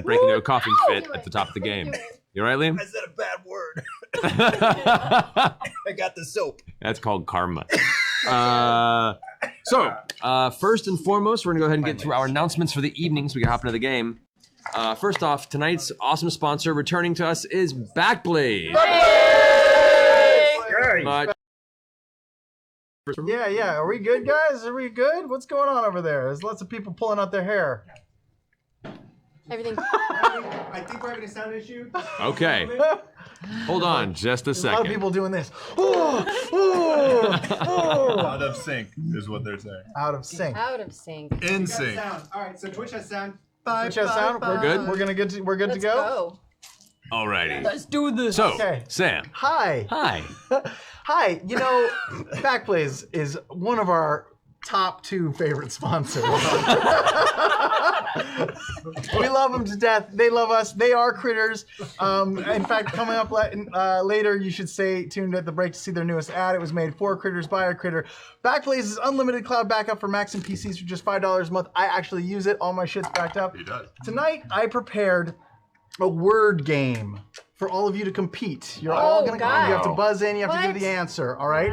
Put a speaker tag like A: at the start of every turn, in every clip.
A: Breaking into a coughing fit at the top of the game. You all right, Liam?
B: I said a bad word. I got the soap.
A: That's called karma. First and foremost, we're gonna go ahead and get through our announcements for the evening so we can hop into the game. First off, tonight's awesome sponsor returning to us is Backblaze.
C: Yeah. Are we good, guys? Are we good? What's going on over there? There's lots of people pulling out their hair.
D: Everything.
E: I think we're having a sound issue.
A: Okay. Hold on just a second.
C: A lot of people doing this.
B: Out of sync is what they're saying.
C: Out of sync.
D: Out of sync.
B: In sync.
E: Sound. All right, so Twitch has sound.
C: Twitch has sound. We're good. We're good to go.
A: Alrighty.
D: Let's do this.
A: So,
C: okay.
A: Sam.
C: Hi. Hi. You know, Backblaze is one of our top 2 favorite sponsors. We love them to death. They love us. They are critters. In fact, coming up later, you should stay tuned at the break to see their newest ad. It was made for critters by a critter. Backblaze is unlimited cloud backup for Macs and PCs for just $5 a month. I actually use it. All my shit's backed up.
B: He does.
C: Tonight, I prepared a word game for all of you to compete. You're all gonna come. You have to buzz in. You have to give the answer. All right.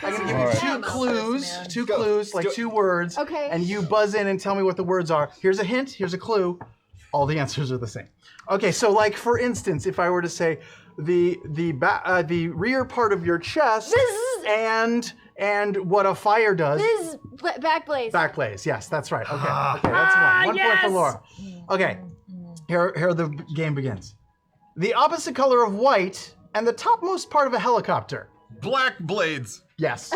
C: I'm gonna give you 2 clues. 2 clues, like 2 words.
D: Okay.
C: And you buzz in and tell me what the words are. Here's a hint. Here's a clue. All the answers are the same. Okay. So, like for instance, if I were to say the rear part of your chest and what a fire does.
D: This is Backblaze.
C: Backblaze. Yes, that's right. Okay. Okay. That's 1. 1 point for Laura. Okay. Here the game begins. The opposite color of white and the topmost part of a helicopter.
B: Black blades.
C: Yes.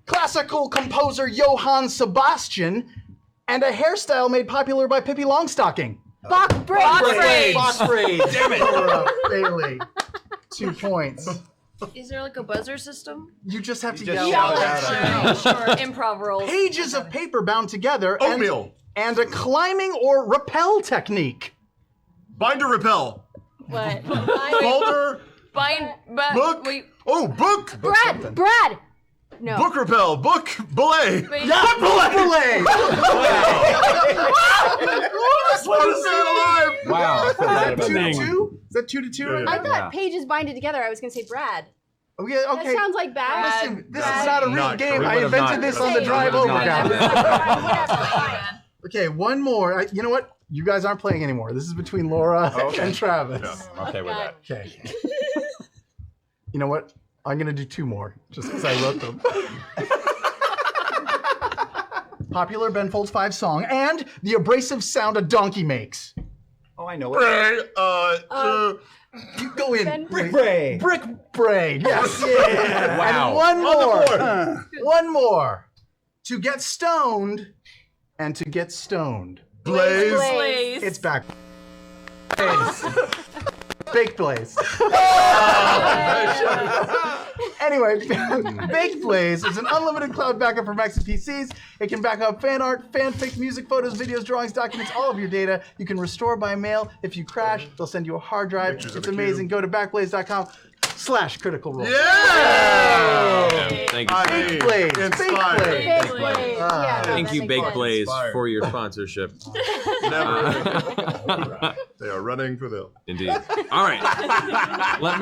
C: Classical composer Johann Sebastian and a hairstyle made popular by Pippi Longstocking.
D: Box braids.
C: Box braids. Damn it. Laura Bailey. 2 points.
F: Is there like a buzzer system?
C: You just have to
B: just
C: yell
B: shout
C: out.
F: Sure, improv rolls.
C: Pages of paper bound together.
B: Oatmeal.
C: And a climbing or rappel technique.
B: Binder repel.
F: What?
B: Folder.
F: Book.
B: Wait. Oh, book.
D: Brad. No.
B: Book repel. Book belay.
F: Wait.
C: Yeah, belay.
B: This one is staying alive.
A: Wow.
C: Is that 2-2? Is that 2-2 right now?
D: I thought pages binded together. I was gonna say Brad.
C: Oh, yeah, okay.
D: That sounds like bad.
C: Listen, this is not a real
B: Not
C: game.
B: correct.
C: I invented this on the drive over, guys.
F: Whatever.
C: Okay, one more. You know what? You guys aren't playing anymore. This is between Laura and Travis.
B: Yeah, I'm okay with that.
C: Okay. You know what? I'm going to do 2 more, just because I wrote them. Popular Ben Folds 5 song, and the abrasive sound a donkey makes.
E: Oh, I know it.
C: You go in.
E: Brick braid.
C: Brick braid, yes. Yeah.
A: Wow.
C: And one more. One more. To get stoned and to get stoned.
B: Blaze.
C: It's back. Baked Blaze. Anyway, Baked Blaze is an unlimited cloud backup for Macs and PCs. It can back up fan art, fanfic, music, photos, videos, drawings, documents, all of your data. You can restore by mail. If you crash, they'll send you a hard drive.
B: Pictures of
C: It's
B: a
C: amazing.
B: cube.
C: Go to backblaze.com/critical role.
B: Yeah!
A: Thank you.
B: I
A: Sam.
B: mean,
C: Blaze,
B: inspired.
C: Big
D: Big Blaze. Yeah, no,
A: Thank
D: that
A: you,
D: makes
A: Bake
D: sense.
A: Blaze,
B: Inspired.
A: for your sponsorship.
B: Never. They are running for the hill.
A: Indeed. All right. Let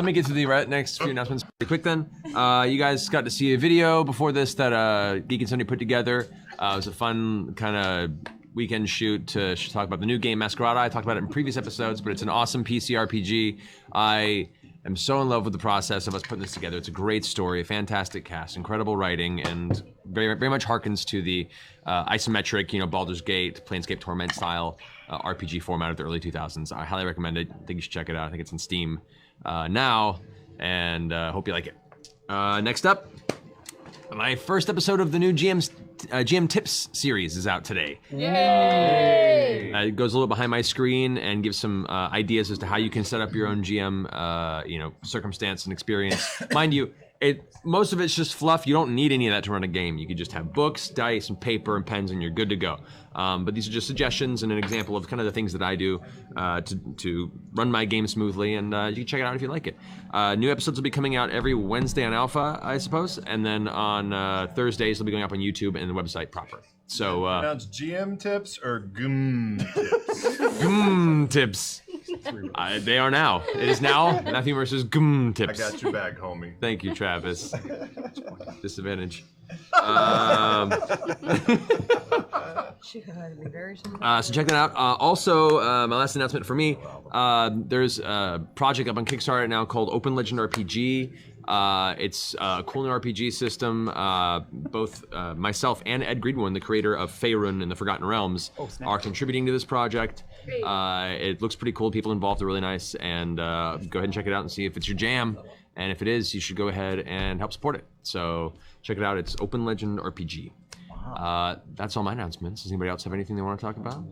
A: me get to the next few announcements pretty quick then. You guys got to see a video before this that Geek and Sundry put together. It was a fun kind of weekend shoot to talk about the new game Masquerade. I talked about it in previous episodes, but it's an awesome PC RPG. I am so in love with the process of us putting this together. It's a great story, a fantastic cast, incredible writing, and very, very much harkens to the isometric, Baldur's Gate, Planescape Torment style RPG format of the early 2000s. I highly recommend it. I think you should check it out. I think it's in Steam now, and hope you like it. Next up, my first episode of the new GM Tips series is out today.
D: Yay!
A: It goes a little behind my screen and gives some ideas as to how you can set up your own GM, circumstance and experience. Mind you, most of it's just fluff. You don't need any of that to run a game. You could just have books, dice, and paper and pens, and you're good to go. But these are just suggestions and an example of kind of the things that I do to run my game smoothly, and you can check it out if you like it. New episodes will be coming out every Wednesday on Alpha, I suppose, and then on Thursdays they'll be going up on YouTube and the website proper. So
B: Pronounce GM tips or GM tips?
A: tips. They are now. It is now Matthew Mercer's
B: I
A: tips.
B: got your back, homie.
A: Thank you, Travis. Disadvantage. So check that out. Also, my last announcement for me, there's a project up on Kickstarter now called Open Legend RPG. It's a cool new RPG system. Both myself and Ed Greenwood, the creator of Faerun and the Forgotten Realms, are contributing to this project. It looks pretty cool. People involved are really nice. And go ahead and check it out and see if it's your jam. And if it is, you should go ahead and help support it. So check it out. It's Open Legend RPG. That's all my announcements. Does anybody else have anything they want to talk about?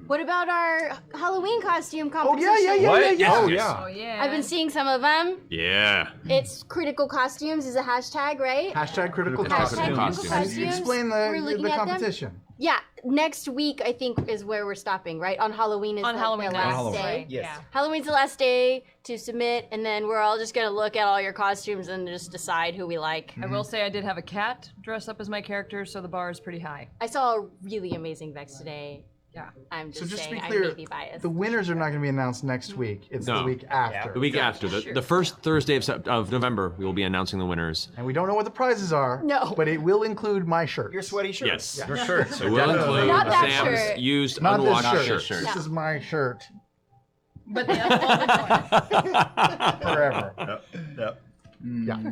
D: What about our Halloween costume
C: Oh
D: competition?
C: yeah.
F: Oh yeah.
D: I've been seeing some of them.
A: Yeah.
D: It's critical costumes is a hashtag, right?
C: Hashtag critical
A: Hashtag
C: costumes.
A: critical costumes.
C: And explain
D: We're looking
C: the
D: at them.
C: competition.
D: Yeah, next week I think is where we're stopping, right? On Halloween is
F: On
D: like
F: Halloween
D: the
F: night.
D: last day.
E: Yes.
F: Yeah.
D: Halloween's the last day to submit, and then we're all just gonna look at all your costumes and just decide who we like.
F: I will say I did have a cat dress up as my character, so the bar is pretty high.
D: I saw a really amazing Vex today.
F: Yeah.
D: I'm
C: So
D: just
C: just to
D: saying,
C: be
D: I
C: clear,
D: may be biased.
C: the winners are not going to be announced next week. It's
A: No.
C: the week after.
A: The week after, the first Thursday of November, we will be announcing the winners.
C: And we don't know what the prizes are.
D: No.
C: But it will include my shirt.
E: Your sweaty shirt.
A: Yes.
E: Your shirt.
A: It will include
D: Not that
A: Sam's
D: shirt.
A: used
C: Not this
A: unwashed
C: shirt.
A: shirt.
C: This is my shirt.
F: But the other one.
C: Forever.
B: Yep.
C: Yeah.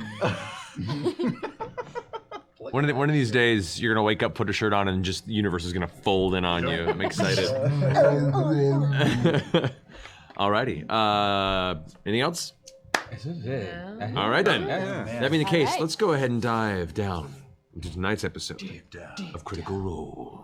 A: One of these days, you're gonna wake up, put a shirt on, and just the universe is gonna fold in on you. I'm excited. Alrighty. Anything else? All right then. That being the case,
D: Alright.
A: let's go ahead and dive down into tonight's episode of Critical Role.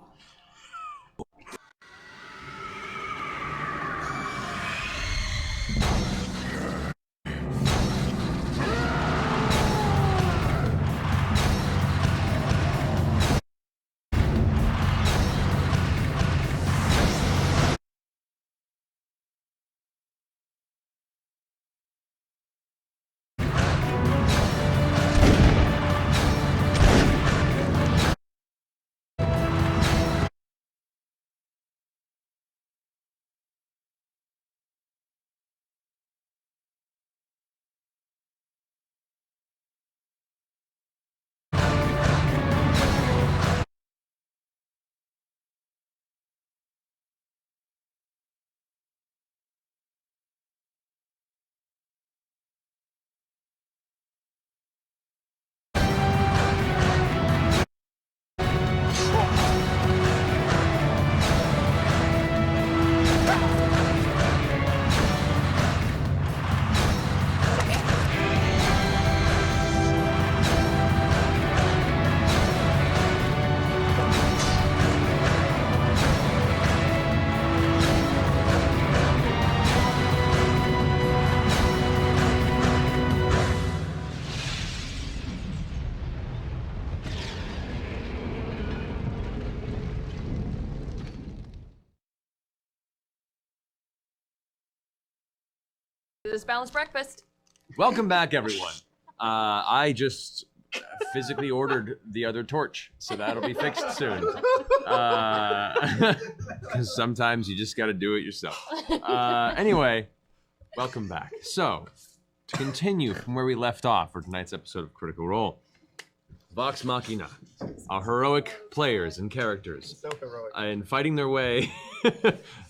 F: This balanced breakfast.
A: Welcome back, everyone. I just physically ordered the other torch, so that'll be fixed soon. Because sometimes you just got to do it yourself. Anyway, welcome back. So, to continue from where we left off for tonight's episode of Critical Role, Vox Machina, our heroic players and characters,
C: So heroic.
A: in fighting their way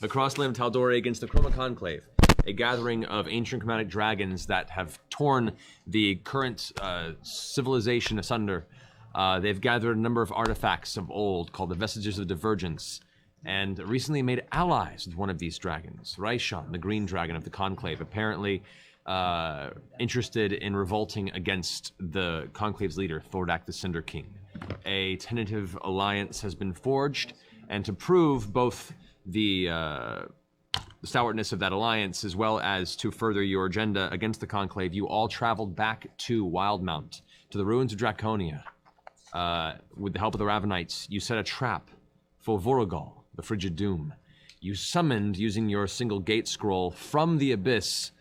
A: across Lim Taldore against the Chroma Conclave, a gathering of ancient chromatic dragons that have torn the current civilization asunder. They've gathered a number of artifacts of old called the Vestiges of Divergence, and recently made allies with one of these dragons, Raishan, the green dragon of the Conclave, apparently interested in revolting against the Conclave's leader, Thordak the Cinder King. A tentative alliance has been forged, and to prove both the stoutness of that alliance, as well as to further your agenda against the Conclave, you all traveled back to Wildmount, to the ruins of Draconia. With the help of the Ravenites, you set a trap for Vorogol, the Frigid Doom. You summoned, using your single gate scroll, from the abyss,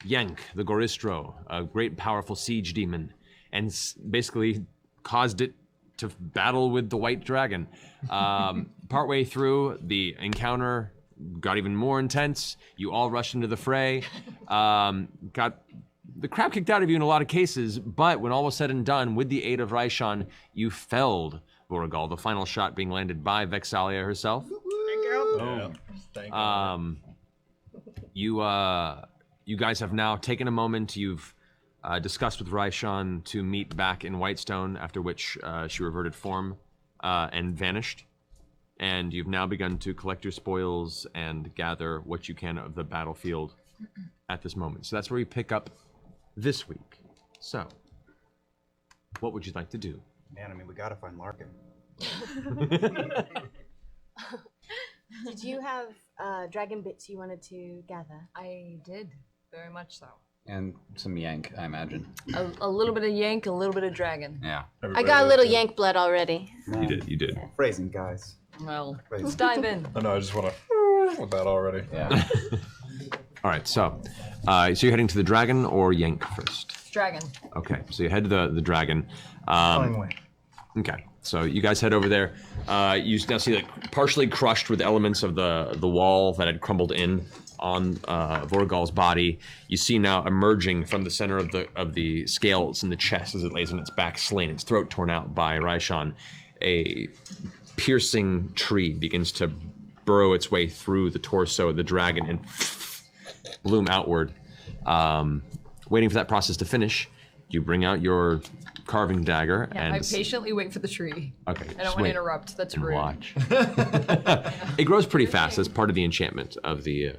A: Yank, the Goristro, a great powerful siege demon, and basically caused it to battle with the White Dragon. Partway through, the encounter got even more intense. You all rushed into the fray, got the crap kicked out of you in a lot of cases, but when all was said and done, with the aid of Raishan, you felled Vorogol, the final shot being landed by Vexalia herself. You guys have now taken a moment. You've discussed with Raishan to meet back in Whitestone, after which she reverted form and vanished. And you've now begun to collect your spoils and gather what you can of the battlefield at this moment. So that's where we pick up this week. So, what would you like to do?
E: Man, I mean, we gotta find Larkin.
D: Did you have dragon bits you wanted to gather?
F: I did, very much so.
G: And some yank, I imagine.
F: A little bit of yank, a little bit of dragon.
G: Yeah.
D: I got a little yank blood already.
A: You did.
E: Phrasing, guys.
F: Well,
E: Crazy.
F: let's dive in.
B: I know, I just want to with that already.
G: Yeah.
A: All right, so you're heading to the dragon or Yank first?
F: Dragon.
A: Okay, so you head to the dragon.
C: Going away.
A: Okay, so you guys head over there. You now see like partially crushed with elements of the wall that had crumbled in on Vorogol's body. You see now emerging from the center of the scales in the chest as it lays on its back, slain, its throat torn out by Raishan. A piercing tree begins to burrow its way through the torso of the dragon and bloom outward. Waiting for that process to finish, you bring out your carving dagger
F: Yeah,
A: and
F: I patiently wait for the tree.
A: Okay,
F: I
A: just
F: don't want to
A: wait
F: interrupt. That's
A: and
F: rude.
A: watch. It grows pretty fast. That's part of the enchantment of the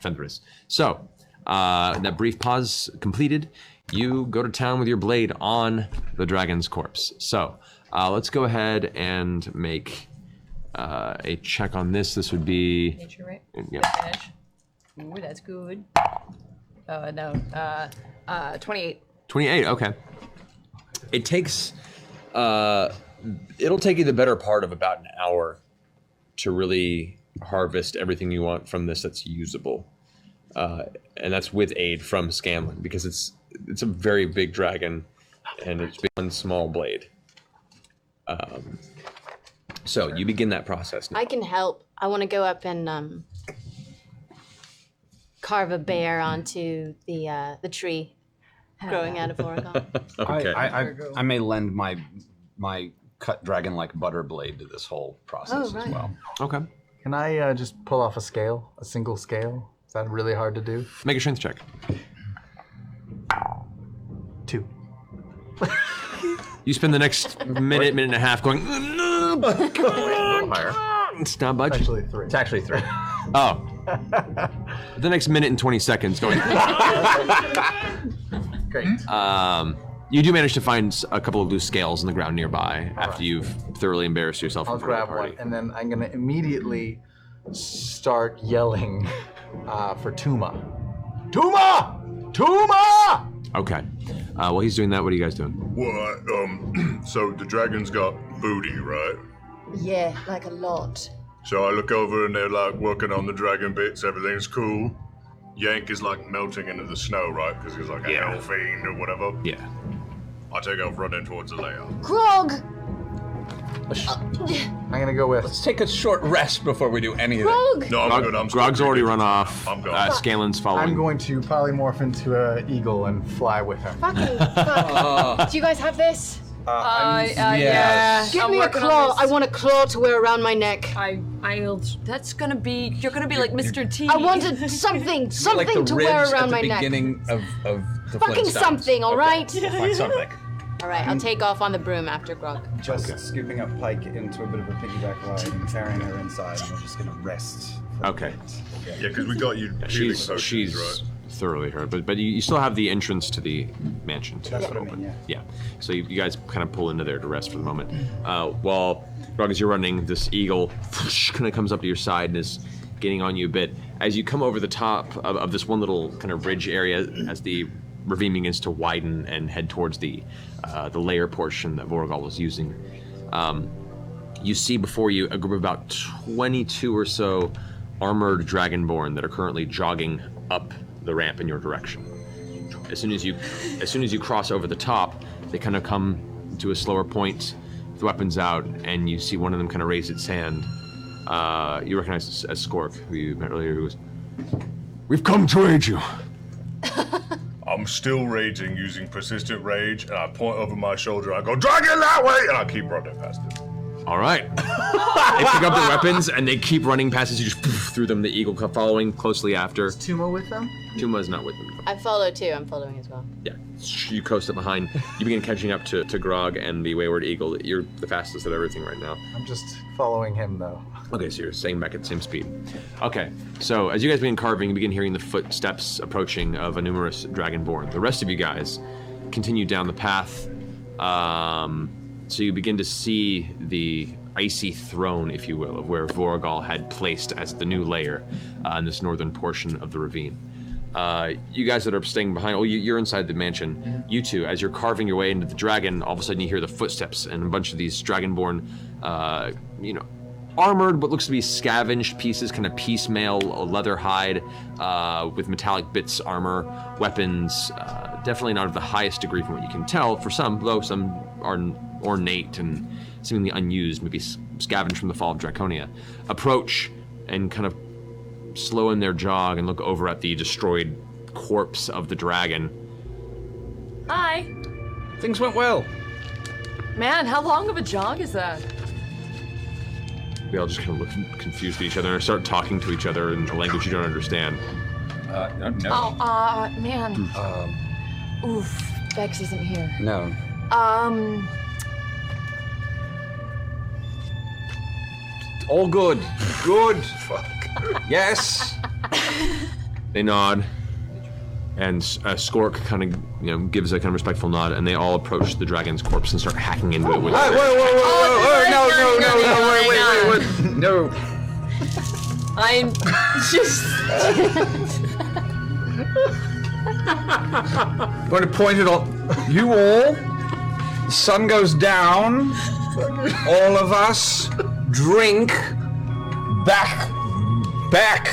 A: Fenris. So that brief pause completed. You go to town with your blade on the dragon's corpse. So let's go ahead and make a check on this. This would be
F: Nature, right?
A: yeah.
F: Finish. Ooh, that's good. No. 28.
A: 28, okay. It takes, it'll take you the better part of about an hour to really harvest everything you want from this that's usable. And that's with aid from Scanlan, because it's a very big dragon, and it's one small blade. So you begin that process now.
D: I can help. I want to go up and carve a bear onto the tree growing out of Oregon.
A: Okay.
G: I may lend my cut dragon like butter blade to this whole process
D: Oh, right.
G: as well.
A: Okay.
C: Can I just pull off a single scale? Is that really hard to do?
A: Make a strength check.
C: 2.
A: You spend the next minute and a half going,
G: Higher.
A: it's not budging.
C: Actually 3.
G: It's actually 3.
A: Oh. The next minute and 20 seconds going.
C: Great.
A: You do manage to find a couple of loose scales on the ground nearby after you've thoroughly embarrassed yourself.
C: I'll
A: in front of
C: grab
A: the
C: one,
A: party.
C: and then I'm gonna immediately start yelling for Tuma. Tuma! Tuma!
A: Okay. While he's doing that, what are you guys doing?
B: What? So the dragon's got booty, right?
D: Yeah, like a lot.
B: So I look over and they're like working on the dragon bits. Everything's cool. Yank is like melting into the snow, right? Because he's like a hell fiend or whatever.
A: Yeah.
B: I take off running towards the layer.
D: Grog!
C: I'm gonna go with.
G: Let's take a short rest before we do anything.
D: Grog!
B: No, I'm good. I'm still
A: Grog's already
B: creepy.
A: run off.
B: I'm gone.
A: Scalen's following.
C: I'm going to polymorph into an eagle and fly with him.
D: Fucking fuck. Do you guys have this?
F: Yeah.
D: Give
F: I'm
D: me a
F: working on
D: claw.
F: this.
D: I want a claw to wear around my neck.
F: I'll. That's gonna be. You're gonna be like Mr. T.
D: I wanted something
G: Like the
D: to wear
G: ribs
D: around
G: at
D: my
G: the
D: neck.
G: beginning of the
D: Fucking
G: Flintstones.
D: something, all right?
G: Find something.
D: All right, I'll take off on the broom after Grog.
E: Just scooping up Pike into a bit of a piggyback ride and carrying her inside, and we're just gonna rest. For
A: Okay.
E: a bit.
B: Yeah, because we got you healing potions,
A: She's
B: right?
A: thoroughly hurt, but you still have the entrance to the mansion to
E: That's what I
A: open.
E: mean,
A: Yeah. So you guys kind of pull into there to rest for the moment. While Grog, as you're running, this eagle kind of comes up to your side and is getting on you a bit. As you come over the top of this one little kind of ridge area, as the ravine begins to widen and head towards the layer portion that Vorgal was using, you see before you a group of about 22 or so armored dragonborn that are currently jogging up the ramp in your direction. As soon as you cross over the top, they kind of come to a slower point with weapons out, and you see one of them kind of raise its hand. You recognize this as Skork, who you met earlier, who was, "We've come to aid you."
B: I'm still raging using persistent rage, and I point over my shoulder. I go, "Dragon that way!" and I keep running past it.
A: All right. They pick up their weapons and they keep running past as you just through them. The eagle following closely after.
C: Is Tumo with them?
A: Tuma's not with them.
D: I follow too. I'm following as well.
A: Yeah, you coast up behind. You begin catching up to Grog and the Wayward Eagle. You're the fastest at everything right now.
C: I'm just following him though.
A: Okay, so you're staying back at the same speed. Okay, so as you guys begin carving, you begin hearing the footsteps approaching of a numerous dragonborn. The rest of you guys continue down the path. So you begin to see the icy throne, if you will, of where Vorgal had placed as the new layer in this northern portion of the ravine. You guys that are staying behind, you're inside the mansion. You two, as you're carving your way into the dragon, all of a sudden you hear the footsteps and a bunch of these dragonborn, armored, but looks to be scavenged pieces, kind of piecemeal, leather hide, with metallic bits, armor, weapons, definitely not of the highest degree from what you can tell. For some, though some are ornate and seemingly unused, maybe scavenged from the fall of Draconia, approach and kind of slow in their jog and look over at the destroyed corpse of the dragon.
F: Hi.
G: Things went well.
F: Man, how long of a jog is that?
A: They all just kind of look confused at each other and start talking to each other in a language you don't understand.
G: No.
F: Oh, man. Oof. Bex isn't here.
G: No. All good. Good.
B: Fuck.
G: Yes.
A: They nod, and Skork kind of, gives a kind of respectful nod, and they all approach the dragon's corpse and start hacking into it with.
G: Whoa! No! No!
F: I'm just.
G: I'm going to point it out. You all. The sun goes down. All of us drink. Back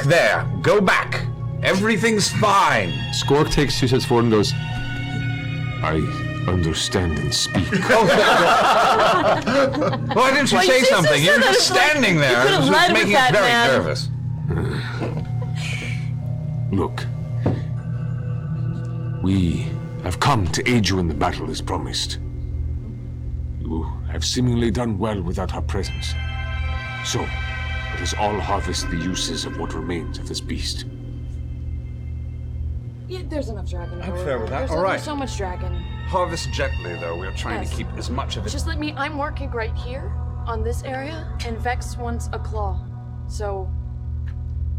G: there. Go back. Everything's fine.
A: Skork takes 2 steps forward and goes, "I understand and speak."
G: Why didn't you say something? You were just standing there.
F: could've
G: It was
F: led with
G: making
F: that,
G: us very
F: man.
G: nervous.
H: Look, we have come to aid you in the battle as promised. You have seemingly done well without our presence. So, let us all harvest the uses of what remains of this beast.
F: Yeah, there's enough dragon.
G: I'm fair with that.
F: There's
G: All right.
F: There's so much dragon.
G: Harvest gently, though. We are trying
F: Yes.
G: to keep as much of it.
F: Just let me. I'm working right here on this area, and Vex wants a claw. So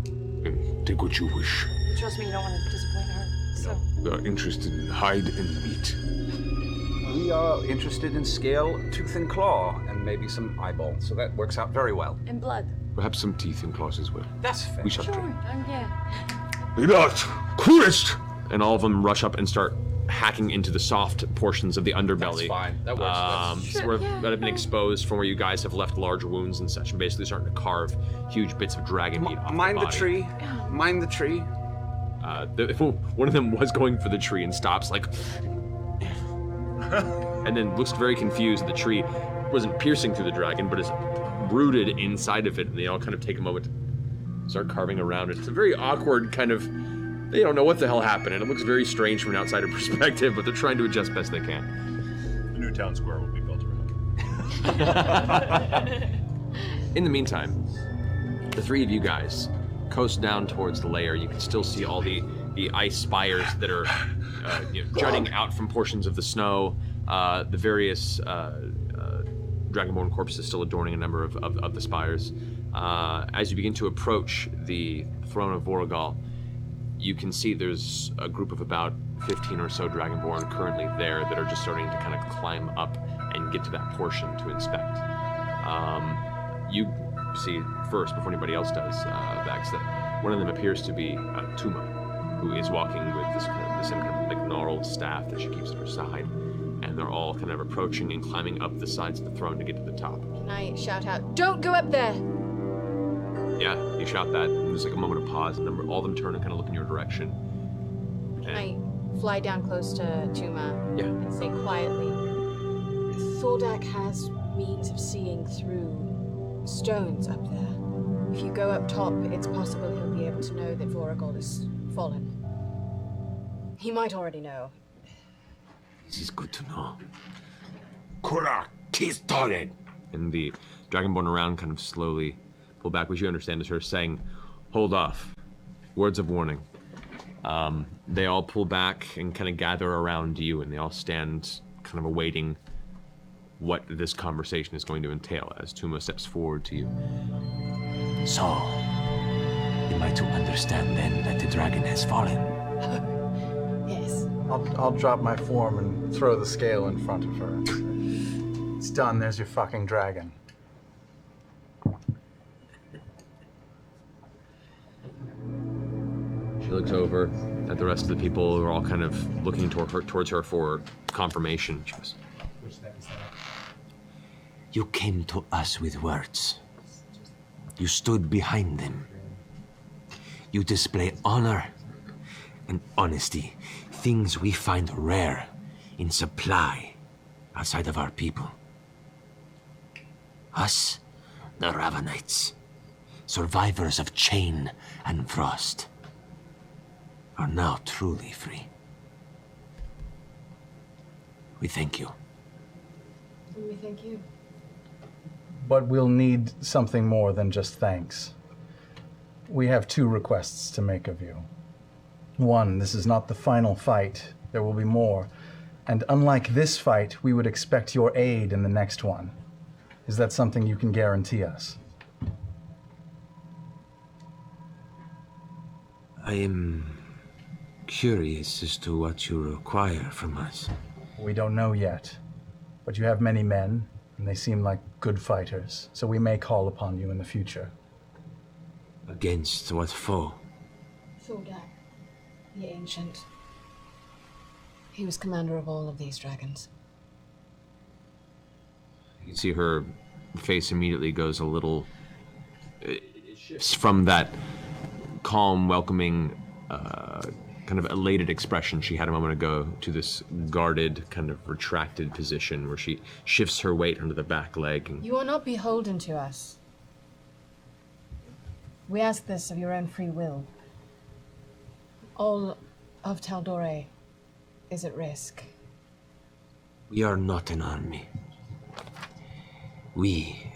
H: And take what you wish.
F: trust me, you don't want to disappoint her. So
H: We are interested in hide and meat.
G: We are interested in scale, tooth and claw, and maybe some eyeball. So that works out very well.
F: and blood.
H: Perhaps some teeth and claws as well.
G: That's fair.
H: We shall
F: Sure.
H: drink.
F: Yeah.
H: Coolest!
A: And all of them rush up and start hacking into the soft portions of the underbelly.
G: That's fine. That works.
A: Where that have been exposed from where you guys have left large wounds and such, and basically starting to carve huge bits of dragon meat off
G: Mind
A: the
G: the
A: body.
G: tree. Mind the tree.
A: One of them was going for the tree and stops, like, and then looks very confused that the tree wasn't piercing through the dragon, but is rooted inside of it, and they all kind of take a moment to start carving around it. It's a very awkward kind of, they don't know what the hell happened, and it looks very strange from an outsider perspective, but they're trying to adjust best they can.
B: The new town square will be built around.
A: In the meantime, the three of you guys coast down towards the lair. You can still see all the ice spires that are jutting out from portions of the snow. The various dragonborn corpses still adorning a number of the spires. As you begin to approach the throne of Voragal, you can see there's a group of about 15 or so dragonborn currently there that are just starting to kind of climb up and get to that portion to inspect. You see first, before anybody else does, Vax, that one of them appears to be Tuma, who is walking with the same kind of like gnarled staff that she keeps at her side, and they're all kind of approaching and climbing up the sides of the throne to get to the top.
D: Can I shout out, "Don't go up there"?
A: Yeah, you shout that, and there's like a moment of pause, and all of them turn and kind of look in your direction.
D: Can I fly down close to Tuma and say quietly, "Thordak has means of seeing through stones up there. If you go up top, it's possible he'll be able to know that Voragal is fallen. He might already know."
H: This is good to know. Kura, kiss Torin!
A: And the dragonborn around kind of slowly pull back, which you understand is her saying, "Hold off." Words of warning. They all pull back and kind of gather around you, and they all stand kind of awaiting what this conversation is going to entail as Tuma steps forward to you.
H: So, am I to understand then that the dragon has fallen?
D: Yes.
C: I'll drop my form and throw the scale in front of her. It's done. There's your fucking dragon.
A: She looks over at the rest of the people who are all kind of looking towards her for confirmation. She goes,
H: You came to us with words. You stood behind them. You display honor and honesty, things we find rare in supply outside of our people. Us, the Ravenites, survivors of chain and frost, are now truly free. We thank you.
F: We thank you.
C: But we'll need something more than just thanks. We have 2 requests to make of you. 1, this is not the final fight. There will be more. And unlike this fight, we would expect your aid in the next one. Is that something you can guarantee us?
H: I am curious as to what you require from us.
C: We don't know yet. But you have many men, and they seem like good fighters, so we may call upon you in the future.
H: Against what foe?
F: Thordak, the Ancient. He was commander of all of these dragons.
A: you can see her face immediately goes a little, it shifts from that calm, welcoming, kind of elated expression she had a moment ago to this guarded, kind of retracted position where she shifts her weight under the back leg. And
F: You are not beholden to us. We ask this of your own free will. All of Taldore is at risk.
H: We are not an army. We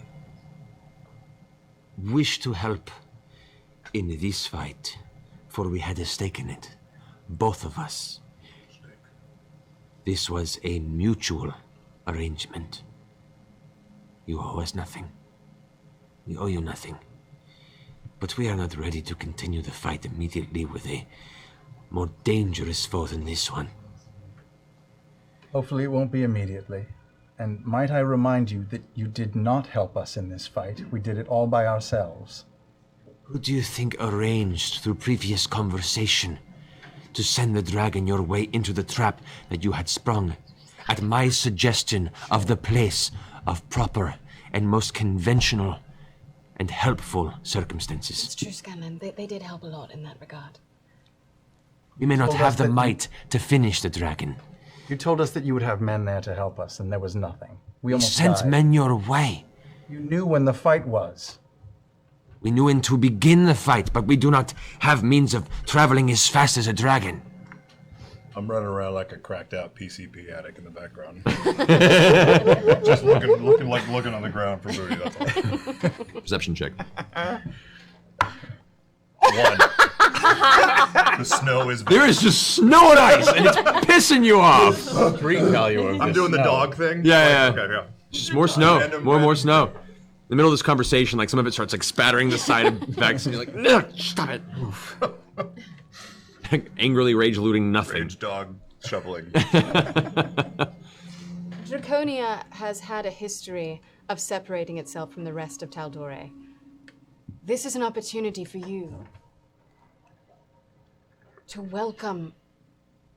H: wish to help in this fight, for we had a stake in it, both of us. This was a mutual arrangement. You owe us nothing. We owe you nothing. But we are not ready to continue the fight immediately with a more dangerous foe than this one.
C: Hopefully it won't be immediately. And might I remind you that you did not help us in this fight. We did it all by ourselves.
H: Who do you think arranged through previous conversation to send the dragon your way into the trap that you had sprung at my suggestion of the place of proper and most conventional and helpful circumstances?
F: It's true, Scanlan. They did help a lot in that regard.
H: We may not
C: Told
H: have
C: us
H: the
C: that you-
H: might to finish the dragon,
C: You told us that you would have men there to help us, and there was nothing. We
H: We
C: almost
H: sent
C: died.
H: men your way.
C: You knew when the fight was.
H: We knew when to begin the fight, but we do not have means of traveling as fast as a dragon.
B: I'm running around like a cracked out PCP addict in the background. Just looking on the ground for booty, that's all.
A: Perception check.
B: 1. The snow is...
A: There is just snow and ice, and it's pissing you off.
I: Street value of
B: I'm
I: this
B: doing the
I: snow.
B: dog thing?
A: Yeah, yeah.
B: Okay, yeah.
A: Just more snow.
B: Random,
A: More snow. In the middle of this conversation, like some of it starts like spattering the side of Vex, and you're like, no, stop it. Angrily rage-looting nothing.
B: Rage dog shoveling.
D: Draconia has had a history of separating itself from the rest of Taldore. This is an opportunity for you to welcome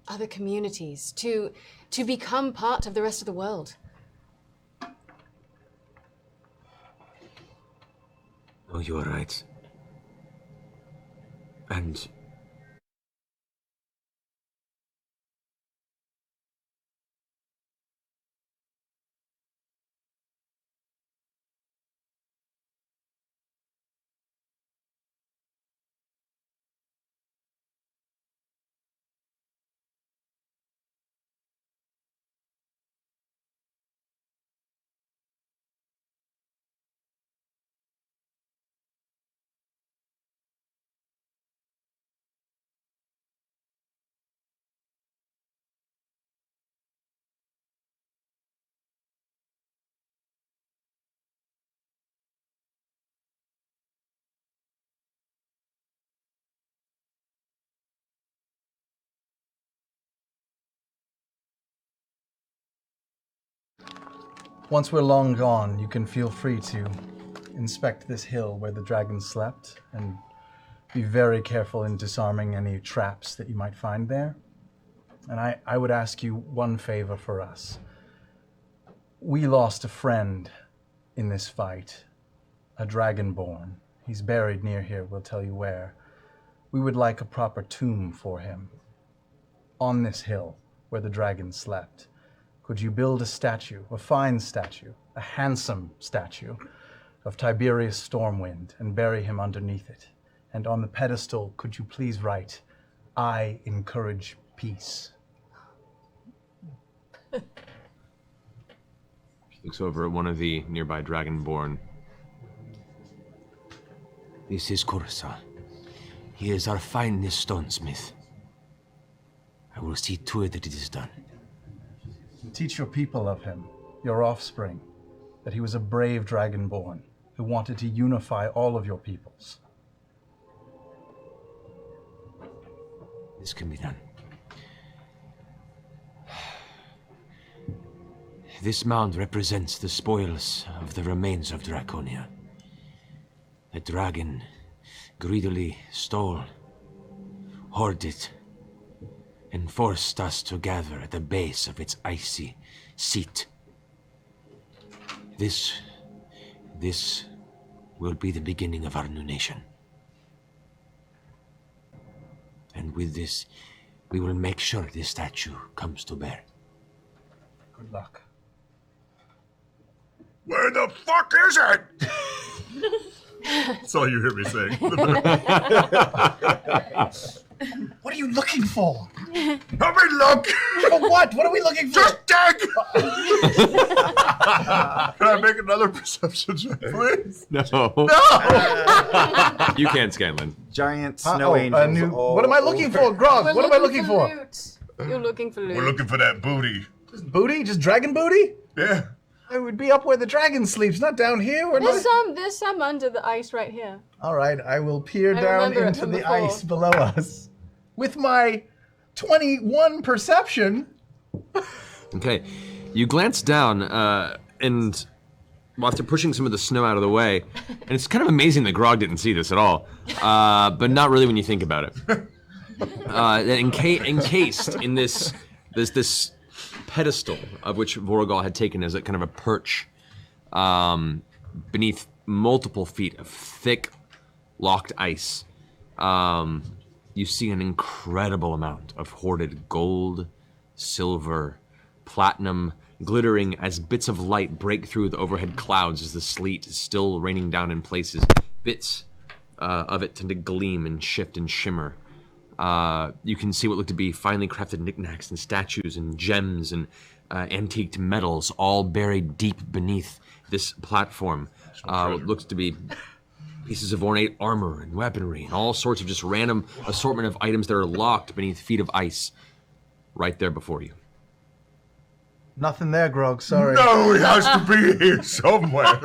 D: other communities, to become part of the rest of the world.
H: Oh, you are right. And
C: Once we're long gone, you can feel free to inspect this hill where the dragon slept and be very careful in disarming any traps that you might find there. And I would ask you one favor for us. We lost a friend in this fight, a dragonborn. He's buried near here, we'll tell you where. We would like a proper tomb for him on this hill where the dragon slept. Could you build a statue, a fine statue, a handsome statue of Tiberius Stormwind and bury him underneath it? And on the pedestal, could you please write, "I encourage peace"?
A: She looks over at one of the nearby Dragonborn.
H: this is Kursa. He is our finest stonesmith. I will see to it that it is done.
C: Teach your people of him, your offspring, that he was a brave dragonborn who wanted to unify all of your peoples.
H: This can be done. This mound represents the spoils of the remains of Draconia. The dragon greedily stole, hoarded, and forced us to gather at the base of its icy seat. This will be the beginning of our new nation. And with this, we will make sure this statue comes to bear.
C: Good luck.
B: Where the fuck is it? That's all you hear me saying.
C: What are you looking for?
B: Help me look!
C: For what? What are we looking for?
B: Just dig! Can I make another perception check, please?
A: No. You can, Scanlan.
E: Giant snow angels.
C: What am I looking for, Grog? What am I looking for?
D: Loot. You're looking for loot.
B: We're looking for that booty.
C: Just booty? Just dragon booty?
B: Yeah.
C: I would be up where the dragon sleeps, not down here. We're not...
D: There's some under the ice right here.
C: All right, I will peer
D: I
C: down
D: remember it
C: into
D: from
C: the
D: before.
C: ice below us. With my 21 perception.
A: Okay. You glance down, and after pushing some of the snow out of the way, and it's kind of amazing that Grog didn't see this at all, but not really when you think about it. Encased in this pedestal of which Vorgal had taken as a kind of a perch, beneath multiple feet of thick, locked ice, you see an incredible amount of hoarded gold, silver, platinum, glittering as bits of light break through the overhead clouds as the sleet is still raining down in places. Bits of it tend to gleam and shift and shimmer. You can see what look to be finely crafted knickknacks and statues and gems and antiqued metals all buried deep beneath this platform. What looks to be pieces of ornate armor and weaponry and all sorts of just random assortment of items that are locked beneath feet of ice right there before you.
C: Nothing there, Grog. Sorry.
B: No, he has to be here somewhere.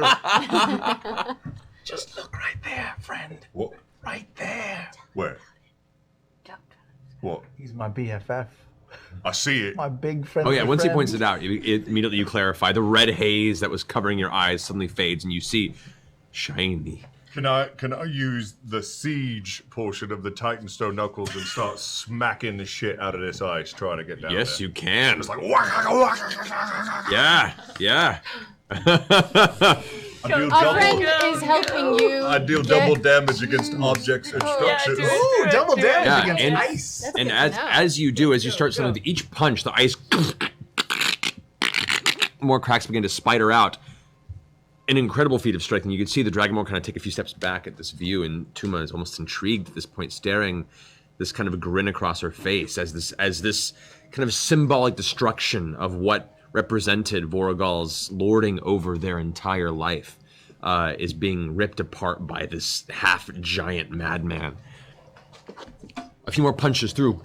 C: Just look right there, friend.
B: What?
C: Right there.
B: Where? What?
C: He's my BFF.
B: I see it.
C: My big friend.
A: Oh yeah, once he points it out, immediately you clarify. The red haze that was covering your eyes suddenly fades and you see shiny.
B: Can I use the siege portion of the Titanstone Knuckles and start smacking the shit out of this ice trying to get down
A: Yes,
B: there?
A: you can.
B: It's like
A: Yeah.
D: Our friend is helping you.
B: I deal
D: get-
B: double damage against objects and structures.
C: Ooh, double damage
A: Yeah,
C: against
A: and-
C: ice.
D: That's
A: And
D: good
A: as
D: to know.
A: as you do, as you start something, with each punch, the ice more cracks begin to spider out. An incredible feat of strength, and you can see the Dragonborn kind of take a few steps back at this view, and Tuma is almost intrigued at this point, staring this kind of a grin across her face as this kind of symbolic destruction of what represented Voragol's lording over their entire life is being ripped apart by this half-giant madman. A few more punches through,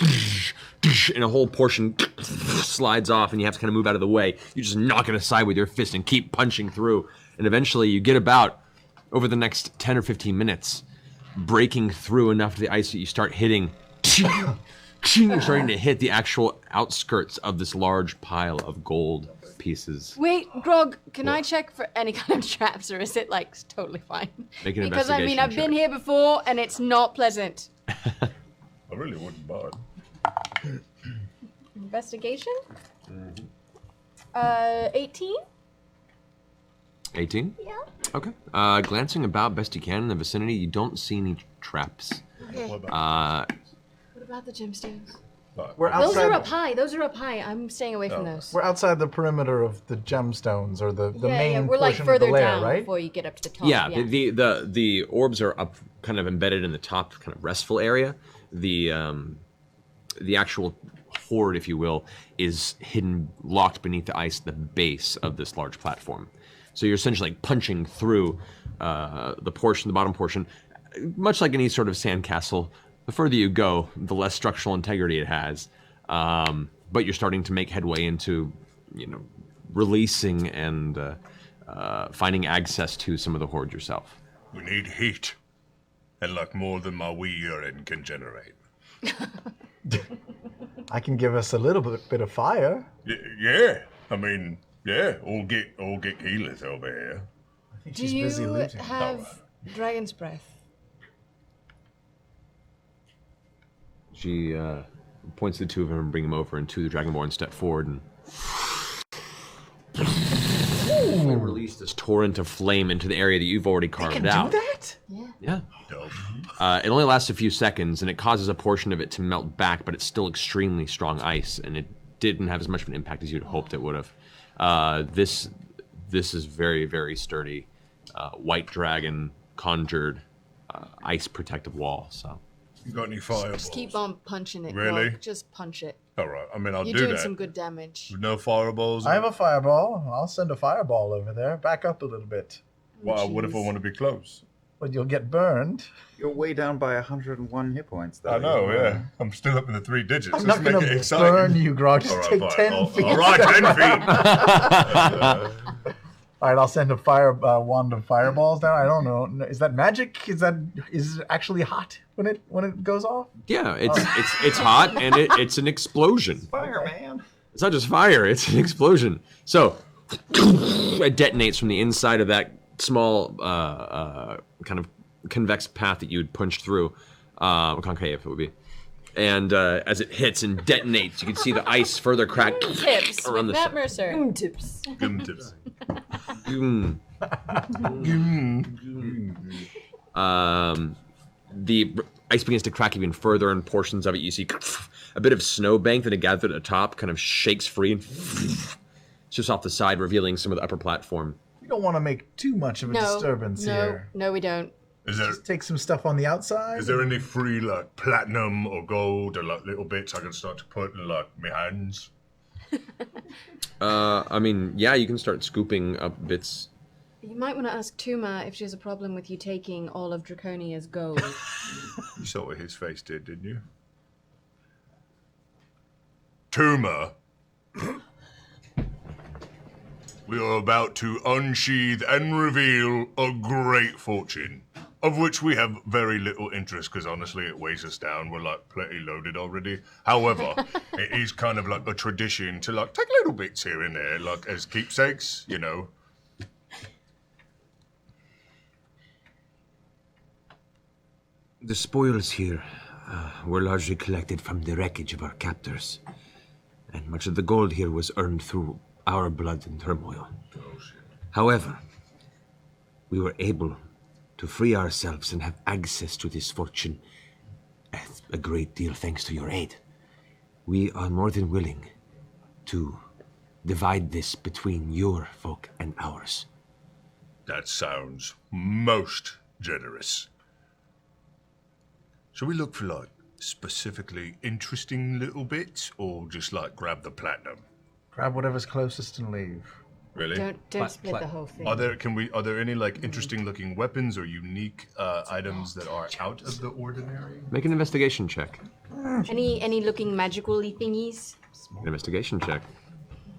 A: and a whole portion slides off, and you have to kind of move out of the way. You just knock it aside with your fist and keep punching through. And eventually you get about, over the next 10 or 15 minutes, breaking through enough to the ice that you start hitting, you're starting to hit the actual outskirts of this large pile of gold pieces.
D: Wait, Grog, can I check for any kind of traps, or is it like totally fine?
A: Make an
D: Because I mean, I've
A: investigation
D: been here before and it's not pleasant.
B: I really wouldn't mind.
D: Investigation? 18?
A: 18?
D: Yeah.
A: Okay. Glancing about best you can in the vicinity, you don't see any traps.
D: Okay.
B: What about
D: What about the gemstones?
C: We're
D: Those are up
C: outside.
D: high. Those are up high. I'm staying away from those.
C: We're outside the perimeter of the gemstones, or the main
D: we're like
C: portion
D: further
C: of the lair,
D: down
C: right?
D: before you get up to the top.
A: Yeah, the orbs are up, kind of embedded in the top, kind of restful area. The actual hoard, if you will, is hidden, locked beneath the ice at the base of this large platform. So you're essentially like punching through the bottom portion, much like any sort of sandcastle. The further you go, the less structural integrity it has. But you're starting to make headway into, releasing and finding access to some of the hoard yourself.
B: We need heat. And like more than my wee urine can generate.
C: I can give us a little bit of fire.
B: Yeah. I mean, yeah. All get keyless over here.
C: I think
D: Do
C: she's busy
D: you
C: looting.
D: have dragon's breath?
A: She points to the two of them and bring them over, and two of the Dragonborn step forward and release this torrent of flame into the area that you've already carved
C: Can
A: out.
C: do that?
A: Yeah.
B: Dope.
A: It only lasts a few seconds, and it causes a portion of it to melt back, but it's still extremely strong ice, and it didn't have as much of an impact as you'd hoped it would have. This is very, very sturdy, white dragon conjured ice protective wall. So.
B: You got any fireballs?
D: Just keep on punching it.
B: Really?
D: Grog. Just punch it.
B: All right. I mean, I'll
D: You're
B: do
D: doing
B: that.
D: some good damage.
B: No fireballs?
C: I have a fireball. I'll send a fireball over there. Back up a little bit.
B: Wow, what if I
D: Jeez.
B: want to be close?
C: But you'll get burned.
E: You're way down by 101 hit points, though.
B: I know, yeah. I'm still up in the 3 digits.
C: I'm
B: Let's
C: not
B: make
C: going
B: it
C: to
B: exciting.
C: burn you, Grog. Just
B: All right,
C: take
B: fine.
C: 10
B: All
C: feet.
B: right, 10 feet.
C: All right, I'll send a wand of fireballs down. I don't know. Is that magic? Is it actually hot when it goes off?
A: Yeah, it's hot, and it's an explosion.
E: Fire, man.
A: It's not just fire, it's an explosion. So, it detonates from the inside of that small kind of convex path that you had punched through, concave it would be. And as it hits and detonates, you can see the ice further crack
D: Tips
A: around
D: with
A: the
D: Matt
A: side.
D: Mercer. Tips.
B: Give 'em tips.
A: The ice begins to crack even further, and portions of it you see a bit of snowbank that had gathered at the top kind of shakes free and just off the side, revealing some of the upper platform.
C: We don't want to make too much of a disturbance here.
D: No, we don't.
C: Just take some stuff on the outside.
B: Is there any free like platinum or gold or like little bits I can start to put in like my hands?
A: I mean, yeah, you can start scooping up bits.
D: You might want to ask Tuma if she has a problem with you taking all of Draconia's gold.
B: You saw what his face did, didn't you? Tuma. We are about to unsheath and reveal a great fortune, of which we have very little interest, because honestly it weighs us down. We're like plenty loaded already. However, it is kind of like a tradition to like take little bits here and there, like as keepsakes, you know.
H: The spoils here were largely collected from the wreckage of our captors, and much of the gold here was earned through our blood and turmoil. However, we were able to free ourselves and have access to this fortune a great deal thanks to your aid. We are more than willing to divide this between your folk and ours.
B: That sounds most generous. Shall we look for like specifically interesting little bits, or just like grab the platinum?
C: Grab whatever's closest and leave.
B: Really?
D: Don't split the whole thing.
B: Are there any like interesting looking weapons or unique items that are out of the ordinary?
A: Make an investigation check.
D: Any looking magical-y thingies?
A: An investigation check.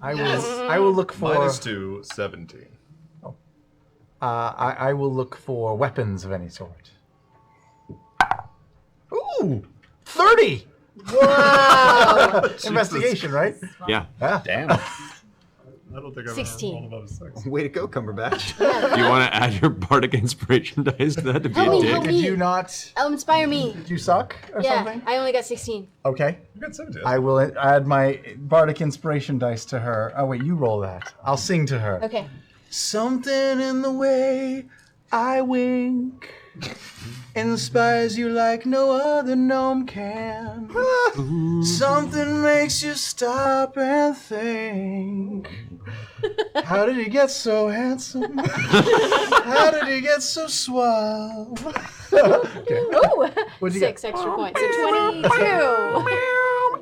C: I will look for.
B: -2, 17.
C: I will look for weapons of any sort. Ooh, 30. Wow! Investigation, right?
A: Yeah.
E: Damn.
B: I don't think I've
D: 16.
B: rolled above 6.
E: Way to go, Cumberbatch.
A: You want to add your bardic inspiration dice to that to be
D: Help
A: a
D: me,
A: dick?
D: help
C: Did
D: me.
C: you not?
D: Inspire me.
C: Did you suck or
D: Yeah,
C: something?
D: I only got 16.
C: Okay.
B: You got 17.
C: I will add my bardic inspiration dice to her. Oh wait, you roll that. I'll sing to her.
D: Okay.
C: Something in the way I wink inspires you like no other gnome can. Something makes you stop and think. How did he get so handsome? How did he get so suave? Okay.
D: Ooh,
C: What'd you
D: 6 extra points. So 22.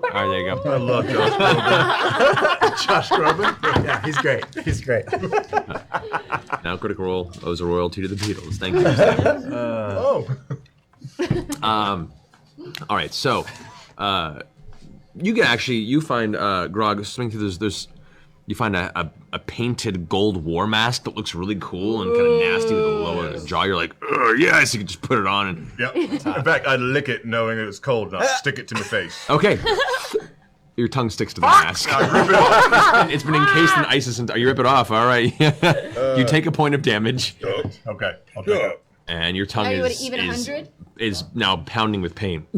A: All right, there you go.
B: I love Josh Groban.
C: Josh Groban? Yeah, he's great. He's great.
A: Now, Critical Role owes a royalty to the Beatles. Thank you. All right, so you find Grog swimming through this. You find a painted gold war mask that looks really cool and kind of nasty with a lower jaw. You're like, yes, you can just put it on. And
B: Yep. In fact, I'd lick it knowing it was cold and I'd stick it to my face.
A: okay, your tongue sticks to the mask. It's been encased in ice. You rip it off. All right. You take a point of damage,
B: Okay, I'll take it.
A: and your tongue
D: Are you at
A: is
D: even 100?
A: is now pounding with pain.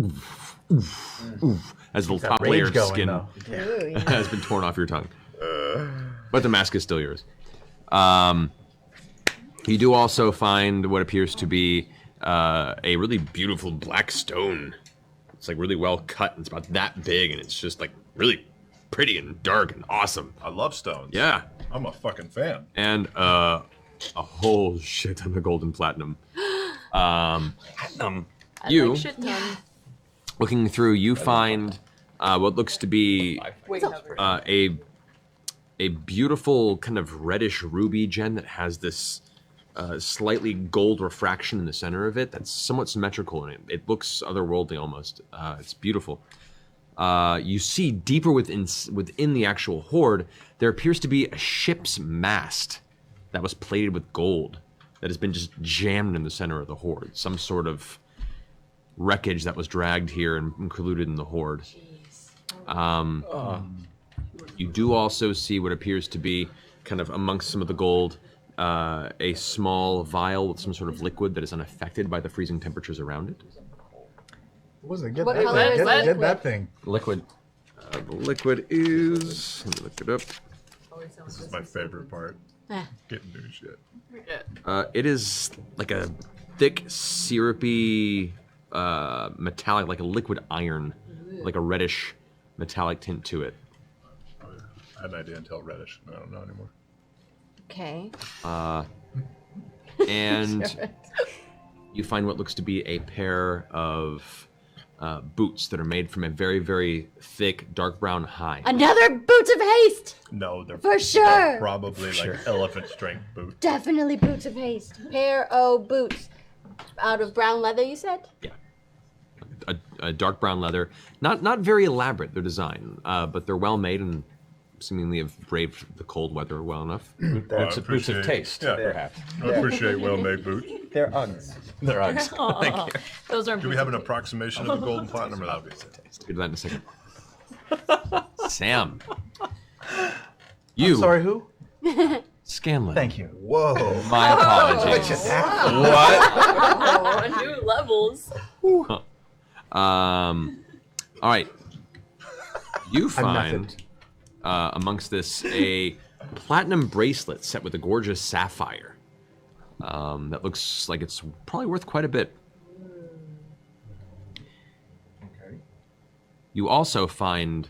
A: As the top layer of
C: going,
A: skin
C: though.
D: Ooh, yeah.
A: has been torn off your tongue. But the mask is still yours. You do also find what appears to be a really beautiful black stone. It's like really well cut, and it's about that big, and it's just like really pretty and dark and awesome.
B: I love stones.
A: Yeah.
B: I'm a fucking fan.
A: And a whole shit ton of gold and platinum. You,
D: Shit ton.
A: looking through, you find what looks to be a beautiful kind of reddish ruby gem that has this slightly gold refraction in the center of it that's somewhat symmetrical, and it looks otherworldly almost. It's beautiful. You see deeper within the actual hoard, there appears to be a ship's mast that was plated with gold that has been just jammed in the center of the hoard. Some sort of wreckage that was dragged here and included in the hoard. You do also see what appears to be, kind of amongst some of the gold, a small vial with some sort of liquid that is unaffected by the freezing temperatures around it.
C: Get
D: What color is that?
C: Get that thing.
A: Liquid. The liquid is... Let me look it up.
B: This is my favorite part.
D: Ah.
B: Getting new shit.
A: It is like a thick, syrupy metallic, like a liquid iron, like a reddish metallic tint to it.
B: I had an idea until reddish. I don't know anymore.
D: Okay.
A: And you find what looks to be a pair of boots that are made from a very, very thick, dark brown hide.
F: Another boots of haste.
B: No, they're
F: For sure.
B: they're probably like elephant strength boots.
F: Definitely boots of haste.
D: Pair of boots out of brown leather, you said?
A: Yeah. A dark brown leather. Not very elaborate, their design, but they're well made and seemingly have braved the cold weather well enough.
G: Boots of taste,
B: Yeah.
G: perhaps.
B: I appreciate well-made boots.
E: They're Uggs.
G: They're Uggs. Thank you.
I: Those are.
B: Do we have an approximation of the gold and platinum allowed?
A: Do that in a second. Sam. You.
C: I'm sorry, who?
A: Scanlan.
C: Thank you.
E: Whoa.
A: My apologies.
G: What?
I: Oh, new levels.
A: All right. You find amongst this a platinum bracelet set with a gorgeous sapphire. That looks like it's probably worth quite a bit.
B: Okay.
A: You also find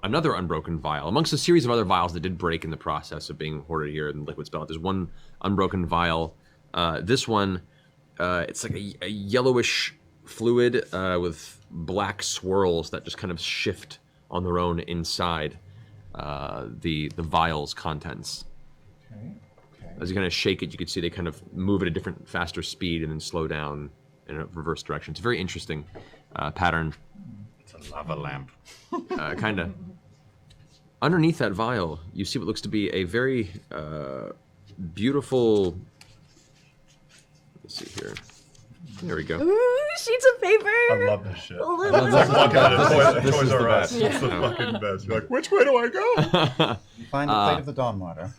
A: another unbroken vial amongst a series of other vials that did break in the process of being hoarded here in the liquid spell. There's one unbroken vial. This one, it's like a yellowish fluid with black swirls that just kind of shift on their own inside the vial's contents.
C: Okay.
A: As you kind of shake it, you can see they kind of move at a different, faster speed and then slow down in a reverse direction. It's a very interesting pattern.
G: It's a lava lamp.
A: Kind of. Underneath that vial, you see what looks to be a very beautiful. Let's see here. There we go.
I: Ooh, sheets of paper.
B: I love this shit.
I: Little-
B: It's like walking out of
G: This
B: Toys
G: is the
B: R Us.
G: best.
B: It's the fucking best. You're like, which way do I go?
E: You find the plate of the Dawn Martyr.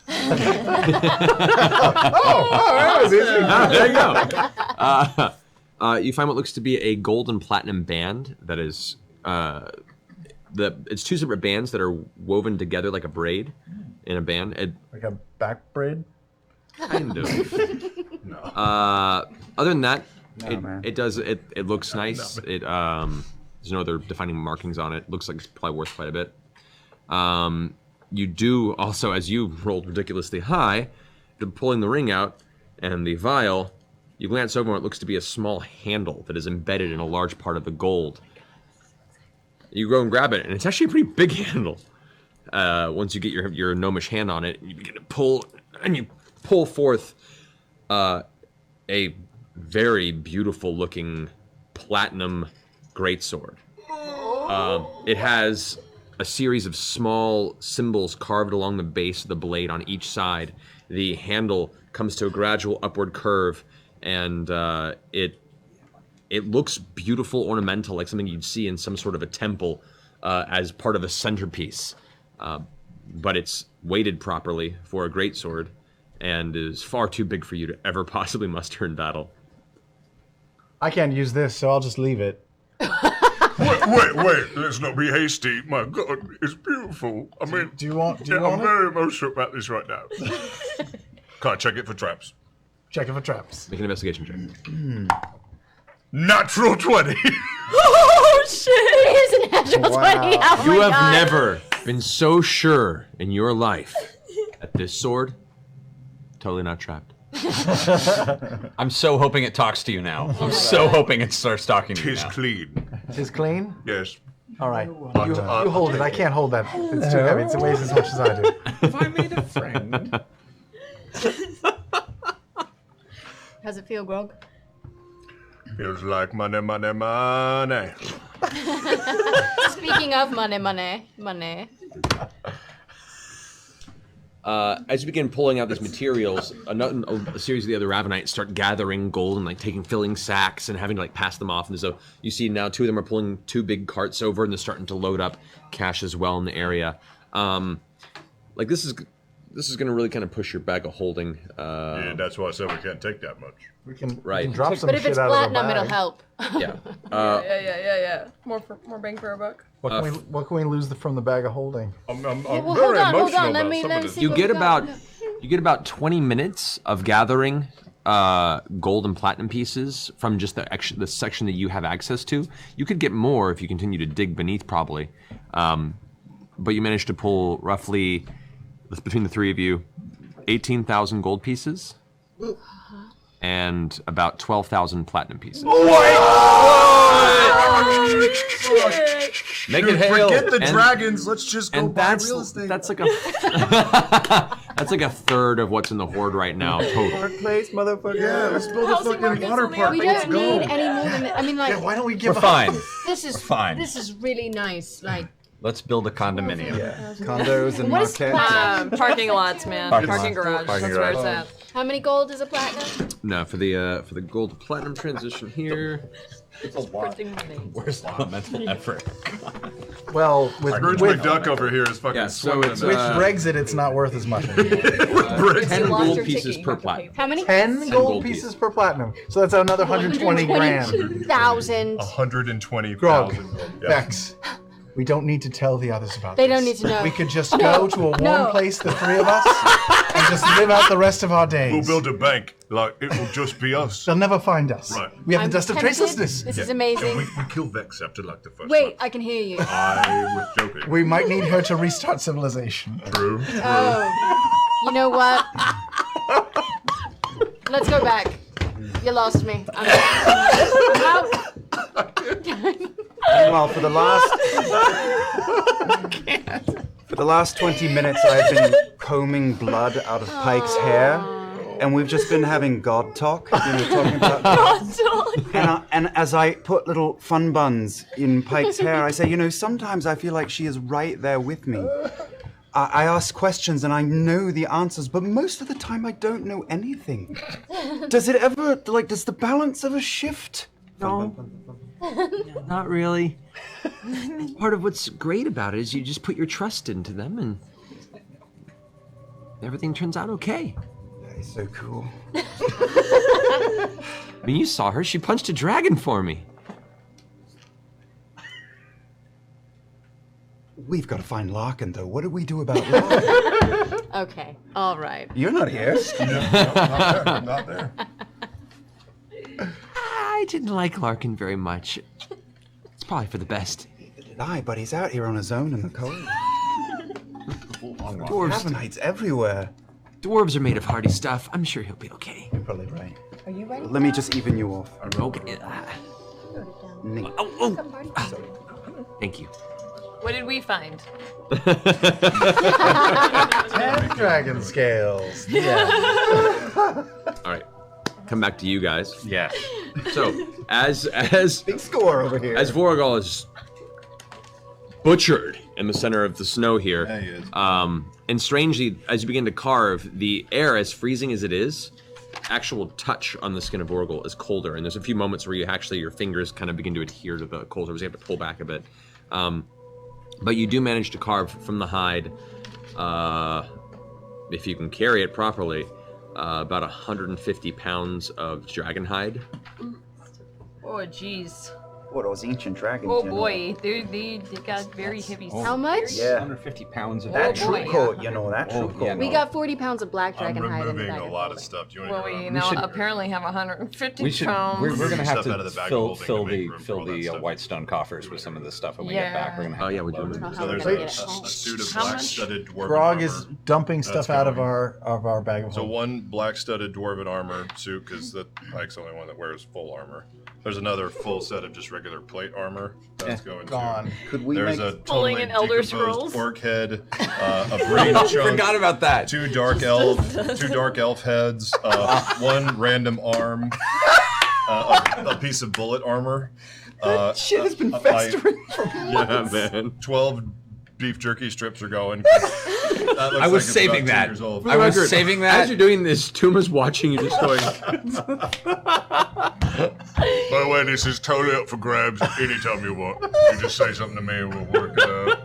A: There you go. You find what looks to be a gold and platinum band that is it's two separate bands that are woven together like a braid in a band.
C: Like a back braid?
A: Kind of.
B: No.
A: Other than that,
E: man.
A: it looks nice. It there's no other defining markings on it. Looks like it's probably worth quite a bit. You do also, as you rolled ridiculously high, pulling the ring out and the vial, you glance over and it looks to be a small handle that is embedded in a large part of the gold. You go and grab it, and it's actually a pretty big handle. Once you get your gnomish hand on it, you begin to pull, and you pull forth a very beautiful-looking platinum greatsword. It has a series of small symbols carved along the base of the blade on each side. The handle comes to a gradual upward curve, and it looks beautiful, ornamental, like something you'd see in some sort of a temple as part of a centerpiece. But it's weighted properly for a greatsword and is far too big for you to ever possibly muster in battle.
C: I can't use this, so I'll just leave it.
B: Wait, let's not be hasty. My God, it's beautiful. I mean,
C: Do you want
B: I'm
C: it?
B: very emotional about this right now. Can I check it for traps?
C: Check it for traps.
A: Make an investigation check.
B: Natural 20.
I: Oh shit!
F: Here's an natural 20. Oh
A: You
F: my
A: have
F: God.
A: never been so sure in your life that this sword, totally not trapped.
G: I'm so hoping it talks to you now. I'm so hoping it starts talking to you
B: Tis
G: now.
B: clean.
C: Tis clean?
B: Yes.
C: All right.
B: But,
C: You hold it. I can't hold that. It's too heavy. It weighs as much as I do.
G: If I made a friend.
D: How's it feel, Grog?
B: Feels like money, money, money.
D: Speaking of money.
A: As you begin pulling out these materials, a series of the other Ravenites start gathering gold and like filling sacks and having to like pass them off. And so you see now two of them are pulling two big carts over and they're starting to load up cash as well in the area. Like this is going to really kind of push your bag of holding.
B: Yeah, that's why I said we can't take that much.
C: We can
A: Right.
C: drop some
D: But if
C: shit
D: it's
C: out of the
D: platinum,
C: bag.
D: it'll help.
A: Yeah.
I: Yeah. More bang for a buck.
C: What can we lose from the bag of holding?
B: I'm
D: well,
B: very
D: hold on.
B: emotional
D: Let
B: about
D: me
B: some of this.
D: see.
A: You
D: what
A: get
D: we got.
A: about 20 minutes of gathering gold and platinum pieces from just the section that you have access to. You could get more if you continue to dig beneath, probably. But you managed to pull roughly, between the three of you, 18,000 gold pieces and about 12,000 platinum pieces.
G: Make it hail.
B: Forget the dragons. Let's just go buy real estate.
A: That's like a that's like a third of what's in the hoard right now total.
E: Park place, motherfucker.
B: Yeah, let's build a
I: Housing
B: fucking
I: market's
B: water
I: on the
B: park.
D: We
B: Let's
D: don't
B: go.
D: need any more than I mean, like,
C: Yeah, why don't we give
G: We're
C: up?
G: fine.
D: this is
G: fine.
D: This is really nice. Like,
G: Let's build a condominium.
E: Yeah. Condos and
D: what is
E: markets.
D: platinum?
I: Parking lots, man.
G: Parking
I: Parking
G: lots.
I: garage.
G: Parking
I: That's where
G: garage.
I: it's at.
D: How many gold is a platinum?
A: No, for the gold to platinum transition here.
I: Printing money.
G: Where's the mental effort?
C: Well, with
B: Scrooge McDuck over here is fucking
A: Yeah, so
B: swimming
A: it's,
B: in
C: with
B: that.
C: Brexit, it's not worth as much.
A: 10
I: You lost
A: gold
I: your
A: pieces
I: ticket, you
A: per
I: have to pay
A: platinum.
D: How many?
C: 10 gold pieces per platinum. So that's another 120 grand.
D: 1,000.
B: 120,000.
C: Vex. We don't need to tell the others about
D: They
C: this.
D: don't need to know.
C: We could just go to a warm
D: No.
C: place, the three of us, and just live out the rest of our days.
B: We'll build a bank. Like, it will just be us.
C: They'll never find us.
B: Right.
C: We have
D: I'm
C: the dust of
D: tempted.
C: tracelessness.
D: This is
B: Yeah,
D: amazing.
B: we killed Vex after like the first
D: Wait,
B: one.
D: I can hear you.
B: I was joking.
C: We might need her to restart civilization.
B: True.
D: Oh, you know what? Let's go back. You lost me. I'm out.
E: Meanwhile, for the last 20 minutes, I've been combing blood out of Pike's hair, and we've just been having God talk. You know, talking about and as I put little fun buns in Pike's hair, I say, you know, sometimes I feel like she is right there with me. I ask questions and I know the answers, but most of the time I don't know anything. Does it ever, like, does the balance ever shift?
A: No, not really. Part of what's great about it is you just put your trust into them and everything turns out okay.
E: That is so cool.
A: I mean, you saw her. She punched a dragon for me.
E: We've got to find Larkin, though. What do we do about Larkin?
D: Okay, all right.
E: You're not here.
B: I'm not there.
A: I didn't like Larkin very much. It's probably for the best.
E: Did I? But he's out here on his own in the cold.
A: Dwarves,
E: Ravenites everywhere.
A: dwarves are made of hardy stuff. I'm sure he'll be okay.
E: You're probably right.
D: Are you ready?
E: Let me just even you off.
A: Okay.
E: Neat.
A: Thank you.
I: What did we find?
C: 10 dragon scales. Yeah.
A: All right. Come back to you guys.
G: Yeah.
A: So, as
E: Big score over here.
A: as Voragol is butchered in the center of the snow here,
B: Yeah, he is.
A: and strangely, as you begin to carve, the air, as freezing as it is, actual touch on the skin of Voragol is colder, and there's a few moments where you actually, your fingers kind of begin to adhere to the cold surface. You have to pull back a bit. But you do manage to carve from the hide, if you can carry it properly, about 150 pounds of dragon hide.
I: Oh, jeez.
E: What, those ancient dragons?
I: Oh
E: you know?
I: boy, they got very heavy.
D: How much?
E: Yeah.
G: 150 pounds of
E: That
I: Oh, boy.
E: true coat, you know, that true
G: Oh,
E: coat.
G: yeah,
D: We
G: no.
D: got 40 pounds of black
B: I'm
D: dragon hide in the
B: removing
D: bag.
B: a
D: of
B: lot of
D: holding.
B: stuff. Do you
I: Well,
B: want
I: we
B: to
I: now
G: should-
I: apparently have 150
G: We should.
I: pounds.
G: We're gonna have
B: Stuff out of the
G: to
B: bag of
G: fill
B: holding
G: fill
B: to make
G: the
B: room for
G: fill
B: all that
G: the
B: stuff.
G: Whitestone coffers with some of the stuff when we get back. We're gonna have
A: Oh,
G: to
A: yeah, we're
G: load
A: doing
G: them.
A: it.
B: So there's
D: How
B: a,
D: much?
B: a suit of
I: How much?
B: black-studded dwarven
C: Grog
B: armor.
C: is dumping stuff
B: That's
C: out of
B: going.
C: our bag of
B: So
C: holding.
B: one black-studded dwarven armor suit, because the Pike's the only one that wears full armor. There's another full set of just regular plate armor. That's going
C: Gone.
E: Could we
B: There's
E: make
B: a
I: Pulling
B: totally
I: an Elder
B: decomposed
I: Scrolls.
B: orc head, a brain chunk,
G: Forgot about that.
B: two dark elf heads, one random arm, a piece of bullet armor.
E: shit has been
B: I-
E: festering for
A: Yeah, man.
B: 12 beef jerky strips are going. That looks
G: I was
B: like it's
G: saving
B: about 2
G: that.
B: years old.
G: I was saving that.
A: As you're doing this, Tuma's watching you just going,
B: By the way, this is totally up for grabs anytime you want. You just say something to me and we'll work it out.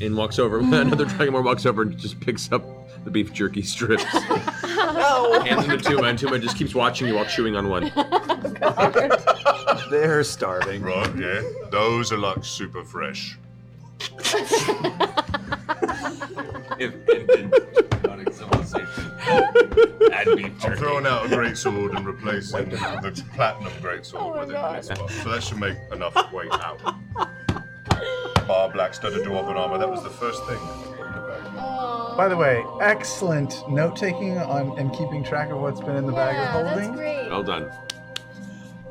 A: and walks over. Another dragonborn walks over and just picks up the beef jerky strips. Hands them to Tuma, and Tuma just keeps watching you while chewing on one.
E: They're starving.
B: Right, yeah. Those are like super fresh. I'm throwing out a greatsword and replacing the platinum greatsword with it as well. So that should make enough weight out. Bar black studded dwarven armor. That was the first thing.
C: By the way, excellent note taking on and keeping track of what's been in the bag of holding.
D: That's great.
A: Well done.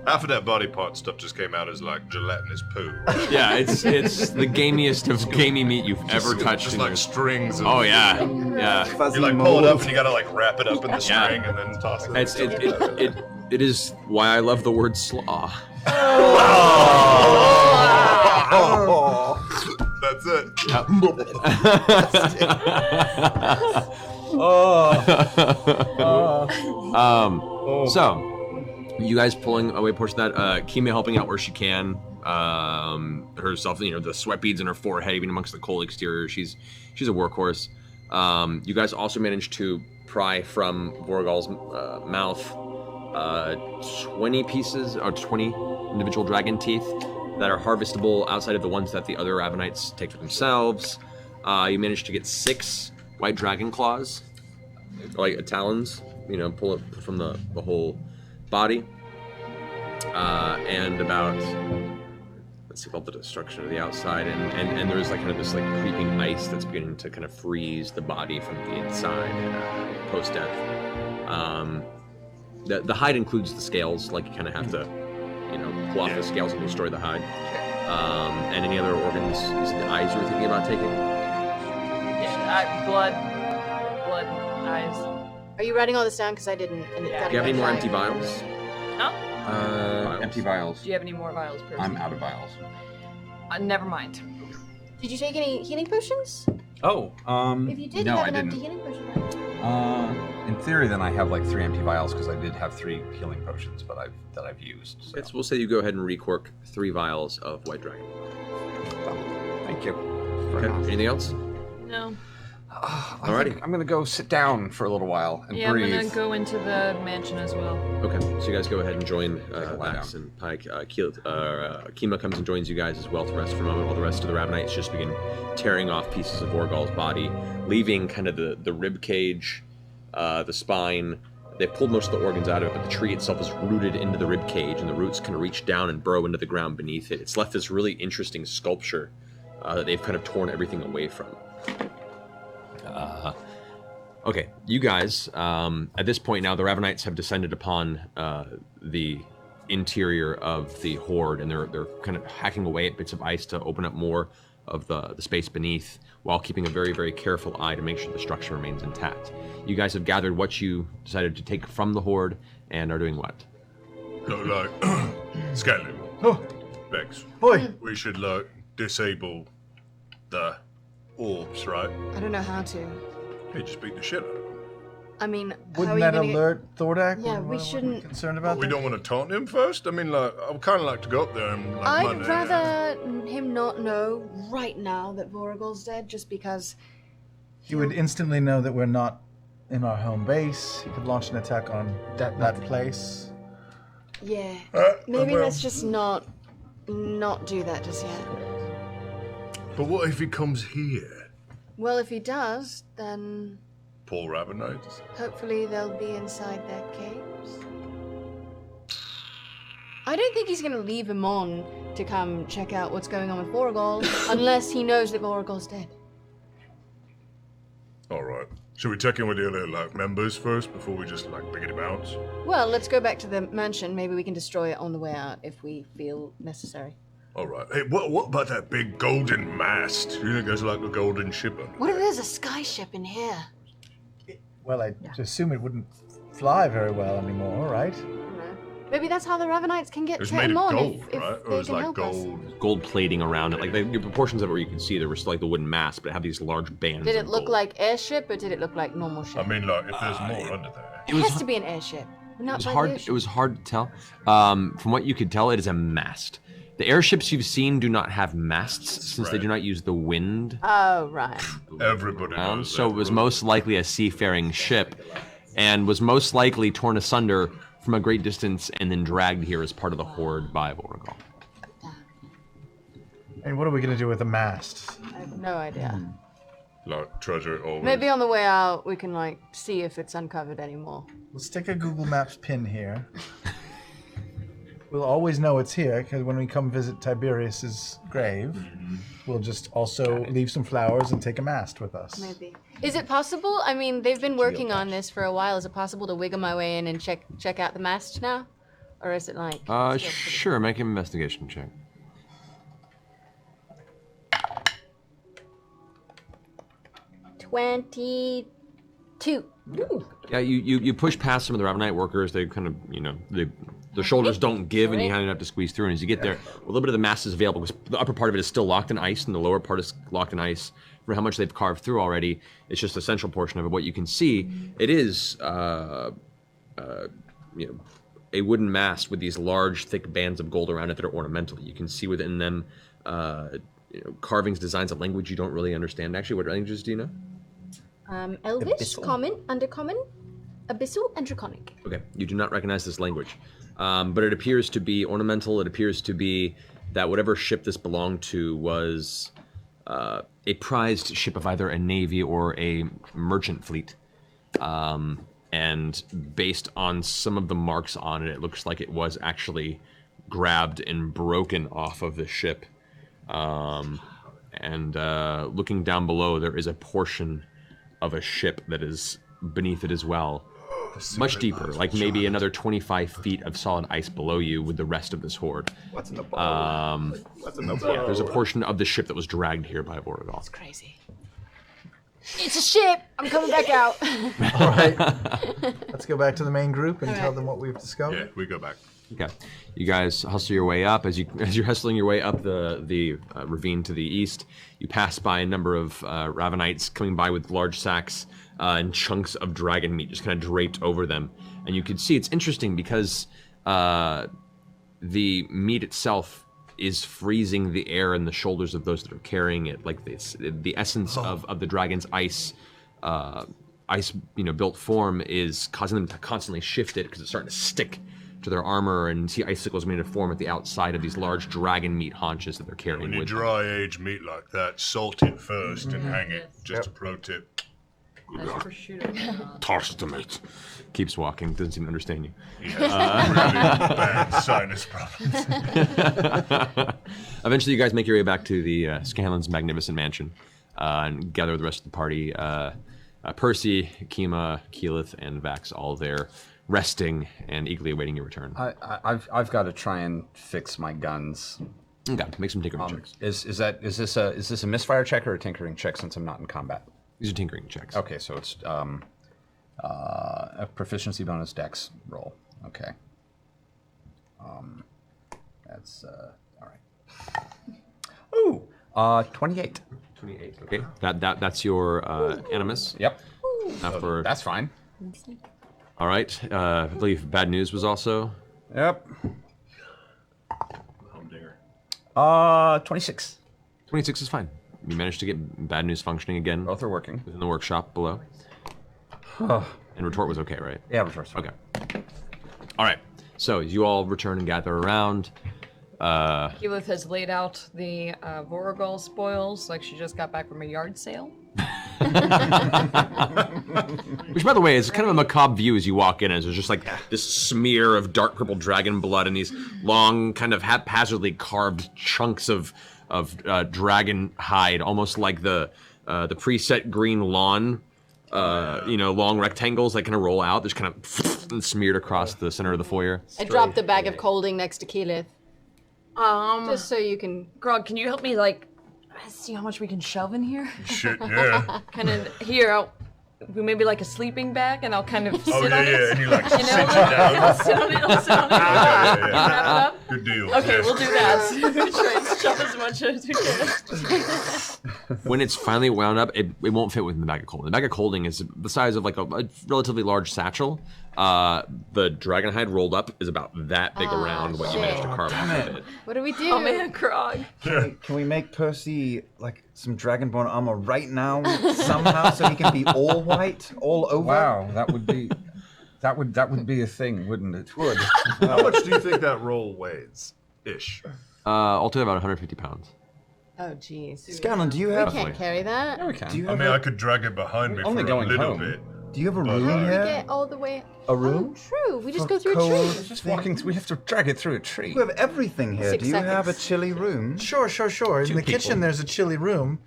B: Half of that body part stuff just came out as like gelatinous poo.
A: Yeah, it's the gamiest of gamey meat you've ever touched.
B: Just
A: in
B: like
A: your...
B: strings.
A: Oh yeah, yeah.
B: You like pull it up and you gotta like wrap it up in the string and then toss it.
A: It is why I love the word slaw.
B: That's it.
A: So, you guys pulling away a portion of that. Kima helping out where she can. Herself, the sweat beads in her forehead, even amongst the cold exterior. She's a workhorse. You guys also managed to pry from Vorgal's mouth 20 pieces, or 20 individual dragon teeth that are harvestable outside of the ones that the other Ravenites take for themselves. You managed to get 6 white dragon claws, like talons, pull it from the whole body. And about, let's see, about the destruction of the outside, and there's like kind of this like creeping ice that's beginning to kind of freeze the body from the inside post-death. The hide includes the scales, like you kind of have to, pull off the scales and destroy the hide. And any other organs? You said the eyes you were thinking about taking?
I: Yeah, blood, eyes.
D: Are you writing all this down? Because I didn't. And
A: Do you have any more empty vials?
I: No?
G: Empty vials.
I: Do you have any more vials, person?
G: I'm out of vials.
I: Never mind.
D: Did you take any healing potions?
G: Oh,
D: If you did,
G: no,
D: you have
G: I
D: an empty
G: didn't.
D: healing potion, right?
G: In theory, then I have like 3 empty vials because I did have 3 healing potions, but I've used. So.
A: Yes, we'll say you go ahead and recork 3 vials of white dragon.
G: Thank you.
A: Okay. Anything else?
I: No.
A: Alrighty.
G: I'm gonna go sit down for a a little while and breathe.
I: I'm gonna go into the mansion as well.
A: Okay, so you guys go ahead and join Max and Pike. Kima comes and joins you guys as well to rest for a moment, while the rest of the Ravenites just begin tearing off pieces of Vorgal's body, leaving kind of the rib cage, the spine. They pulled most of the organs out of it, but the tree itself is rooted into the rib cage, and the roots kind of reach down and burrow into the ground beneath it. It's left this really interesting sculpture that they've kind of torn everything away from. Okay, you guys, at this point now, the Ravenites have descended upon the interior of the hoard, and they're kind of hacking away at bits of ice to open up more of the space beneath, while keeping a very, very careful eye to make sure the structure remains intact. You guys have gathered what you decided to take from the hoard, and are doing what?
B: Look, Scanlan. Vex.
C: Boy.
B: We should, disable the orbs, right?
D: I don't know how to.
B: Hey, just beat the shit out of them.
D: I mean, how are
C: Wouldn't
D: you
C: that
D: gonna
C: alert Thordak?
D: Yeah, we
C: What are
D: shouldn't-
C: concerned about
B: We
C: that?
B: don't want to taunt him first? I mean, I would kind of like to go up there and,
D: I'd
B: Monday,
D: rather him not know right now that Vorgal's dead, just because.
C: He would instantly know that we're not in our home base. He could launch an attack on that place.
D: Yeah. Maybe
B: well-
D: let's just not do that just yet.
B: But what if he comes here?
D: Well, if he does, then
B: Poor Ravenites.
D: hopefully they'll be inside their caves. I don't think he's going to leave him on to come check out what's going on with Vorgal unless he knows that Vorgal's dead.
B: Alright. Should we check in with the other, members first before we just, biggity bounce?
D: Well, let's go back to the mansion. Maybe we can destroy it on the way out if we feel necessary.
B: Alright. Hey, what about that big golden mast? Do you think there's, a golden ship on
D: What if there's a sky ship in here?
C: Well, I assume it wouldn't fly very well anymore, right?
D: Maybe that's how the Ravenites can get
B: It was
D: to
B: made
D: him
B: of
D: on
B: gold,
D: if
B: right? Or
D: they
B: it was,
D: can help us.
A: Gold plating around it, like the proportions of it where you can see there was like the wooden mast, but it had these large bands.
D: Did
A: of
D: it look
A: gold.
D: like airship or did it look like normal ship?
B: I mean, if there's more under there.
D: It has to be an airship. Not
A: It was
D: by
A: hard.
D: the ocean.
A: It was hard to tell. From what you could tell, it is a mast. The airships you've seen do not have masts, since they do not use the wind.
D: Oh, right.
B: Everybody knows
A: So it was most likely a seafaring ship, and was most likely torn asunder from a great distance and then dragged here as part of the hoard by Vorgal.
C: And what are we going to do with the mast?
D: I have no idea.
B: Like treasure always.
D: Maybe on the way out we can like see if it's uncovered anymore.
C: Let's take a Google Maps pin here. We'll always know it's here because when we come visit Tiberius's grave, we'll just also leave some flowers and take a mast with us.
D: Maybe. Is it possible? I mean, they've been working on this for a while. Is it possible to wiggle my way in and check out the mast now, or is it like?
A: Sure. Make an investigation check.
D: 22. Ooh.
A: Yeah, you push past some of the Ravenite workers. They kind of, their shoulders don't give, and you kind of have to squeeze through. And as you get there, a little bit of the mast is available because the upper part of it is still locked in ice, and the lower part is locked in ice. For how much they've carved through already, it's just a central portion of it. What you can see, it is, a wooden mast with these large, thick bands of gold around it that are ornamental. You can see within them carvings, designs, of language you don't really understand. Actually, what languages do you know?
D: Elvish,
E: Abyssal.
D: Common, Undercommon, Abyssal, and Draconic.
A: Okay, you do not recognize this language. But it appears to be ornamental. It appears to be that whatever ship this belonged to was a prized ship of either a navy or a merchant fleet. And based on some of the marks on it, it looks like it was actually grabbed and broken off of the ship. And looking down below, there is a portion of a ship that is beneath it as well. Much deeper, like maybe another 25 feet of solid ice below you with the rest of this hoard.
E: What's in the boat? What's in the boat?
A: Yeah, there's a portion of the ship that was dragged here by Vortigall.
D: It's crazy. It's a ship! I'm coming back out.
C: All right. Let's go back to the main group and tell them what we've discovered.
B: Yeah, we go back.
A: Okay, you guys hustle your way up. As you're hustling your way up the ravine to the east, you pass by a number of Ravenites coming by with large sacks and chunks of dragon meat just kind of draped over them. And you can see it's interesting because the meat itself is freezing the air in the shoulders of those that are carrying it. Like this, the essence of the dragon's ice built form is causing them to constantly shift it because it's starting to stick to their armor, and see icicles made to form at the outside of these large dragon meat haunches that they're carrying
B: When you
A: with them.
B: dry age meat like that, salt it first and hang it. Just a pro tip.
I: That's prosciutto.
A: Toss the meat. Keeps walking, doesn't seem to understand you.
B: He has really bad sinus problems.
A: Eventually, you guys make your way back to the Scanlan's magnificent mansion and gather the rest of the party. Percy, Kima, Keyleth, and Vax all there, resting and eagerly awaiting your return.
G: I've got to try and fix my guns.
A: Okay, make some tinkering checks.
G: Is this a misfire check or a tinkering check since I'm not in combat?
A: These are tinkering checks.
G: Okay, so it's a proficiency bonus dex roll. Okay. That's all right. Ooh, 28.
A: 28. Okay, that's your animus.
G: Yep.
A: That's
G: fine.
A: All right. I believe bad news was also.
G: Yep.
B: Humdinger.
G: 26.
A: 26 is fine. You managed to get bad news functioning again.
G: Both are working.
A: Within the workshop below. And retort was okay, right?
G: Yeah, retort's
A: okay. All right. So as you all return and gather around.
I: Keyleth has laid out the Vortigall spoils like she just got back from a yard sale.
A: Which, by the way, is kind of a macabre view as you walk in, as there's just like this smear of dark purple dragon blood and these long, kind of haphazardly carved chunks of dragon hide, almost like the preset green lawn, long rectangles that kind of roll out. There's kind of smeared across the center of the foyer.
D: I dropped the bag of colding next to Keyleth. Just so you can...
I: Grog, can you help me, see how much we can shove in here?
B: Shit, yeah.
I: Kind of, here, maybe like a sleeping bag, and I'll kind of sit on it.
B: And you sit it down.
I: I'll sit on it.
B: Yeah.
I: Wrap it up.
B: Good deal.
I: Okay,
B: yes.
I: we'll do that. Try and shove as much as we can.
A: When it's finally wound up, it won't fit within the bag of colding. The bag of colding is the size of like a relatively large satchel. The dragon hide rolled up is about that big around what you managed to carve off of it.
D: What do we do?
I: Oh man, Grog.
E: Can we make Percy like some dragonborn armor right now somehow so he can be all white, all over?
G: Wow, that would be a thing, wouldn't it?
E: Would.
B: How much do you think that roll weighs? Ish.
A: Altogether about 150 pounds.
I: Oh, jeez.
E: Scanlan, do you
D: We
E: have?
D: can't carry that.
G: Yeah, we can.
E: Do you
B: I
E: have?
B: mean, I could drag it behind me
G: Only
B: for a
G: going
B: little
G: home.
B: bit.
E: Do you have a
B: But,
E: room
B: like-
D: We
E: here?
D: get all the way.
E: A room?
D: Oh, true. We just go
E: For
D: through a
E: cold-
D: tree.
G: Just walking. We have to drag it through a tree.
E: We have everything here.
D: 6
E: Do you have a
D: seconds.
E: chilly room?
C: Sure. In the kitchen, there's a chilly room.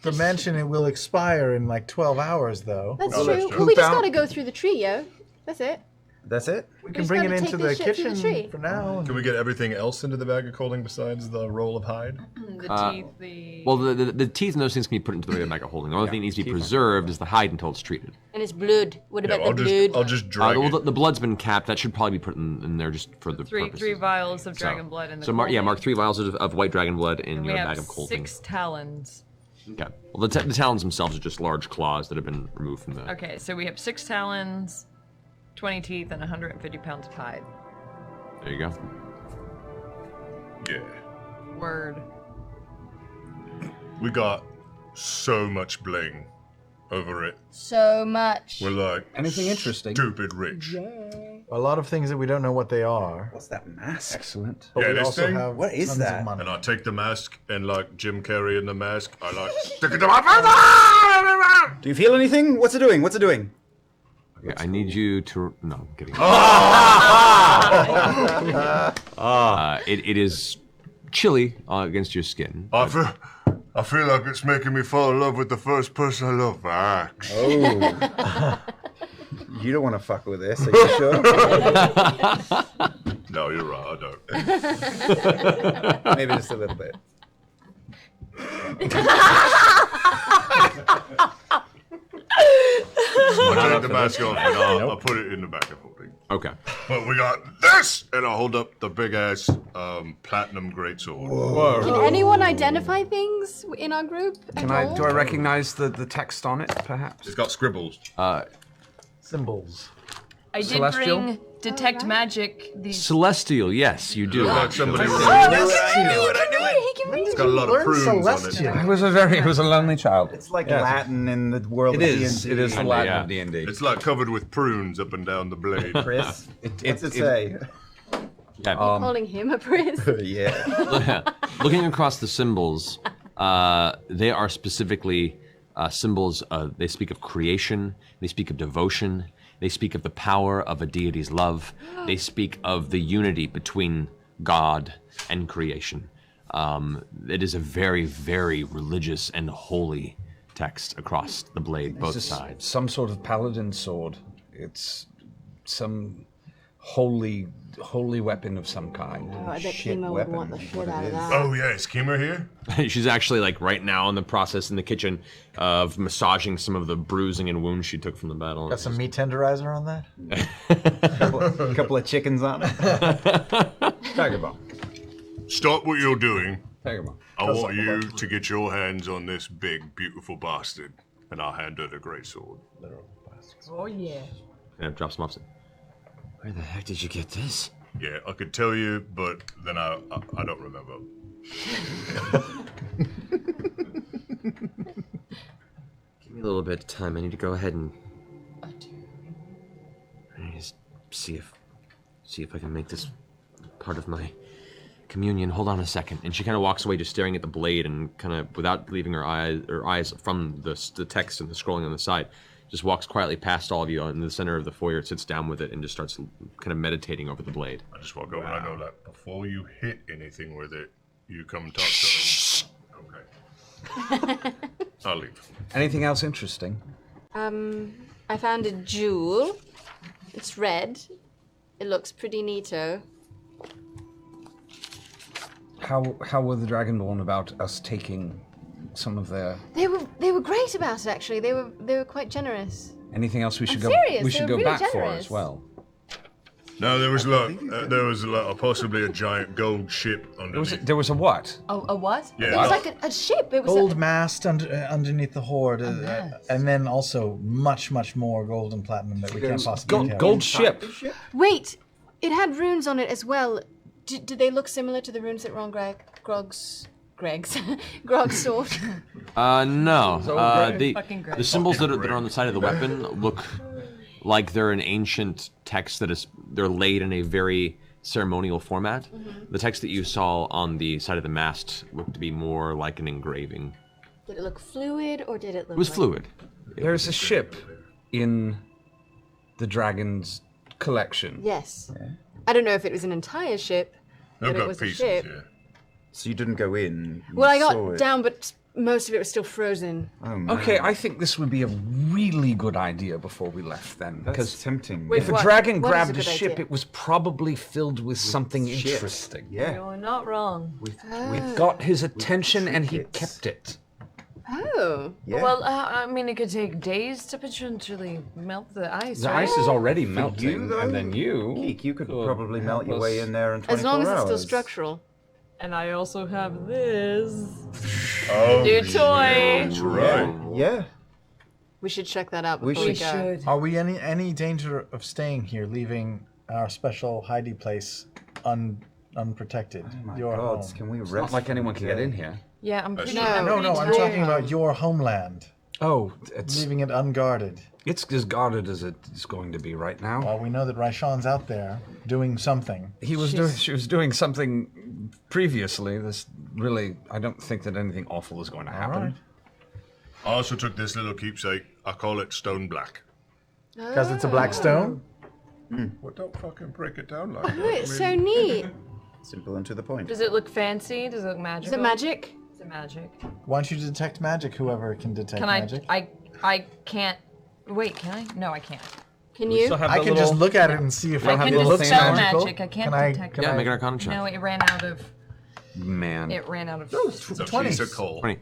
C: The mansion, it will expire in like 12 hours, though.
D: That's
B: Oh,
D: true.
B: that's true.
D: Well, we just
E: Poop out.
D: gotta go through the tree, yo. That's it.
E: That's it.
C: We
D: We
C: can
D: just
C: bring it
D: gotta
C: into
D: take
C: the
D: this shit through the
C: kitchen
D: tree.
C: for now.
B: Can we get everything else into the bag of holding besides the roll of hide?
I: The teeth, the.
A: Well, the teeth and those things can be put into the bag of holding. The only thing that needs to be preserved is the hide until it's treated.
D: And it's blood. What
B: Yeah,
D: about the blood?
B: I'll just drag
A: Well,
B: it.
A: the blood's been capped. That should probably be put in there just for the
I: three
A: purposes.
I: vials of
A: So-
I: dragon blood in the
A: So mark 3
I: holding.
A: vials of white dragon blood in
I: And we
A: your
I: have
A: bag of holding.
I: 6 talons.
A: Okay. Well, the talons themselves are just large claws that have been removed from the.
I: Okay, so we have 6 talons, 20 teeth, and 150 pounds of hide.
A: There you go.
B: Yeah.
I: Word.
B: We got so much bling over it.
D: So much.
B: We're like
G: Anything interesting?
B: stupid rich.
C: A lot of things that we don't know what they are.
E: What's that mask?
G: Excellent.
C: But
B: Yeah,
C: we
B: this
C: also
B: thing?
C: have
E: What is
C: tons
E: that?
C: of money.
B: And I take the mask and like Jim Carrey in the mask, I like stick it to my face.
E: Do you feel anything? What's it doing? What's it doing?
A: Okay, I need you to. No, I'm kidding. It is chilly against your skin.
B: I feel like it's making me fall in love with the first person I love. Max.
E: Oh. You don't want to fuck with this, are you sure?
B: No, you're right. I don't.
E: Maybe just a little bit.
B: I take the mask off and I'll put it in the back of holding.
A: Okay.
B: But we got this, and I'll hold up the big ass platinum greatsword.
D: Can anyone identify things in our group?
G: Can I? Do I recognize the text on it? Perhaps.
B: It's got scribbles.
C: Symbols.
I: I did
G: Celestial?
I: bring detect magic. These
A: Celestial, yes, you do.
B: Like somebody.
D: It's
B: It's got a lot of
C: Learn
B: prunes on
C: Celestial.
B: it.
G: It was a lonely child.
E: It's like
G: Yes.
E: Latin in the world
G: It
E: of
G: is.
E: D&D.
G: It is the
A: Kinda,
G: Latin
A: yeah.
G: of D&D.
B: It's like covered with prunes up and down the blade.
E: Chris, what's it say?
A: Yeah.
D: calling him a prince.
E: Yeah.
A: Looking across the symbols, they are specifically symbols. They speak of creation. They speak of devotion. They speak of the power of a deity's love. They speak of the unity between God and creation. It is a very, very religious and holy text across the blade, both
G: It's
A: sides.
G: some sort of paladin sword. It's some holy weapon of some kind.
D: Oh, I bet
E: Shit
D: Kimo would
E: weapon
D: want the
E: is
D: shit
E: what it
D: out of
E: is.
D: that.
B: Oh yeah, is Kimmer here?
A: She's actually like right now in the process in the kitchen of massaging some of the bruising and wounds she took from the battle.
C: Got some meat tenderizer on that?
E: Couple of chickens on it.
G: Tiger bomb.
B: Stop what you're doing.
G: Tiger bomb.
B: I want you to get your hands on this big, beautiful bastard, and I'll hand her the greatsword.
I: oh yeah.
A: And drops them off. Where the heck did you get this?
B: Yeah, I could tell you, but then I don't remember.
A: Give me a little bit of time. I need to go ahead and. I need to see if I can make this part of my communion. Hold on a second. And she kind of walks away, just staring at the blade, and kind of without leaving her eyes from the text and the scrolling on the side, just walks quietly past all of you in the center of the foyer, sits down with it, and just starts kind of meditating over the blade.
B: I just walk over and I go like, before you hit anything with it, you come talk to him. Okay. I'll leave.
G: Anything else interesting?
D: I found a jewel. It's red. It looks pretty neato.
G: How were the Dragonborn about us taking some of their?
D: They were great about it actually. They were quite generous.
G: Anything else we should
D: I'm
G: go?
D: serious,
G: We
D: they
G: should
D: were
G: go
D: really
G: back for
D: generous.
G: as well.
B: No, there was possibly a giant gold ship underneath.
G: There was a what?
D: Oh, a what?
B: Yeah.
D: It was like a ship. It was
C: Gold mast underneath the hoard, and then also much more gold and platinum that we can't possibly carry.
G: Gold ship.
D: Wait, it had runes on it as well. Did they look similar to the runes that were on Grog's sword?
A: No.
I: Fucking great.
A: The symbols that are on the side of the weapon look like they're an ancient text they're laid in a very ceremonial format. The text that you saw on the side of the mast looked to be more like an engraving.
D: Did it look fluid or did it look
A: It was
D: like...
A: fluid.
G: There's a ship in the dragon's collection.
D: Yes. I don't know if it was an entire ship,
B: They've
D: but it
B: got
D: was a
B: pieces,
D: ship.
B: yeah.
E: So you didn't go in? You
D: Well, I
E: saw
D: got
E: it.
D: down, but most of it was still frozen.
E: Oh, man.
G: Okay, I think this would be a really good idea before we left then.
E: That's
G: Because
E: tempting.
I: Wait,
G: if a
I: what?
G: dragon
D: What is
G: grabbed
D: a
G: a
D: good
G: ship,
D: idea?
G: it was probably filled with something
E: Shit.
G: interesting.
E: Yeah.
I: You're not wrong.
G: We got his attention and he
E: trinkets.
G: kept it.
D: Oh.
E: Yeah.
I: Well, I mean, it could take days to potentially melt the ice,
G: The
I: right?
G: ice is already melting,
E: you, though?
G: and then you...
E: Geek, you could
G: could
E: probably melt your
G: help
E: way
G: us.
E: in there in 24
D: As long as it's still
E: hours.
D: structural.
I: And I also have this.
B: Oh,
I: New toy.
B: That's right.
E: Yeah.
D: We should check that out
E: We
D: before we,
E: should-
D: go.
C: Are we any danger of staying here, leaving our special hidey place unprotected?
E: Oh my
C: Your
E: gods,
C: home.
E: can we
G: It's
E: rest?
G: not like anyone can get
E: today?
G: in here.
I: Yeah, I'm pretty.
D: No.
I: I'm
C: No,
I: pretty
C: no, I'm
I: tired.
C: talking about your homeland.
G: Oh, it's
C: Leaving it unguarded.
G: as guarded as it's going to be right now.
C: Well, we know that Raishan's out there doing something.
G: She was doing something previously. This really, I don't think that anything awful is going to happen.
C: right.
B: I also took this little keepsake. I call it Stone Black.
C: Because it's a black stone?
B: Well, don't fucking break it down like that.
D: Oh, it's so neat.
E: Simple and to the point.
I: Does it look fancy? Does it look magical?
D: Is it magic?
I: Is it magic?
C: Why don't you detect magic, whoever can detect
I: Can
C: magic?
I: I can't. Wait, can I? No, I can't.
D: Can you?
G: Still have
C: I
G: the
C: can just
G: little-
C: look at it and see if
G: I
C: it
G: have
I: can
G: the
C: looks
G: dispel
C: magical.
I: magic, I can't
C: Can I,
I: detect
C: can
A: Yeah,
C: I,
A: make an Arcana check.
I: No, it ran out of.
G: Man.
I: It ran out of.
B: It's a
C: 20.
B: piece of coal.
A: 20.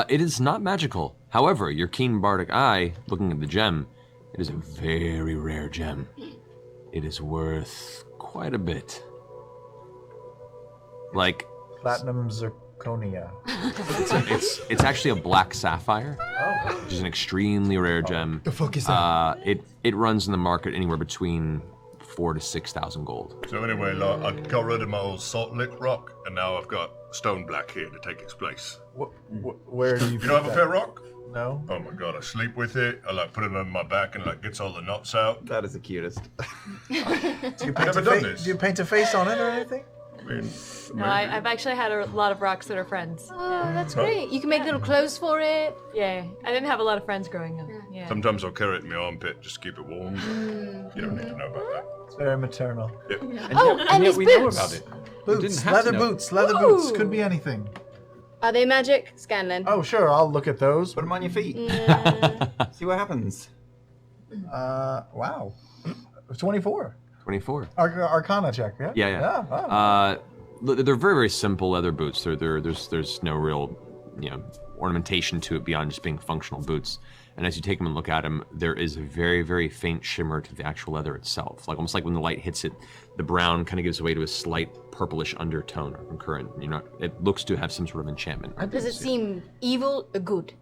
A: It is not magical. However, your keen bardic eye, looking at the gem, it is a very rare gem. It is worth quite a bit. Like,
C: platinum zirconia.
A: it's actually a black sapphire, which is an extremely rare gem.
C: The fuck is that?
A: It runs in the market anywhere between 4,000 to 6,000 gold.
B: So anyway, like, I got rid of my old salt lick rock, and now I've got Stone Black here to take its place.
C: Where do you
B: You don't have a fair rock?
C: No?
B: Oh my god, I sleep with it. I like put it on my back and like gets all the knots out.
E: That is the cutest.
C: Do you
B: I've
C: paint,
B: never
C: a,
B: done this.
C: do you paint a face on it or anything?
B: I mean,
J: No, I've actually had a lot of rocks that are friends.
D: Oh, that's great. You can make little clothes for it.
J: Yeah, I didn't have a lot of friends growing up. Yeah.
B: sometimes I'll carry it in my armpit just to keep it warm. You don't need to know about that.
C: It's very maternal.
B: Yep.
D: Oh, and
G: yet
D: his
G: we know
D: boots.
G: about it.
C: Boots,
G: didn't have
C: leather
G: to know.
C: boots, leather boots. Could be anything.
D: Are they magic, Scanlan?
C: Oh, sure, I'll look at those.
E: Put them on your feet. See what happens.
C: Wow. 24.
A: 24.
C: Arcana check, yeah?
A: Yeah.
C: wow.
A: They're very, very simple leather boots. There's no real, ornamentation to it beyond just being functional boots. And as you take them and look at them, there is a very, very faint shimmer to the actual leather itself. Like almost like when the light hits it, the brown kind of gives way to a slight purplish undertone or concurrent. It looks to have some sort of enchantment.
D: Does it seem evil or good?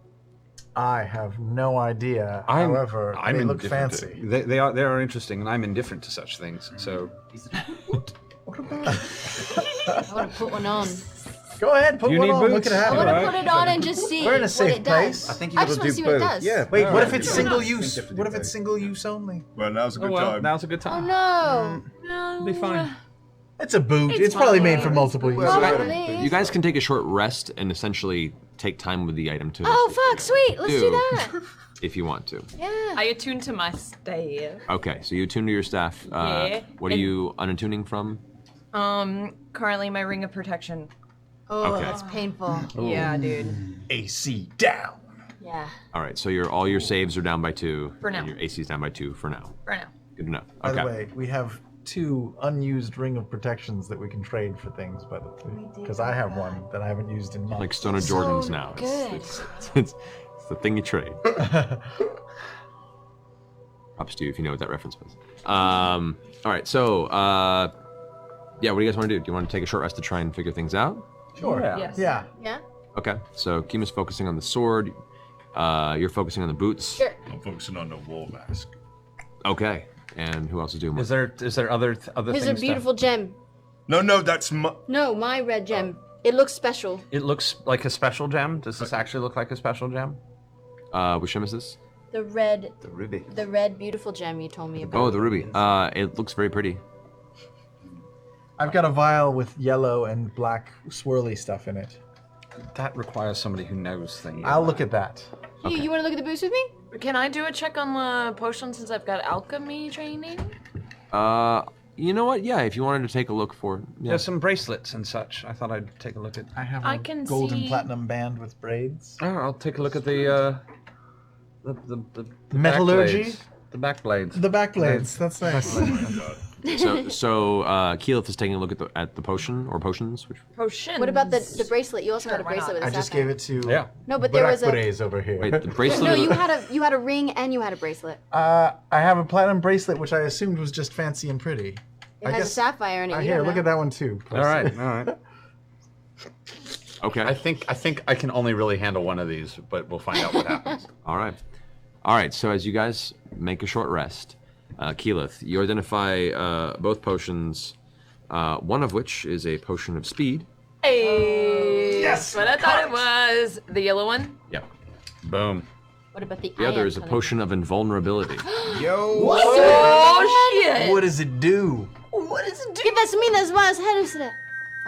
C: I have no idea.
G: I'm
C: However, they look
G: indifferent to-
C: fancy.
G: They are interesting, and I'm indifferent to such things. So
D: I want to put one on.
C: Go ahead, put
G: You
C: one
G: need
C: on. Look
G: boots?
C: at
D: I
C: it
D: want
C: happen.
D: to put it on and just see
C: We're in a
D: what
C: safe
D: it
C: place.
D: does.
E: I think you
D: I
E: gotta
D: just want to
E: do
D: see what it
E: both.
D: does.
E: Yeah.
C: Wait, what if
E: Yeah.
C: it's
E: Yeah.
C: single
E: I
C: use?
E: think you have to
C: What
E: do
C: if it's
E: both.
C: single use only?
B: Well, now's a good time.
G: now's a good
D: Oh
G: time.
D: no.
J: No,
G: Be fine.
C: It's a boot. It's probably made for multiple uses.
D: Probably.
A: You guys can take a short rest and essentially take time with the item to
D: Oh fuck, sweet. Let's do
A: Do.
D: that.
A: if you want to.
D: Yeah.
J: I attune to my staff.
A: Okay, so you attune to your staff.
J: Yeah.
A: What are you unattuning from?
I: Currently my ring of protection.
D: Oh,
A: Okay.
D: that's painful.
I: Yeah, dude.
C: AC down.
D: Yeah.
A: All right, so all your saves are down by 2.
I: For now.
A: And your AC is down by 2 for now.
I: For now.
A: Good enough.
C: By
A: Okay.
C: the way, we have 2 unused ring of protections that we can trade for things, because I have one that I haven't used in months.
A: Like Stone of Jordan's now.
D: good.
A: It's the thing you trade. Props to you if you know what that reference was. All right, so yeah, what do you guys want to do? Do you want to take a short rest to try and figure things out?
C: Sure.
I: Yes.
C: Yeah.
D: Yeah.
A: Okay, so Kima's focusing on the sword. You're focusing on the boots.
D: Sure.
B: I'm focusing on the wall mask.
A: Okay, and who else is doing what?
G: Is there other
D: Here's
G: things?
D: a beautiful gem.
B: No, that's my.
D: No, my red gem. It looks special.
G: It looks like a special gem. Does this actually look like a special gem?
A: Which gem is this?
D: The red,
E: The ruby.
D: the red beautiful gem you told me about.
A: Oh, the ruby. It looks very pretty.
C: I've got a vial with yellow and black swirly stuff in it.
G: That requires somebody who knows things.
C: I'll look at that.
D: You want to look at the boots with me?
J: Can I do a check on the potion since I've got alchemy training?
A: You know what? Yeah, if you wanted to take a look for. Yeah.
G: There's some bracelets and such. I thought I'd take a look at.
C: I have
J: I
C: a
J: can
C: golden
J: see-
C: platinum band with braids.
G: Oh, I'll take a look at the
C: Metallurgy?
G: Backblades. The backblades.
C: The backblades. That's nice.
A: So Keyleth is taking a look at the potion or potions. Which...
J: Potion.
D: What about the bracelet? You also had a
J: why
D: bracelet
J: not?
D: with a
C: I just
D: sapphire.
C: gave it to
D: No, but there was a.
C: Backblaze over here.
A: Wait, the bracelet.
D: No,
A: or the-
D: you had a ring and you had a bracelet.
C: I have a platinum bracelet, which I assumed was just fancy and pretty.
D: It has a sapphire in it. You
C: Here,
D: don't
C: look
D: know.
C: at that one too.
G: All right, all right.
A: Okay.
K: I think I can only really handle one of these, but we'll find out what happens.
A: All right. So as you guys make a short rest, Keyleth, you identify both potions. One of which is a potion of speed.
J: Hey.
C: Yes,
J: What I thought it was. The yellow one.
A: Yep.
K: Boom.
D: What about the
A: The other
D: iron
A: is a
D: color?
A: potion of invulnerability.
J: Oh shit.
C: What does it do?
J: What does it do?
D: Give that to me. That's why I was headed to that.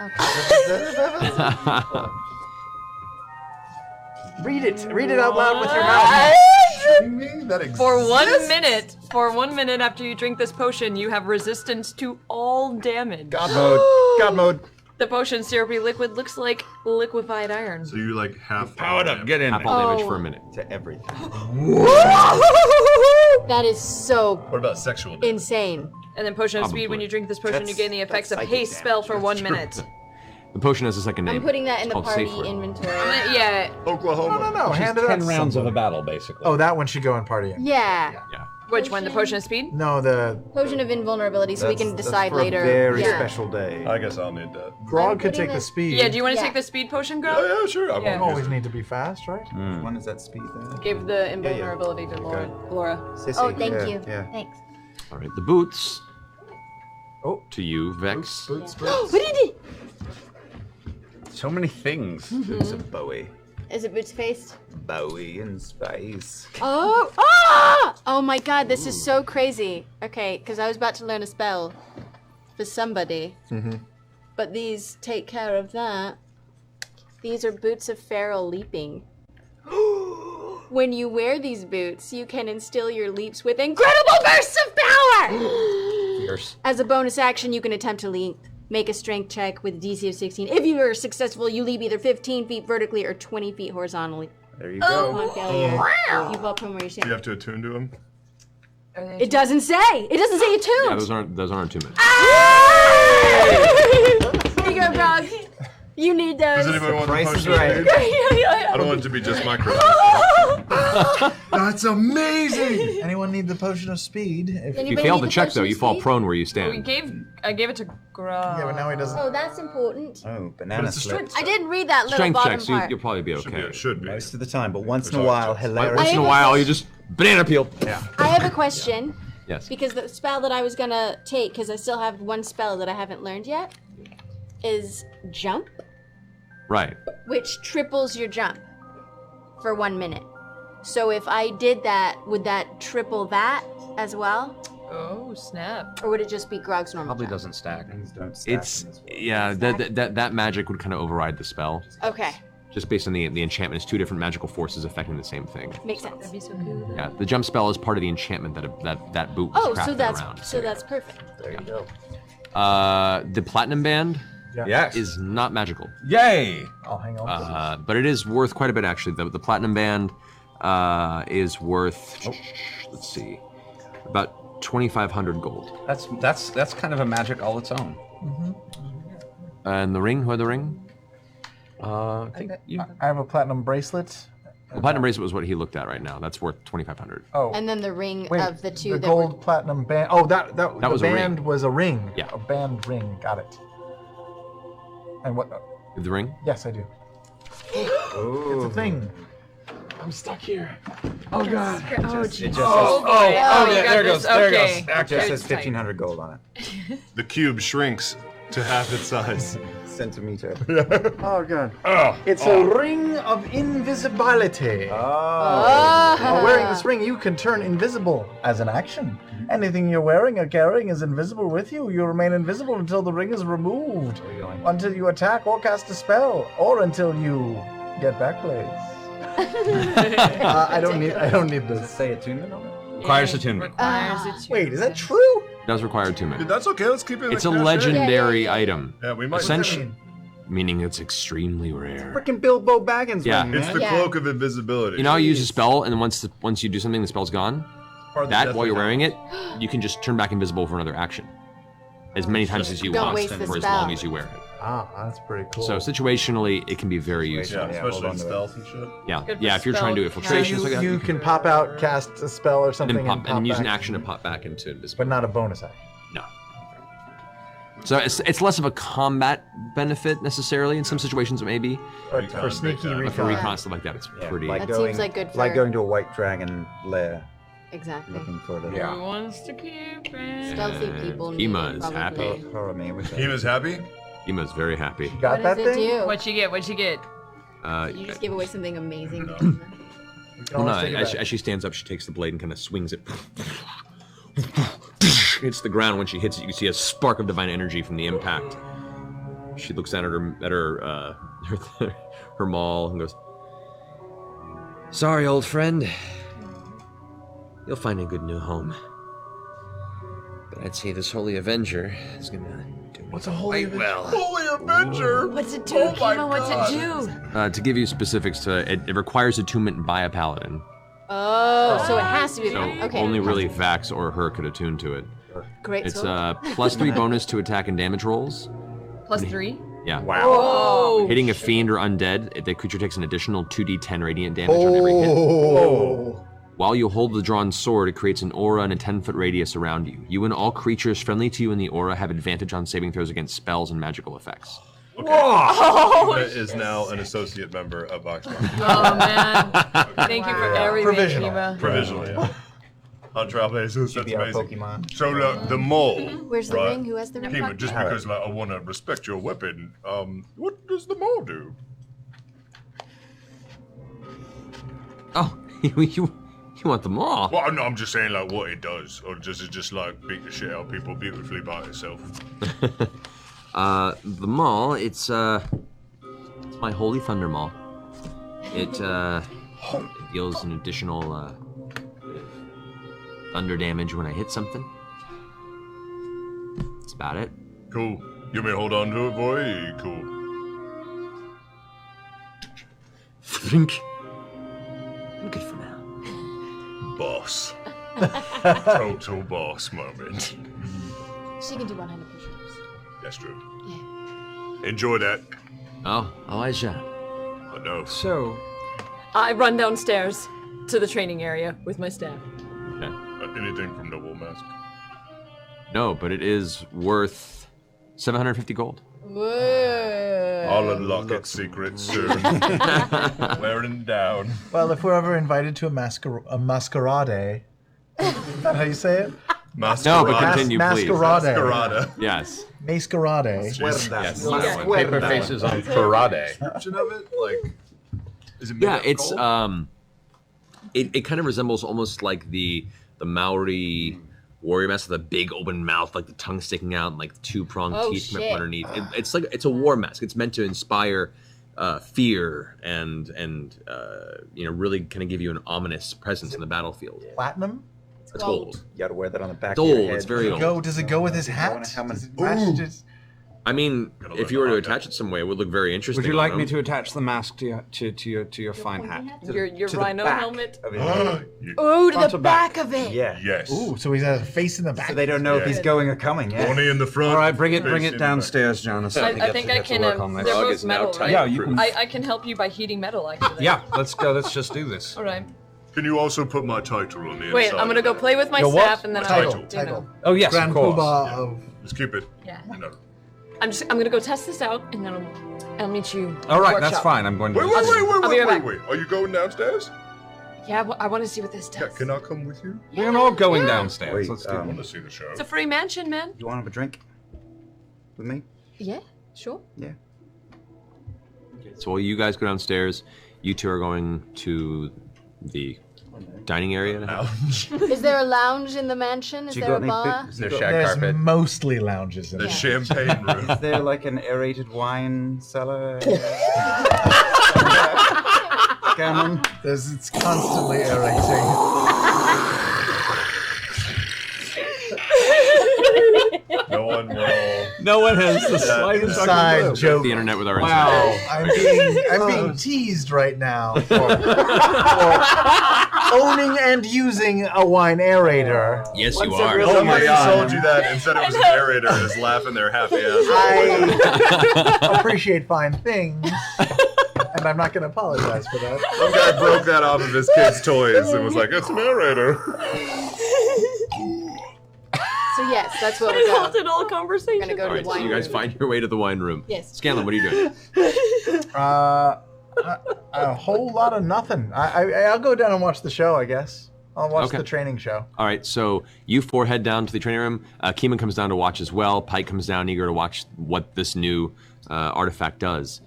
D: Okay.
C: Read it. Read it out loud with your mouth.
J: For 1 minute after you drink this potion, you have resistance to all damage.
E: God mode. God mode.
J: The potion's syrupy liquid looks like liquefied iron.
B: So you like half
K: Powered up. Get in
A: Half
K: there.
A: all damage for a minute.
E: To everything.
D: That is so
B: What about sexual damage?
D: insane.
J: And then potion of speed, when you drink this potion, you gain the effects of haste spell for 1 minute.
A: The potion has a second name.
D: I'm putting that in the
A: It's called
D: party
A: Safe Word.
D: inventory.
J: Yeah.
B: Oklahoma.
C: No, hand it up.
K: 10 rounds of a
C: somebody.
K: battle, basically.
C: Oh, that one should go in party.
D: Yeah.
A: Yeah.
J: Which one? The potion of speed?
C: No, the
D: Potion of invulnerability, so we can decide
E: for
D: later.
E: A very
D: yeah.
E: special day.
B: I guess I'll need that.
C: Grog could
D: putting
C: take the
D: the-
C: speed.
J: Yeah, do you want to
D: Yeah.
J: take the speed potion, Grog?
B: Oh, yeah, sure. I
J: Yeah.
C: You
B: won't
C: always
B: use it.
C: need to be fast, right?
E: When is that speed there?
J: Give the invulnerability to Laura. Laura.
E: Sissy.
D: Oh, thank
E: Yeah,
D: you.
E: Yeah.
D: Thanks.
A: All right. The boots.
C: Oh.
A: To you, Vex.
C: Boots,
D: What did it?
K: So many things.
E: Boots of Bowie.
D: Is it boots faced?
E: Bowie in space.
D: Oh! Ah! Oh my god, this is so crazy. Okay, because I was about to learn a spell for somebody. But these take care of that. These are boots of feral leaping. When you wear these boots, you can instill your leaps with incredible bursts of power!
K: Fierce.
D: As a bonus action, you can attempt to leap. Make a strength check with DC of 16. If you are successful, you leap either 15 feet vertically or 20 feet horizontally.
E: There you
D: Upon
E: go.
D: failure, you fall prone where you
B: You
D: stand.
B: have to attune to him.
D: It doesn't say. It doesn't say attuned.
A: Yeah, those aren't 2 minutes.
D: Here you go, Grog. You need those.
B: Does anybody want the
E: Price is
B: potion?
E: right.
B: Dude? I don't want it to be just my credit. That's amazing.
C: Anyone need the potion of speed? If,
A: If you
D: Anybody
A: fail
D: need
A: the
D: the
A: check,
D: potion
A: though,
D: of
A: you fall
D: speed?
A: prone where you stand.
J: I gave it to Grog.
C: yeah, but now he doesn't.
D: Oh, that's important.
E: Oh, banana
B: it's a
E: slip.
B: strength
D: I didn't read that little
A: Strength
D: bottom
A: check, so you,
D: part.
A: you'll probably be
B: Should be.
A: okay.
B: It should be.
E: Most of the time, but once in a
B: There's
E: while,
B: always-
E: hilarious.
A: Once in a while, you just banana peel.
C: Yeah.
D: I have a question.
A: Yes.
D: Because the spell that I was gonna take, because I still have one spell that I haven't learned yet, is jump,
A: Right.
D: which triples your jump for 1 minute. So if I did that, would that triple that as well?
J: Oh, snap.
D: Or would it just be Grog's normal
G: Probably
D: jump?
G: doesn't stack.
E: Things don't stack
A: It's
E: in this world.
A: yeah. That magic would kind of override the spell,
D: Okay,
A: just based on the enchantment. It's 2 different magical forces affecting the same thing.
D: makes sense.
J: That'd be so cool.
A: Yeah. The jump spell is part of the enchantment that boot was
D: Oh,
A: crafted
D: so
A: around.
D: that's perfect.
E: There you go.
A: The platinum band
K: Yes.
A: is not magical.
K: Yay!
C: I'll hang on.
A: But it is worth quite a bit, actually. The platinum band is worth, let's see, about 2,500 gold.
G: That's kind of a magic all its own.
A: And the ring, who had the ring?
G: I think you.
C: I have a platinum bracelet.
A: The platinum bracelet was what he looked at right now. That's worth 2,500.
C: Oh.
D: And then the ring
C: Wait,
D: of the two
C: the
D: that
C: gold
D: were...
C: platinum band. Oh, that the
A: was a ring.
C: band was a ring.
A: Yeah.
C: A band ring. Got it. And what?
A: You have the ring?
C: Yes, I do. It's a thing. I'm stuck here. Oh god.
E: It just says,
J: Oh,
G: yeah,
J: you got
G: there it
J: this.
G: goes, there it goes.
J: Okay.
E: it just says
J: It's tight.
E: 1,500 gold on it.
B: The cube shrinks to half its size.
E: Centimeter.
C: Oh god.
K: Oh,
C: It's a ring of invisibility.
E: Oh.
C: While wearing this ring, you can turn invisible as an action. Anything you're wearing or carrying is invisible with you. You remain invisible until the ring is removed, until you attack or cast a spell, or until you get Backblaze. I don't need this.
E: Say attunement on it?
K: Requires attunement.
C: Wait, is that true?
A: It does require attunement.
B: Dude, that's okay. Let's keep it. In
A: It's
B: the
A: a
B: cache.
A: legendary item.
B: Yeah, we might.
A: Essentially, meaning it's extremely rare.
E: Freaking Bilbo Baggins
A: Yeah.
E: ring,
B: It's
E: man.
B: the cloak of invisibility.
A: You know how you use a spell, and then once you do something, the spell's gone?
B: Part of the
A: That,
B: death
A: while you're
B: of-
A: wearing it, you can just turn back invisible for another action. As many times as you
D: Don't
A: want,
D: waste the
A: for as
D: spell.
A: long as you wear it.
C: Ah, that's pretty cool.
A: So situationally, it can be very useful.
B: Yeah, especially in stealth and shit.
A: Yeah,
I: Good for
A: yeah. If you're trying to do
I: spell
A: infiltration,
C: So
A: stuff like that,
C: you can pop out, cast a spell or
A: and
C: something,
A: then pop,
C: and
A: and then use an
C: back.
A: action to pop back into invisible.
C: But not a bonus action.
A: No. So it's less of a combat benefit necessarily. In some situations, it may be.
C: But for sneaky
A: But for
C: recon.
A: recon stuff like that, it's pretty.
E: Like
D: That
E: going,
D: seems like good for-
E: like going to a white dragon lair,
D: Exactly.
E: looking for the
G: Yeah.
I: Who wants to keep it?
D: Stealthy people. need
A: Ema
D: it,
A: is
D: probably.
A: happy.
E: horror me. With
B: Kima's happy.
A: Ema's very happy.
C: Got
D: What
C: that
D: does it
C: thing?
D: do?
I: What you get? What you get?
D: You just give away something amazing.
C: You can
A: Well, no,
C: always take it back.
A: as she stands up, she takes the blade and kind of swings it. Hits the ground. When she hits it, you can see a spark of divine energy from the impact. She looks down at her maul and goes, "Sorry, old friend. You'll find a good new home. But I'd say this Holy Avenger is gonna do
C: What's a holy
A: quite well."
B: Holy Avenger!
D: What's it do, Kima? What's it do?
A: To give you specifics to it, it requires attunement by a paladin.
D: Oh, so it has to be.
A: So
D: Okay.
A: only really Vax or her could attune to it.
D: Great.
A: It's
D: so-
A: a +3 bonus to attack and damage rolls.
I: +3.
A: Yeah.
I: Wow.
A: Hitting a fiend or undead, the creature takes an additional 2d10 radiant damage on every hit.
C: Oh.
A: While you hold the drawn sword, it creates an aura in a 10-foot radius around you. You and all creatures friendly to you in the aura have advantage on saving throws against spells and magical effects.
B: Kima is now an associate member of Vox Machina.
I: Oh man. Thank you for everything,
C: Provisional.
I: Kima.
B: Provisionally, yeah. On trial basis, that's
E: be our
B: amazing.
E: Pokemon.
B: So look, the mole.
D: Where's the
B: right?
D: ring? Who has the ring?
B: Kima, just because like I want to respect your weapon, what does the mole do?
A: Oh, you want them all?
B: Well, no, I'm just saying like what it does, or does it just like beat the shit out of people beautifully by itself?
A: The maul, it's my Holy Thunder Maul. It deals an additional thunder damage when I hit something. That's about it.
B: Cool. You may hold on to it, boy. Cool.
A: Think. I'm good for now.
B: Boss. Total boss moment.
D: She can do 100 push-ups.
B: That's true.
D: Yeah.
B: Enjoy that.
A: Oh, I shall.
B: I know.
G: So,
I: I run downstairs to the training area with my staff.
A: Okay.
B: Anything from Double Mask?
A: No, but it is worth 750 gold.
D: Whoa.
B: I'll unlock its secrets soon. Wearing it down.
C: Well, if we're ever invited to a masquerade, is that how you say it?
A: No, but continue, please.
C: Masquerade.
B: Masquerade.
A: Yes.
C: Masquerade.
A: Yes.
K: Paper faces on parade.
B: Description of it, like, is it made
A: Yeah,
B: of
A: it's
B: gold?
A: it kind of resembles almost like the Maori warrior mask with a big open mouth, like the tongue sticking out, and like two-pronged
D: Oh,
A: teeth coming
D: shit.
A: up underneath. It's a war mask. It's meant to inspire fear and really kind of give you an ominous presence in the battlefield.
C: Platinum?
A: It's old.
E: You gotta wear that on the back
A: It's
E: of your
A: old.
E: head.
A: It's very old.
C: Does it go with his hat? Does it match his-
A: I mean, if you were to attach it some way, it would look very interesting.
G: would you
A: on
G: like me
A: him.
G: to attach the mask to your fine hat?
I: Your
E: to the
I: rhino
E: back
I: helmet.
E: of his head.
D: Ooh, to
G: Front
D: the
G: to back.
D: back of it.
E: Yeah.
B: Yes.
C: Ooh, so he's got a face in the back.
E: So they don't know if
B: Yeah.
E: he's going or coming. Yeah.
B: Bonnie in the front.
G: All right, bring it
B: face in the
G: downstairs, Jonas.
I: I think I can.
G: Work on
I: They're
G: this.
A: Dog
I: both
A: is now
I: metal,
A: tight.
I: right?
G: Yeah, you can.
I: I can help you by heating metal, actually.
G: Yeah, let's go. Let's just do this.
I: All right.
B: back. Can you also put my title on the
I: Wait,
B: inside?
I: I'm gonna go play with my
C: Your what?
I: staff, and then I'll,
B: Title.
G: Oh yes,
C: Grand
G: of course.
C: Poobah of...
B: Let's keep it.
I: Yeah.
B: You know.
I: I'm gonna go test this out, and then I'll meet you.
G: All right,
I: workshop.
G: that's fine. I'm going to.
B: Wait, wait, wait,
I: I'll be
B: wait,
I: right
B: wait,
I: back.
B: wait. Are you going downstairs?
I: Yeah, I want to see what this
B: Yeah,
I: does.
B: can I come with you?
G: We're all going downstairs.
E: Wait,
G: Let's do
B: I
G: it.
B: want to see the show.
I: It's a free mansion, man.
E: You want to have a drink with me?
I: Yeah, sure.
E: Yeah.
A: So while you guys go downstairs, you two are going to the dining area and a half.
D: Is there a lounge in the mansion? Is
E: Do you
D: there a
E: got any
D: bar?
K: Is there shag
C: There's
K: carpet?
C: mostly lounges in
B: The
C: there.
B: champagne room.
E: Is there like an aerated wine cellar? Gammon?
C: It's constantly aerating.
B: No one will.
A: No one has the slightest
C: Inside joke.
A: the internet with our
C: Wow,
A: insider.
C: I'm being teased right now for owning and using a wine aerator.
A: Yes, you
C: What's it
A: are.
C: really
B: Somebody
C: about?
B: sold you that and said it was an aerator and is laughing their happy ass.
C: I appreciate fine things, and I'm not going to apologize for that.
B: Some guy broke that off of his kid's toys and was like, "It's an aerator."
D: So yes, that's what
J: I
D: we're
J: halted
D: going.
J: all conversation.
D: We're gonna go
A: All
D: to
A: right,
D: the
A: so
D: wine
A: you guys
D: room.
A: find your way to the wine room.
D: Yes.
A: Scanlan, what are you doing?
C: A whole lot of nothing. I'll go down and watch the show, I guess. I'll watch
A: Okay.
C: the training show.
A: All right, so you four head down to the training room. Keeman comes down to watch as well. Pike comes down eager to watch what this new artifact does.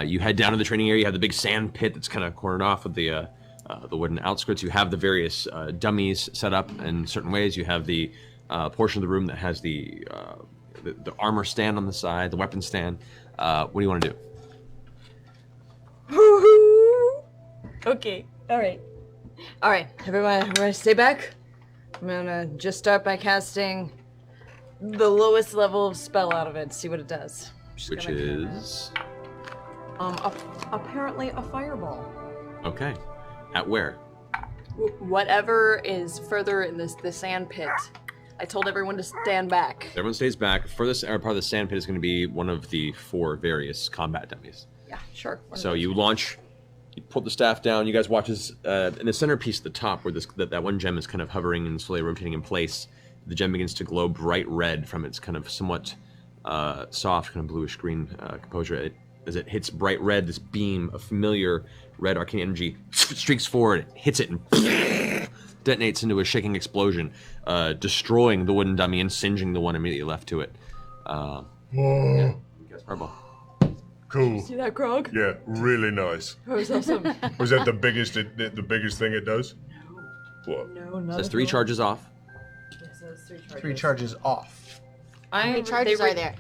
A: You head down to the training area. You have the big sand pit that's kind of cornered off with the wooden outskirts. You have the various dummies set up in certain ways. You have the portion of the room that has the armor stand on the side, the weapon stand. What do you want to do?
J: Okay. All right. All right. Everyone stay back. I'm gonna just start by casting the lowest level of spell out of it. See what it does. Just
A: Which
J: gonna
A: is
J: apparently a fireball.
A: okay. At where?
J: Whatever is further in the sand pit. I told everyone to stand back.
A: Everyone stays back. Furthest part of the sand pit is going to be one of the 4 various combat dummies.
J: Yeah, sure.
A: So you launch, you pull the staff down. You guys watch as in the centerpiece at the top, where that one gem is kind of hovering and slowly rotating in place. The gem begins to glow bright red from its kind of somewhat soft, kind of bluish green composure. As it hits bright red, this beam of familiar red arcane energy streaks forward, hits it, and detonates into a shaking explosion, destroying the wooden dummy and singeing the one immediately left to it.
B: Whoa.
A: Yeah, fireball.
B: Cool.
J: See that, Grog?
B: Yeah, really nice.
J: That was awesome.
B: Was that the biggest thing it does? No. What?
J: No, not
A: Says
J: at
A: 3
J: all.
A: charges off.
J: Yes, that's 3 charges.
C: 3 charges off.
D: How many charges are there?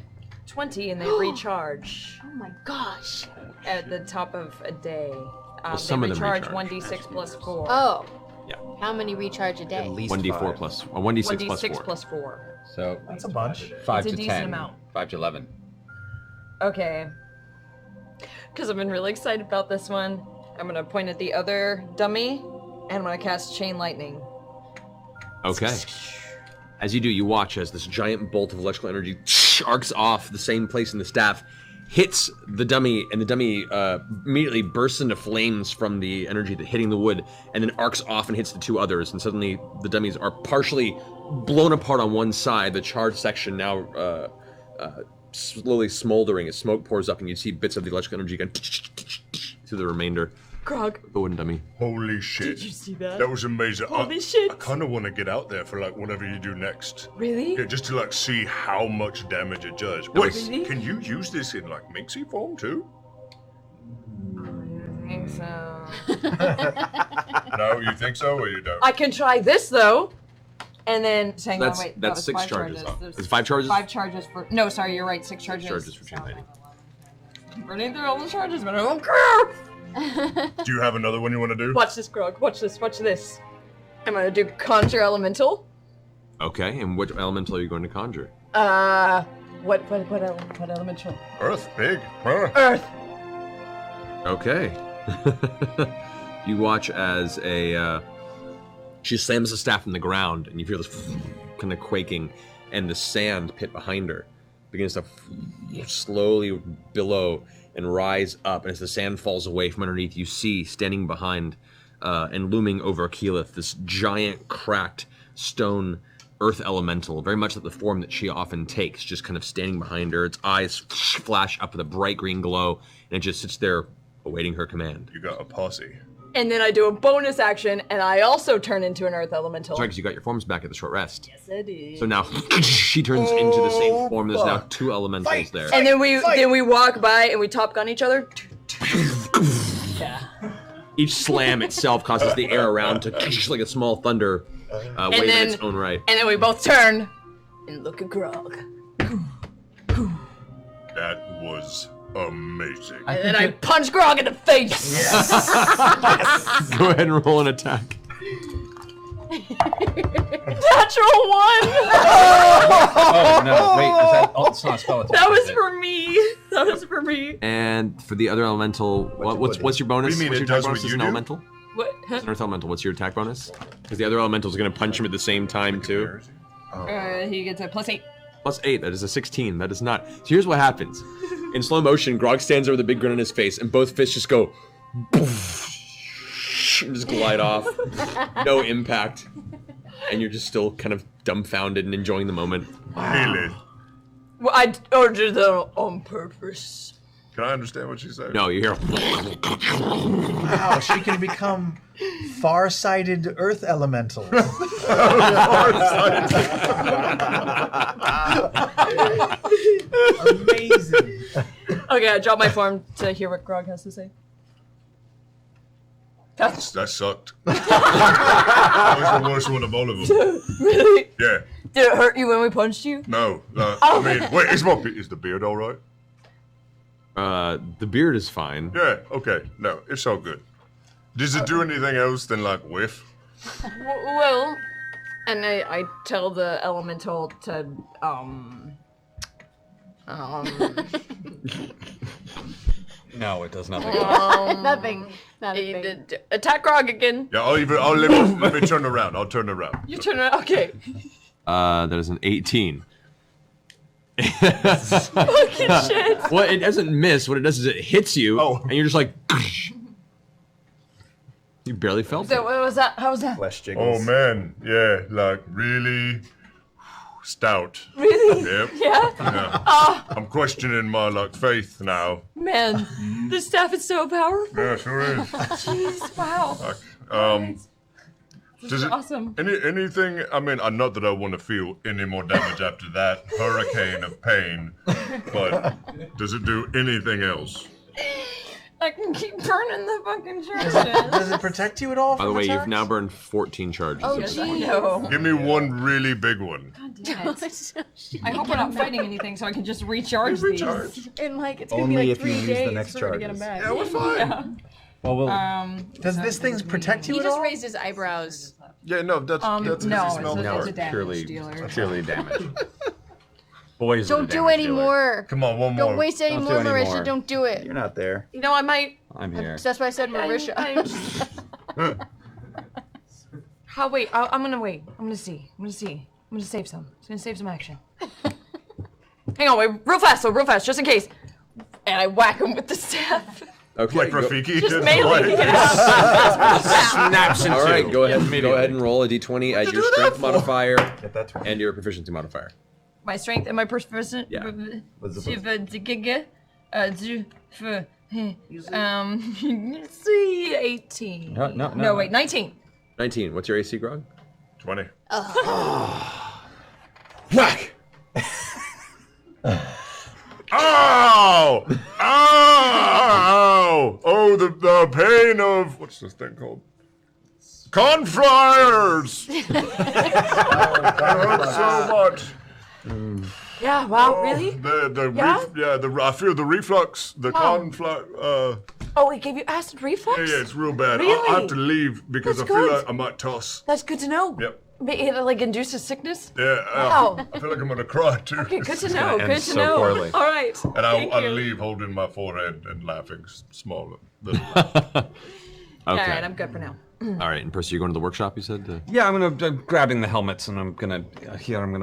J: 20, and they recharge
D: Oh my gosh.
J: at the top of a day.
A: some
J: they
A: of them
J: recharge
A: recharge.
J: 1d6 plus 4.
D: Oh.
A: Yeah.
D: How many recharge a day?
A: 1d4 plus 1d6
J: 1d6
A: plus 4.
J: plus 4.
K: So
C: That's a bunch.
K: 5
J: It's a
K: to
J: decent
K: 10.
J: amount.
K: 5 to 11.
J: Okay. Because I've been really excited about this one, I'm going to point at the other dummy, and I'm going to cast Chain Lightning.
A: Okay. As you do, you watch as this giant bolt of electrical energy arcs off the same place in the staff, hits the dummy, and the dummy immediately bursts into flames from the energy that hitting the wood, and then arcs off and hits the 2 others, and suddenly the dummies are partially blown apart on one side. The charred section now slowly smoldering as smoke pours up, and you see bits of the electrical energy going through the remainder.
J: Grog.
A: The wooden dummy.
B: Holy shit.
J: Did you see that?
B: That was amazing.
J: Holy shit.
B: I kind of want to get out there for like whatever you do next.
J: Really?
B: Yeah, just to like see how much damage it does.
A: No,
B: Wait,
J: Really?
B: can you use this in like Mixie form too?
J: I think so.
B: No, you think so or you don't?
J: I can try this, though. And then, hang on,
A: That's-
J: wait.
A: that's
J: that was
A: 6
J: 5
A: charges.
J: There's
A: It's 5 charges?
J: 5 charges for. No, sorry, you're right. 6 charges.
A: 6 charges for chain lightning.
J: Burning through all the charges, but I don't care.
B: Do you have another one you want to do?
J: Watch this, Grog. Watch this. Watch this. I'm gonna do Conjure Elemental.
A: Okay, and what elemental are you going to conjure?
J: What elemental?
B: Earth, big. Huh.
J: Earth.
A: Okay. You watch as she slams the staff in the ground, and you feel this kind of quaking, and the sand pit behind her begins to slowly billow and rise up. And as the sand falls away from underneath, you see standing behind and looming over Keyleth this giant cracked stone earth elemental, very much like the form that she often takes, just kind of standing behind her. Its eyes flash up with a bright green glow, and it just sits there awaiting her command.
B: You got a posse.
J: And then I do a bonus action, and I also turn into an Earth Elemental.
A: That's right, because you got your forms back at the short rest.
J: Yes, I did.
A: So now she turns into the same form. There's now 2 elementals there.
J: And then we walk by and we Top Gun each other. Yeah.
A: Each slam itself causes the air around to like a small thunder wave in its own right.
J: And then we both turn and look at Grog.
B: That was amazing.
J: And then I punch Grog in the face.
C: Yes.
A: Go ahead and roll an attack.
J: Natural 1.
K: Oh no! Wait, is that? Oh, it's not a spell attack.
J: That was for me. That was for me.
A: And for the other elemental, what's your bonus?
B: What do you mean
A: What's
B: it
A: your
B: does
A: attack
B: what
A: bonus as
B: you
A: an
B: do?
A: elemental?
J: What?
A: As an earth elemental, what's your attack bonus? Because the other elemental is going to punch him at the same time too.
J: He gets a +8.
A: +8. That is a 16. That is not. So here's what happens. In slow motion, Grog stands there with a big grin on his face, and both fists just go, poof, and just glide off. No impact. And you're just still kind of dumbfounded and enjoying the moment.
B: Really?
J: Well, I ordered that on purpose.
B: Can I understand what she said?
A: No, you hear.
C: Wow, she can become far-sighted earth elemental. Amazing.
J: Okay, I drop my form to hear what Grog has to say.
B: That sucked. That was the worst one of all of them.
J: Really?
B: Yeah.
J: Did it hurt you when we punched you?
B: No. I mean, wait, is the beard all right?
A: The beard is fine.
B: Yeah, okay. No, it's all good. Does it do anything else than, like, whiff?
J: Well, and I tell the elemental to,
K: No, it does nothing.
D: Nothing. Nothing.
J: Attack Grog again.
B: Yeah, let me turn around. I'll turn around.
J: You turn around. Okay.
A: That is an 18.
J: Fucking shit.
A: Well, it doesn't miss. What it does is it hits you, and you're just like. You barely felt
J: So
A: it.
J: what was that? How was that?
E: Flesh jiggles.
B: Oh, man. Yeah, like, really stout.
J: Really?
B: Yep.
J: Yeah?
B: I'm questioning my, like, faith now.
J: Man, this staff is so powerful.
B: Yeah, sure is.
J: Jeez, wow. This is awesome.
B: Anything, I mean, not that I want to feel any more damage after that hurricane of pain, but does it do anything else?
J: I can keep burning the fucking charges.
C: Does it protect you at all?
A: By the
C: from
A: way, you've
C: attacks?
A: now burned 14 charges.
D: Oh,
J: Yes, I
D: geez.
J: know.
B: Give me one really big one.
J: I hope we're not fighting anything so I can just recharge these.
D: And like it's gonna
E: Only
D: be like
E: if you
D: 3
E: use the
D: days
E: next
D: for her to get him
E: charges.
D: back.
B: Yeah, we're fine.
K: Well, we'll.
C: Does this thing protect you
D: He
C: at
D: just
C: all?
D: raised his eyebrows.
B: Yeah, no, that's
J: No,
B: because you smell
J: it's
B: fart.
J: a damage dealer.
K: Purely damage. Boys.
D: Don't do any more.
B: Come on, one more.
D: Don't waste any
E: Don't
D: more,
E: do any
D: Marisha.
E: more.
D: Don't do it.
E: You're not there.
J: You know, I might.
K: I'm here.
D: That's why I said Marisha.
J: Wait, I'm gonna wait. I'm gonna see. I'm gonna save some. I'm gonna save some action. Hang on, wait, real fast, just in case. And I whack him with the staff.
A: Okay.
B: Like Rafiki
J: Just
B: did.
J: melee.
K: Snaps into.
A: All right, go ahead and roll a d20. Add your strength modifier
E: Get that 20.
A: and your proficiency modifier.
J: My strength and my proficiency.
A: Yeah.
E: What's the
J: see 18.
K: No,
J: wait, 19.
A: 19. What's your AC, Grog?
B: 20.
A: Whack!
B: Ow! Ow! Oh, the pain of, what's this thing called? Cornflyers! That hurts so much.
J: Yeah, wow, really?
B: I feel the reflux, the cornflux.
J: Oh, it gave you acid reflux?
B: Yeah, it's real bad.
J: Really?
B: I have to leave because
J: That's
B: I feel
J: good.
B: like I might toss.
J: That's good to know.
B: Yep.
J: It like induces sickness?
B: Yeah.
J: Wow.
B: I feel like I'm gonna cry too.
J: Okay, good to know.
K: end
J: Good to
K: so
J: know.
K: poorly.
J: All right.
B: And
J: Thank
B: I
J: you.
B: leave holding my forehead and laughing small. Little.
A: Okay.
J: All right, I'm good for now.
A: All right, and Percy, you're going to the workshop, you said?
K: Yeah, I'm grabbing the helmets and I'm gonna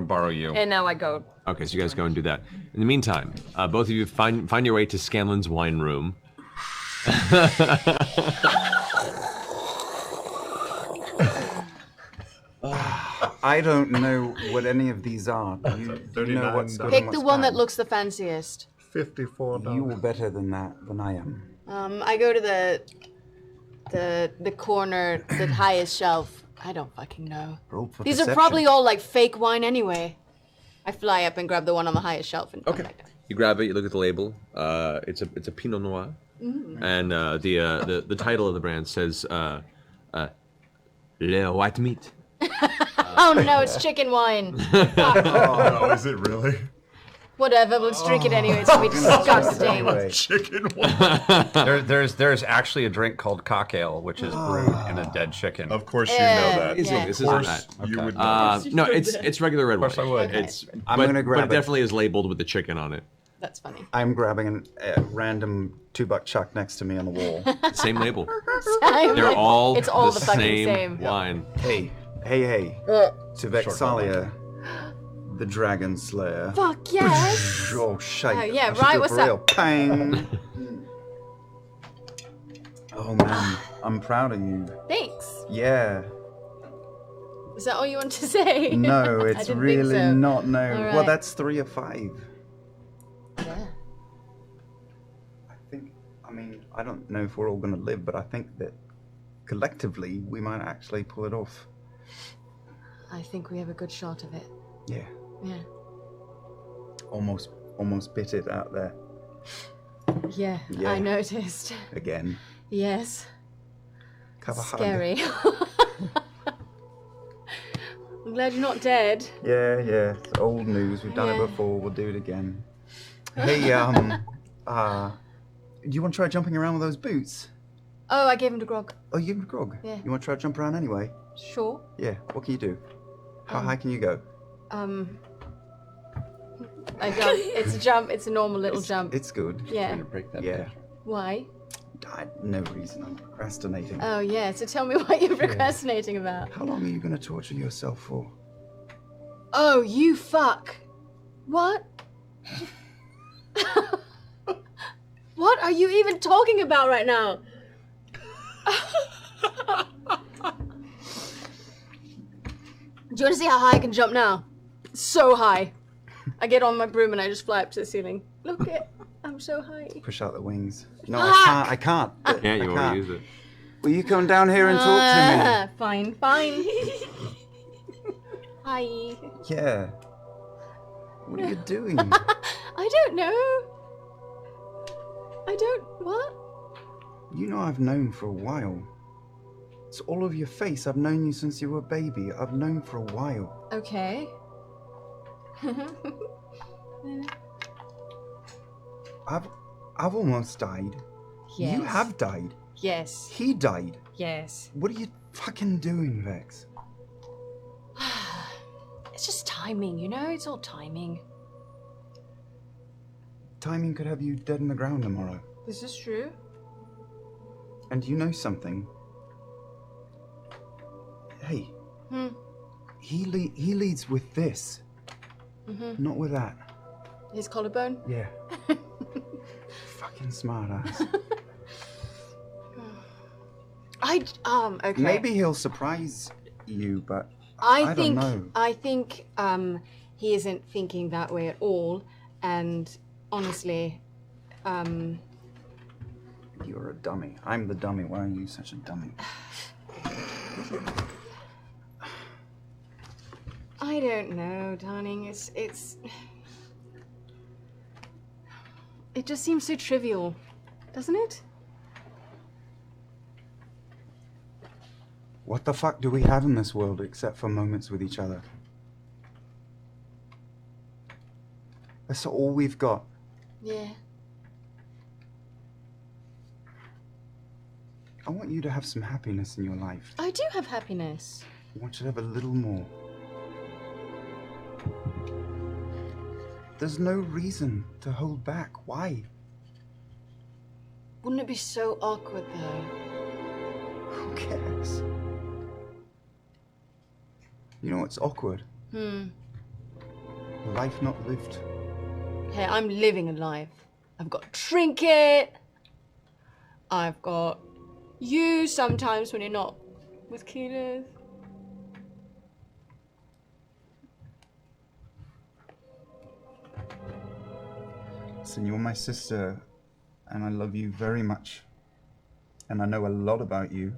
K: borrow you.
J: And now I go.
A: Okay, so you guys go and do that. In the meantime, both of you find your way to Scanlan's wine room.
E: I don't know what any of these are. Do you know what's good and
D: Pick
E: what's
D: the one
E: bad?
D: that looks the fanciest.
B: $54.
E: You were better than I am.
D: I go to the corner, the highest shelf. I don't fucking know.
E: Roll for
D: These
E: perception.
D: are probably all like fake wine anyway. I fly up and grab the one on the highest shelf and
A: Okay. You grab it, you look at the label. It's a Pinot Noir. And the title of the brand says Le White Meat.
D: Oh no, it's chicken wine.
B: Oh, is it really?
D: Whatever, let's drink it anyway. It's gonna be disgusting.
B: Chicken wine.
K: There's actually a drink called cock ale, which is brewed in a dead chicken.
B: Of course you know that.
A: This is not that.
B: You would know.
A: No, it's regular red wine.
K: Of course I would.
A: It's,
E: I'm
A: but,
E: gonna grab
A: but it
E: it.
A: definitely is labeled with the chicken on it.
D: That's funny.
E: I'm grabbing a random $2 chuck next to me on the wall.
A: Same label.
D: Same.
A: They're all
D: It's all
A: the
D: fucking
A: same wine.
E: Hey. To Vexalia, the Dragon Slayer.
D: Fuck yes.
E: Oh, shite.
D: Oh, yeah,
E: I should
D: right,
E: do it
D: what's
E: for
D: up?
E: real. Pang. Oh, man. I'm proud of you.
D: Thanks.
E: Yeah.
D: Is that all you want to say?
E: No,
D: I
E: it's
D: didn't
E: really
D: think so.
E: not. No.
D: All
E: Well,
D: right.
E: that's 3 of 5.
D: Yeah.
E: I mean, I don't know if we're all going to live, but I think that collectively we might actually pull it off.
D: I think we have a good shot of it.
E: Yeah.
D: Yeah.
E: Almost bit it out there
D: Yeah,
E: Yeah.
D: I noticed.
E: again.
D: Yes.
E: Have a hug.
D: Scary. I'm glad you're not dead.
E: Yeah. It's old news. We've done it
D: Yeah.
E: before. We'll do it again. Hey, do you want to try jumping around with those boots?
D: Oh, I gave him to Grog.
E: Oh, you give Grog?
D: Yeah.
E: You want to try to jump around anyway?
D: Sure.
E: Yeah. What can you do? How high can you go?
D: I jump. It's a jump. It's a normal little jump.
E: It's good.
D: Yeah.
K: Break that
E: Yeah.
D: Why?
E: No reason. I'm procrastinating.
D: Oh, yeah. So tell me what you're procrastinating about.
E: How long are you going to torture yourself for?
D: Oh, you fuck. What? What are you even talking about right now? Do you want to see how high I can jump now? So high. I get on my broom and I just fly up to the ceiling. Look it. I'm so high.
E: Push out the wings. No,
D: Fuck!
E: I can't.
A: Can't you
E: I
A: already use it?
E: Will you come down here and talk to
D: Fine. Hi.
E: me? Yeah. What are you doing?
D: I don't know. What?
E: You know I've known for a while. It's all over your face. I've known you since you were a baby. I've known for a while.
D: Okay.
E: I've almost died.
D: Yes.
E: You have died.
D: Yes.
E: He died.
D: Yes.
E: What are you fucking doing, Vex?
D: It's just timing, you know? It's all timing.
E: Timing could have you dead in the ground tomorrow.
D: This is true.
E: And you know something? Hey. He leads with this. Not with that.
D: His collarbone?
E: Yeah. Fucking smart ass.
D: Okay.
E: Maybe he'll surprise you, but I don't know.
D: I think he isn't thinking that way at all, and honestly,
E: You're a dummy. I'm the dummy. Why are you such a dummy?
D: I don't know, darling. It just seems so trivial, doesn't it?
E: What the fuck do we have in this world except for moments with each other? That's all we've got.
D: Yeah.
E: I want you to have some happiness in your life.
D: I do have happiness.
E: I want you to have a little more. There's no reason to hold back. Why?
D: Wouldn't it be so awkward, though?
E: Who cares? You know what's awkward? Life not lived.
D: Hey, I'm living a life. I've got Trinket. I've got you sometimes when you're not with Keyleth.
E: Listen, you're my sister, and I love you very much. And I know a lot about you.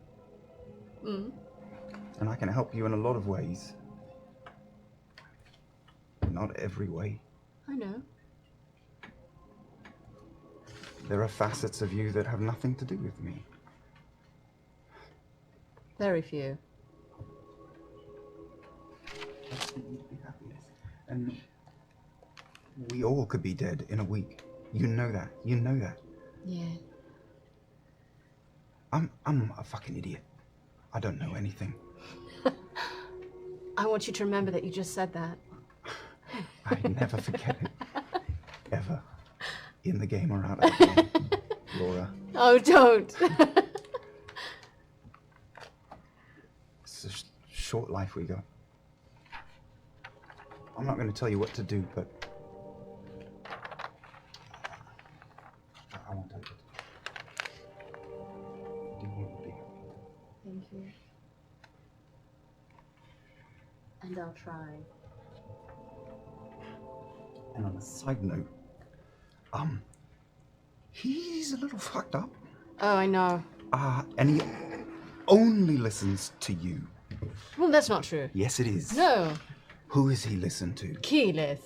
E: And I can help you in a lot of ways. Not every way.
D: I know.
E: there are facets of you that have nothing to do with me.
F: Very few.
E: I just want you to be happy. And we all could be dead in a week. You know that. You know that.
F: Yeah.
E: I'm a fucking idiot. I don't know anything.
F: I want you to remember that you just said that.
E: I never forget it. Ever. In the game or out of the game. Laura.
F: Oh, don't.
E: It's a short life we got. I'm not going to tell you what to do, but I won't tell you what to do. I do want you to be happy.
F: Thank you. And I'll try.
E: And on a side note, he's a little fucked up.
F: Oh, I know.
E: And he only listens to you.
F: Well, that's not true.
E: Yes, it is.
F: No.
E: Who does he listen to?
F: Keyleth.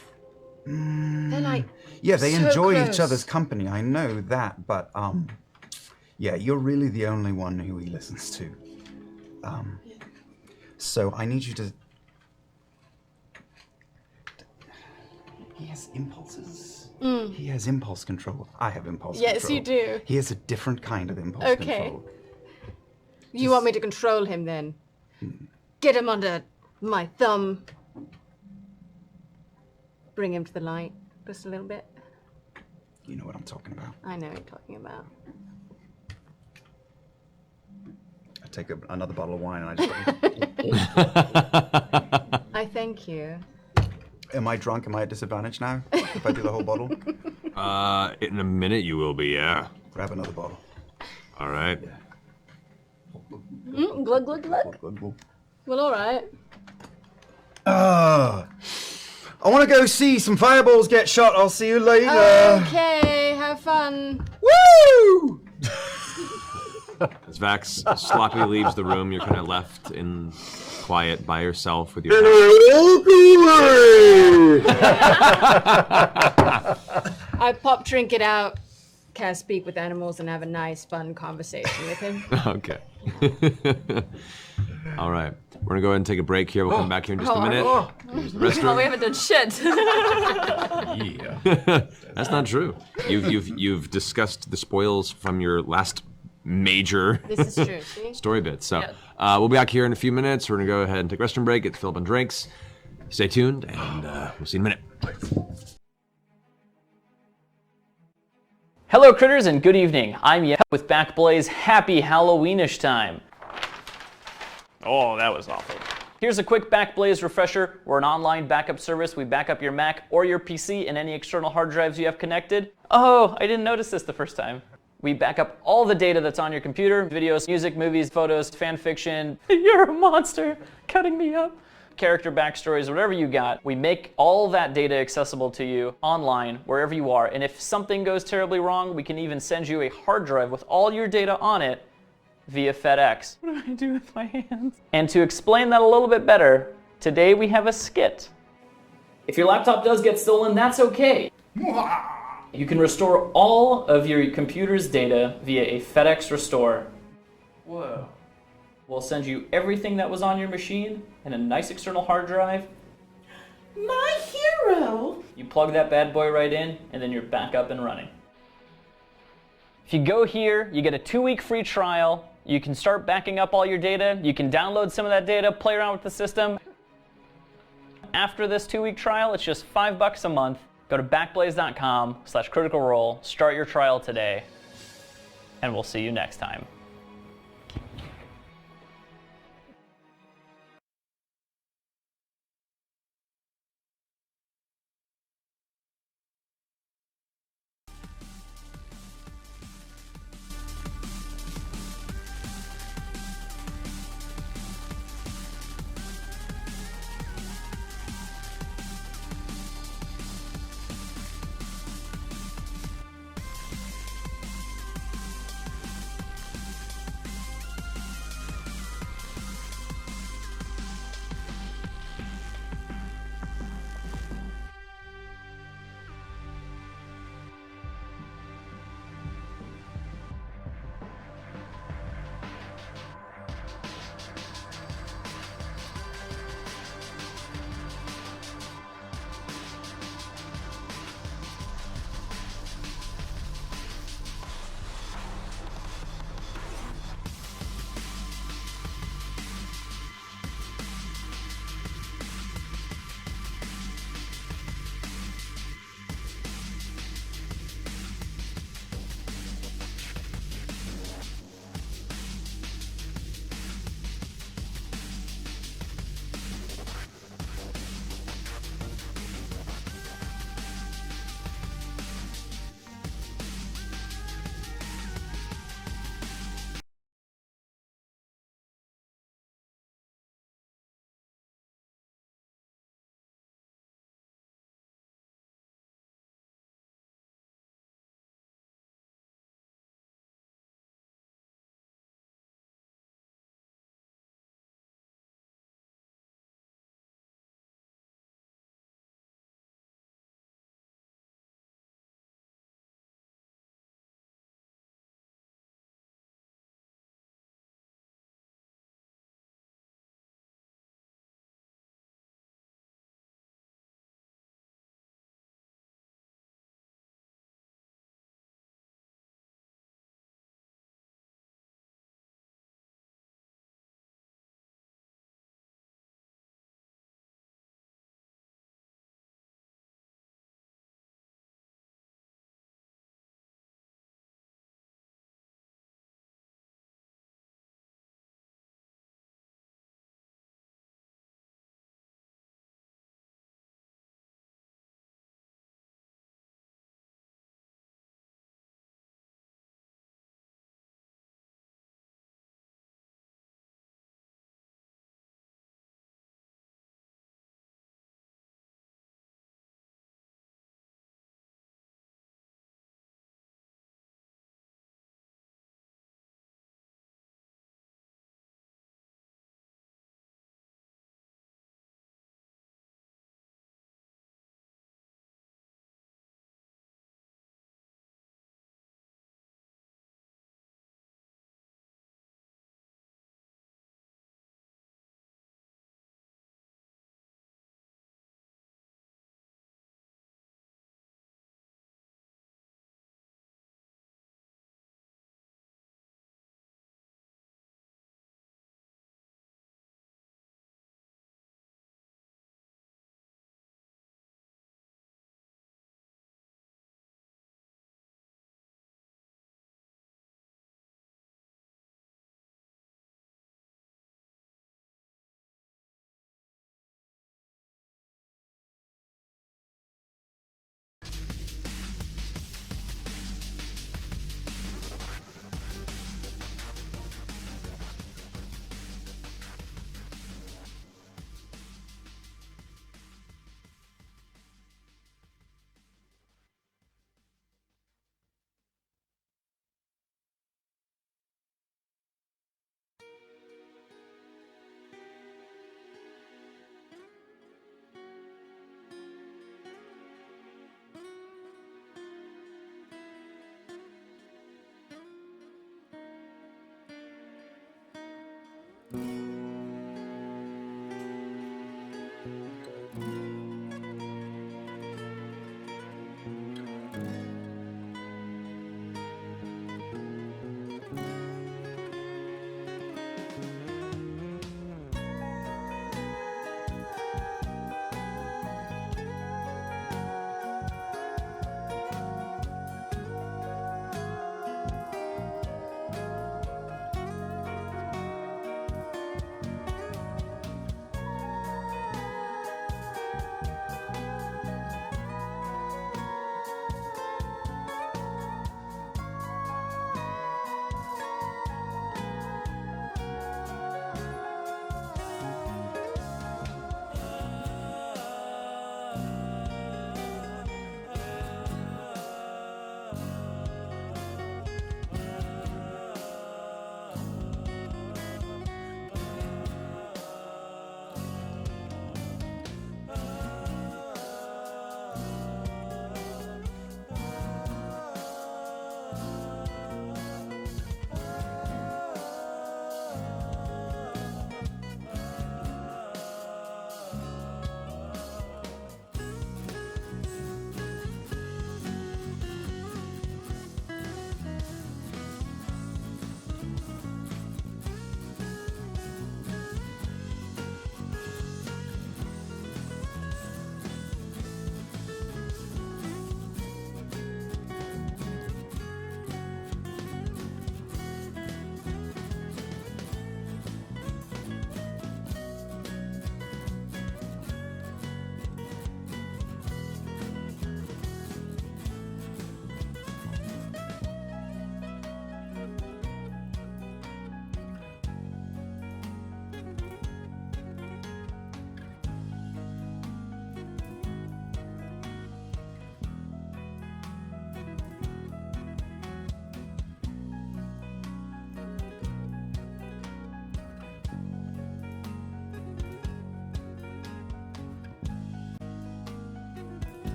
F: They're like
E: Yeah, they
F: so
E: enjoy
F: close.
E: each other's company. I know that, but yeah, you're really the only one who he listens to. So I need you to. He has impulses. He has impulse control. I have impulse control.
F: Yes, you do.
E: He has a different kind of impulse
F: Okay.
E: control.
F: You want me to control him then? Get him under my thumb. Bring him to the light just a little bit.
E: You know what I'm talking about.
F: I know what you're talking about.
E: I take another bottle of wine and I just.
F: I thank you.
E: Am I drunk? Am I at disadvantage now? If I do the whole bottle?
A: In a minute you will be, yeah.
E: Grab another bottle.
A: All right.
F: Glug, glug, glug. Well, all right.
E: I want to go see some fireballs get shot. I'll see you later.
F: Okay, have fun.
E: Woo!
A: As Vax sloppily leaves the room, you're kind of left in quiet by yourself with your.
F: I pop Trinket out, cast Speak with Animals, and have a nice, fun conversation with him.
A: Okay. All right. We're gonna go ahead and take a break here. We'll come back here in just a minute. Restroom.
J: Oh, we haven't done shit.
A: Yeah. That's not true. You've discussed the spoils from your last major
F: This is true, see?
A: story bit. So we'll be back here in a few minutes. We're gonna go ahead and take a restroom break, get filled up on drinks. Stay tuned, and we'll see you in a minute.
L: Hello critters and good evening. I'm Yep with Backblaze. Happy Halloweenish time. Oh, that was awful. Here's a quick Backblaze refresher. We're an online backup service. We back up your Mac or your PC and any external hard drives you have connected. Oh, I didn't notice this the first time. We back up all the data that's on your computer, videos, music, movies, photos, fan fiction. You're a monster, cutting me up. Character backstories, whatever you got. We make all that data accessible to you online, wherever you are. And if something goes terribly wrong, we can even send you a hard drive with all your data on it via FedEx. What do I do with my hands? And to explain that a little bit better, today we have a skit. If your laptop does get stolen, that's okay. You can restore all of your computer's data via a FedEx Restore. Whoa. We'll send you everything that was on your machine and a nice external hard drive. My hero! You plug that bad boy right in, and then you're back up and running. If you go here, you get a 2-week free trial. You can start backing up all your data. You can download some of that data, play around with the system. After this 2-week trial, it's just $5 a month. Go to backblaze.com/criticalrole, start your trial today, and we'll see you next time.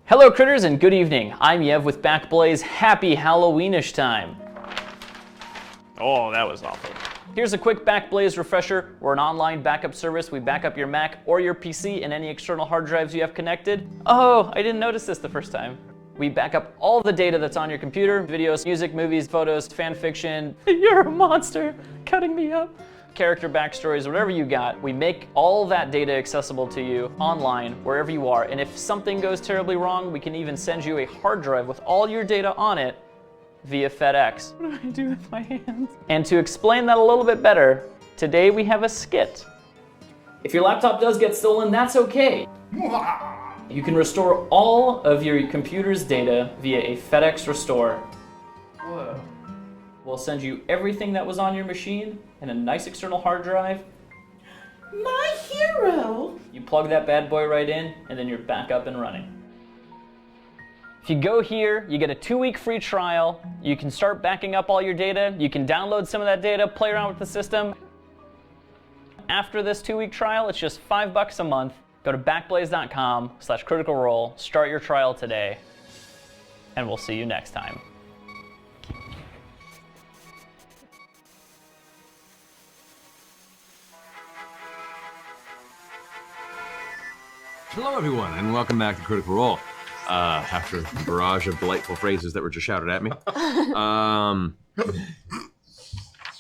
L: Hello critters and good evening. I'm Yev with Backblaze. Happy Halloweenish time. Oh, that was awful. Here's a quick Backblaze refresher. We're an online backup service. We back up your Mac or your PC and any external hard drives you have connected. Oh, I didn't notice this the first time. We back up all the data that's on your computer, videos, music, movies, photos, fan fiction. You're a monster, cutting me up. Character backstories, whatever you got. We make all that data accessible to you online, wherever you are. And if something goes terribly wrong, we can even send you a hard drive with all your data on it via FedEx. What do I do with my hands? And to explain that a little bit better, today we have a skit. If your laptop does get stolen, that's okay. You can restore all of your computer's data via a FedEx Restore. Whoa. We'll send you everything that was on your machine in a nice external hard drive.
M: My hero!
L: You plug that bad boy right in, and then you're back up and running. If you go here, you get a 2-week free trial. You can start backing up all your data. You can download some of that data, play around with the system. After this 2-week trial, it's just $5 a month. Go to backblaze.com/criticalrole, start your trial today, and we'll see you next time.
A: Hello, everyone, and welcome back to Critical Role. After the barrage of delightful phrases that were just shouted at me.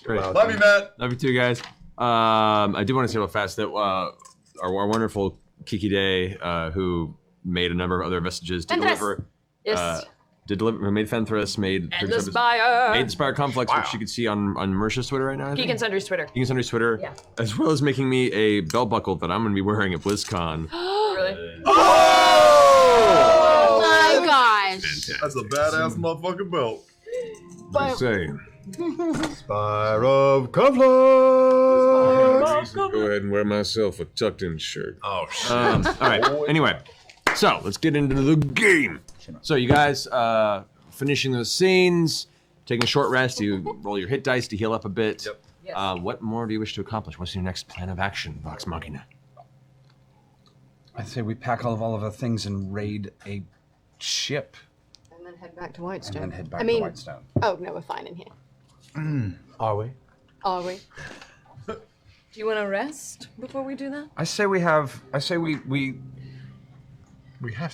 A: Great.
B: Love you, Matt.
A: Love you too, guys. I do want to say real fast that our wonderful Kiki Day, who made a number of other vestiges to deliver.
J: Yes.
A: Who made Fenthras, made
J: And the Spire.
A: Made the Spire Complex, which you can see on Marisha's Twitter right now.
J: Geek and Sundry's Twitter.
A: Geek and Sundry's Twitter.
J: Yeah.
A: As well as making me a belt buckle that I'm going to be wearing at BlizzCon.
J: Really?
D: Oh my gosh.
A: Fantastic.
B: That's a badass motherfucking belt.
A: I say.
E: Spire of Conflict!
H: Go ahead and wear myself a tucked-in shirt.
B: Oh, shit.
A: All right. Anyway, so let's get into the game. So you guys finishing those scenes, taking a short rest. You roll your hit dice to heal up a bit.
B: Yep.
J: Yes.
A: What more do you wish to accomplish? What's your next plan of action, Vox Machina?
G: I say we pack all of our things and raid a ship.
D: And then head back to Whitestone.
G: And then head back to Whitestone.
D: Oh, no, we're fine in here.
C: Are we?
D: Are we?
J: Do you want to rest before we do that?
G: I say we
C: have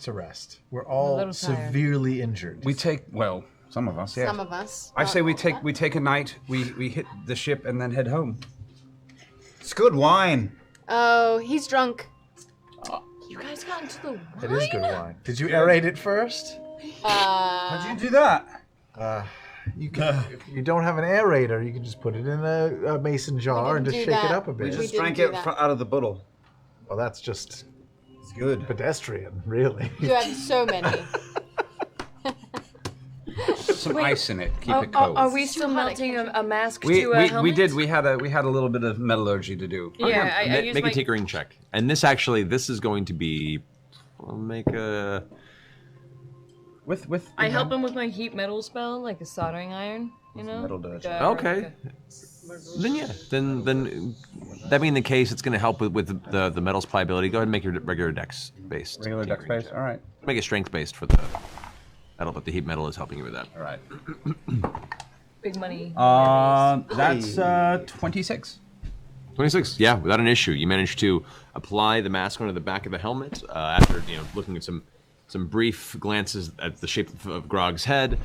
C: to rest. We're
J: a
C: all
J: little tired.
C: severely injured.
G: we take, well, some of us, yeah.
D: Some of us.
G: I say we
D: Not all
G: take a night, we hit the ship and then head home.
E: It's good wine.
D: Oh, he's drunk.
J: You guys got into the wine?
C: It is good wine. Did you aerate it first?
E: How'd you do that?
C: You can. If you don't have an aerator, you can just put it in a mason jar and just
D: didn't
C: shake
D: do
C: it
D: that.
C: up a
E: We
C: bit.
E: just
D: didn't
E: drank
D: do
E: it
D: that.
E: out of the bottle.
C: Well, that's just
E: good.
C: Pedestrian, really.
D: You have so many.
G: Some ice in it. Keep it
J: Are
G: cold.
J: we still melting a mask
G: We
J: to a helmet?
G: we did. We had a little bit of metallurgy to do.
J: Yeah, I used
A: Make
J: my...
A: a tinkering check. And this is going to be. I'll make a.
G: With.
J: I help him with my heat metal spell, like a soldering iron. You know.
G: Metal dodge.
A: Okay. Then yeah. Then that being the case, it's going to help with the metal's pliability. Go ahead and make your regular dex based.
G: Regular dex based. All right.
A: Make it strength based for the metal, but the heat metal is helping you with that.
G: All right.
J: Big money.
G: That's 26.
A: 26, yeah, without an issue. You managed to apply the mask onto the back of the helmet after looking at some brief glances at the shape of Grog's head,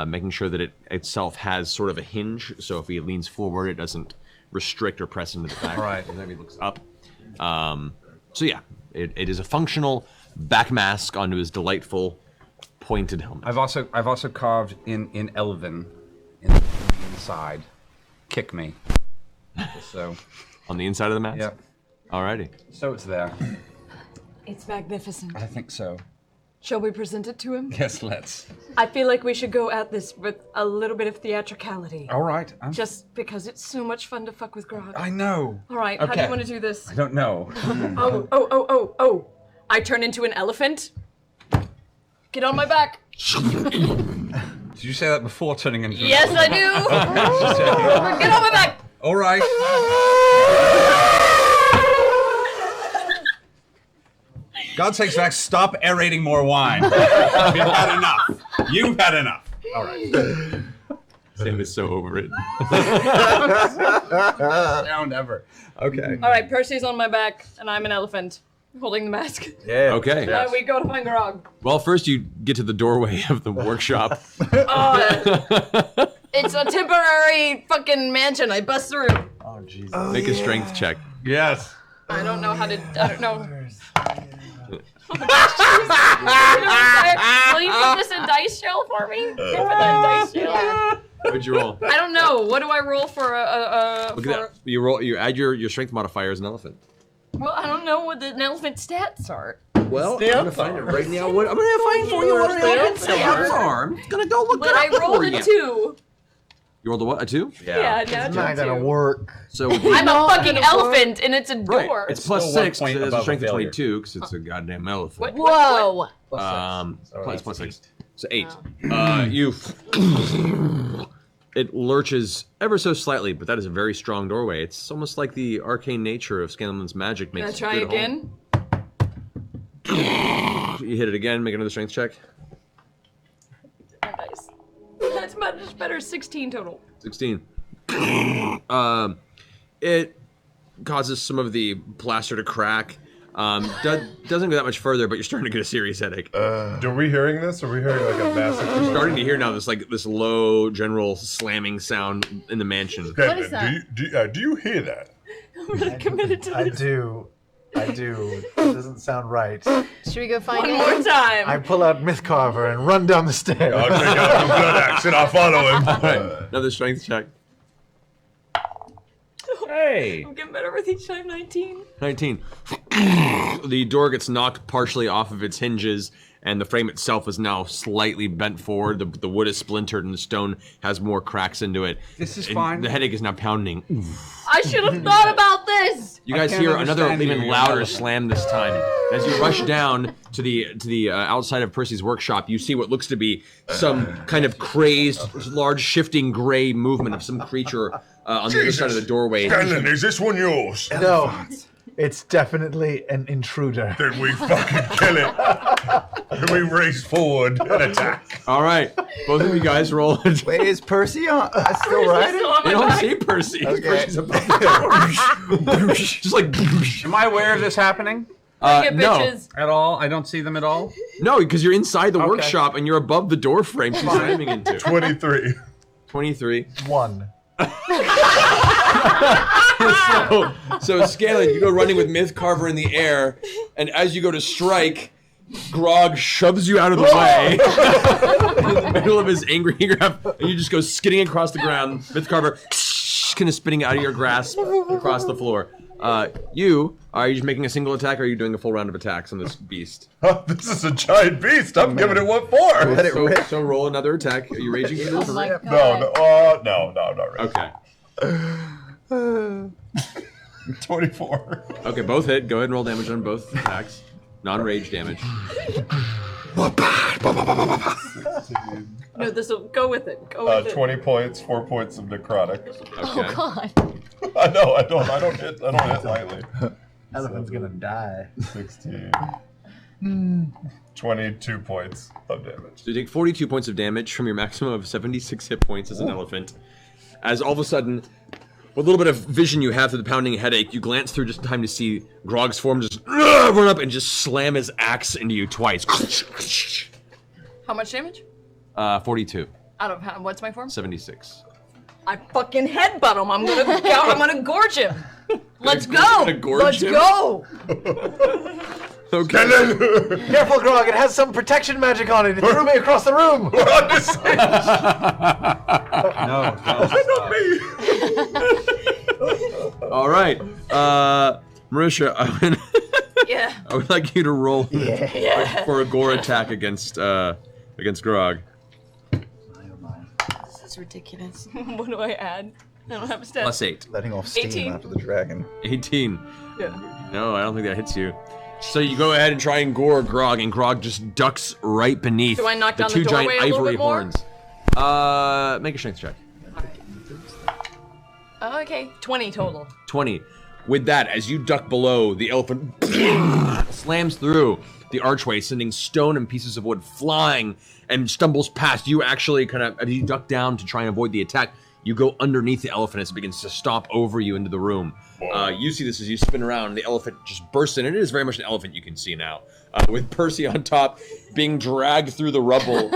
A: making sure that it itself has sort of a hinge, so if he leans forward, it doesn't restrict or press into the back.
G: Right.
A: Whenever he looks up. So yeah, it is a functional back mask onto his delightful pointed helmet.
G: I've also carved in Elven in the inside. Kick me. So
A: on the inside of the mask?
G: Yep.
A: Alrighty.
G: So it's there.
J: It's magnificent.
G: I think so.
J: Shall we present it to him?
G: Yes, let's.
J: I feel like we should go at this with a little bit of theatricality.
G: All right.
J: Just because it's so much fun to fuck with Grog.
G: I know.
J: All right, how do you want to do this?
G: I don't know.
J: Oh. I turn into an elephant. Get on my back.
G: Did you say that before turning into?
J: Yes, I do. Get on my back.
G: All right. God sakes, Vax, stop aerating more wine. You've had enough. You've had enough. All right.
A: Sam is so over it.
G: Sound ever. Okay.
J: All right, Percy's on my back, and I'm an elephant holding the mask.
A: Yeah. Okay.
J: Now we go to find Grog.
A: Well, first you get to the doorway of the workshop.
J: It's a temporary fucking mansion. I bust through.
C: Oh, Jesus.
A: Make a strength check.
B: Yes.
J: I don't know how to. I don't know. Will you put this in dice shell for me? Can you put that in dice shell?
A: What'd you roll?
J: I don't know. What do I roll for a?
A: Look at that. You roll. You add your strength modifier as an elephant.
J: Well, I don't know what the elephant stats are.
A: Well, I'm gonna find it right now. I'm gonna find for you what an elephant stats are. I'm gonna go look
J: But
A: it
J: I
A: up
J: rolled
A: for
J: a
A: you.
J: 2.
A: You rolled a what? A 2?
J: Yeah,
C: It's
J: natural
C: not gonna
J: 2.
C: work.
A: So
J: I'm a fucking elephant, and it's a
A: right.
J: door.
A: It's plus
G: Still
A: 6.
G: 1 point
A: So it's a
G: above
A: strength
G: a
A: of
G: failure.
A: 22 because it's a goddamn elephant.
D: Whoa!
A: Plus 6. So 8. You. It lurches ever so slightly, but that is a very strong doorway. It's almost like the arcane nature of Scanlan's magic
J: Can I
A: makes it
J: try
A: good
J: again?
A: You hit it again. Make another strength check.
J: Nice. That's much better. 16 total.
A: 16. It causes some of the plaster to crack. Doesn't go that much further, but you're starting to get a serious headache.
N: Are we hearing this? Are we hearing like a massive?
A: You're starting to hear now this low general slamming sound in the mansion.
D: What is that?
N: Do you hear that?
J: I'm really committed to
C: I
J: this.
C: do. It doesn't sound right.
D: Should we go find
J: One
D: it?
J: more time.
C: I pull out Mythcarver and run down the stairs.
B: I'll take out the blood axe and I'll follow him.
A: Alright, another strength check.
G: Hey.
J: I'm getting better with each time. 19.
A: 19. The door gets knocked partially off of its hinges, and the frame itself is now slightly bent forward. The wood is splintered, and the stone has more cracks into it.
G: This is
A: And
G: fine.
A: The headache is now pounding.
J: I should have thought about this.
A: You guys
G: can't
A: hear another
G: understand
A: even
G: you, you're
A: louder
G: not-
A: slam this time. As you rush down to the outside of Percy's workshop, you see what looks to be some kind of crazed, large, shifting gray movement of some creature on the other side of the doorway.
B: Scanlan, is this one yours?
C: No, it's definitely an intruder.
B: Then we fucking kill it. And we race forward and attack.
A: All right, both of you guys roll it.
E: Wait, is Percy on? Still riding?
A: You don't see Percy.
E: Okay.
A: Percy's above the door. Just like.
G: Am I aware of this happening?
A: No.
J: Bitches.
G: At all? I don't see them at all?
A: No, because you're inside the workshop and you're above the door frame she's slamming into.
B: 23.
A: 23.
C: 1.
A: So Scanlan, you go running with Mythcarver in the air, and as you go to strike, Grog shoves you out of the way in the middle of his angry grab, and you just go skidding across the ground. Mythcarver kind of spinning out of your grasp across the floor. You, are you just making a single attack, or are you doing a full round of attacks on this beast?
N: This is a giant beast. I'm giving it what for?
E: Let it rip.
A: So roll another attack. Are you raging for this?
F: Oh my
N: No,
F: God.
N: no, I'm not ready.
A: Okay.
N: 24.
A: Okay, both hit. Go ahead and roll damage on both attacks. Non-rage damage.
J: No, this will go with it. Go with it.
N: 20 points, 4 points of necrotic.
A: Okay.
F: Oh God.
N: I know, I don't hit lightly.
C: Elephant's gonna die.
N: 16. 22 points of damage.
A: So you take 42 points of damage from your maximum of 76 hit points as an elephant. As all of a sudden, with a little bit of vision you have through the pounding headache, you glance through just in time to see Grog's form just run up and just slam his axe into you twice.
J: How much damage?
A: 42.
J: Out of how, what's my form?
A: 76.
J: I fucking headbutt him. I'm gonna gorge him. Let's go.
A: gonna gorge
J: Let's
A: him?
J: go.
A: Okay.
C: Careful, Grog. It has some protection magic on it. It threw me across the room.
N: We're on the same.
E: No.
A: All right. Marisha,
J: Yeah.
A: I would like you to roll for a gore attack against Grog.
F: This is ridiculous.
J: What do I add? I don't have a stat.
A: +8.
E: Letting off steam
J: 18.
E: after the dragon.
A: 18.
J: Yeah.
A: No, I don't think that hits you. So you go ahead and try and gore Grog, and Grog just ducks right beneath
J: Do I knock
A: the
J: down
A: two
J: the
A: giant
J: doorway a little
A: ivory
J: bit more?
A: horns. Make a strength check.
J: Oh, okay. 20 total.
A: 20. With that, as you duck below, the elephant slams through the archway, sending stone and pieces of wood flying, and stumbles past. You actually kind of, as you duck down to try and avoid the attack, you go underneath the elephant as it begins to stomp over you into the room. You see this as you spin around, and the elephant just bursts in. And it is very much an elephant you can see now, with Percy on top, being dragged through the rubble.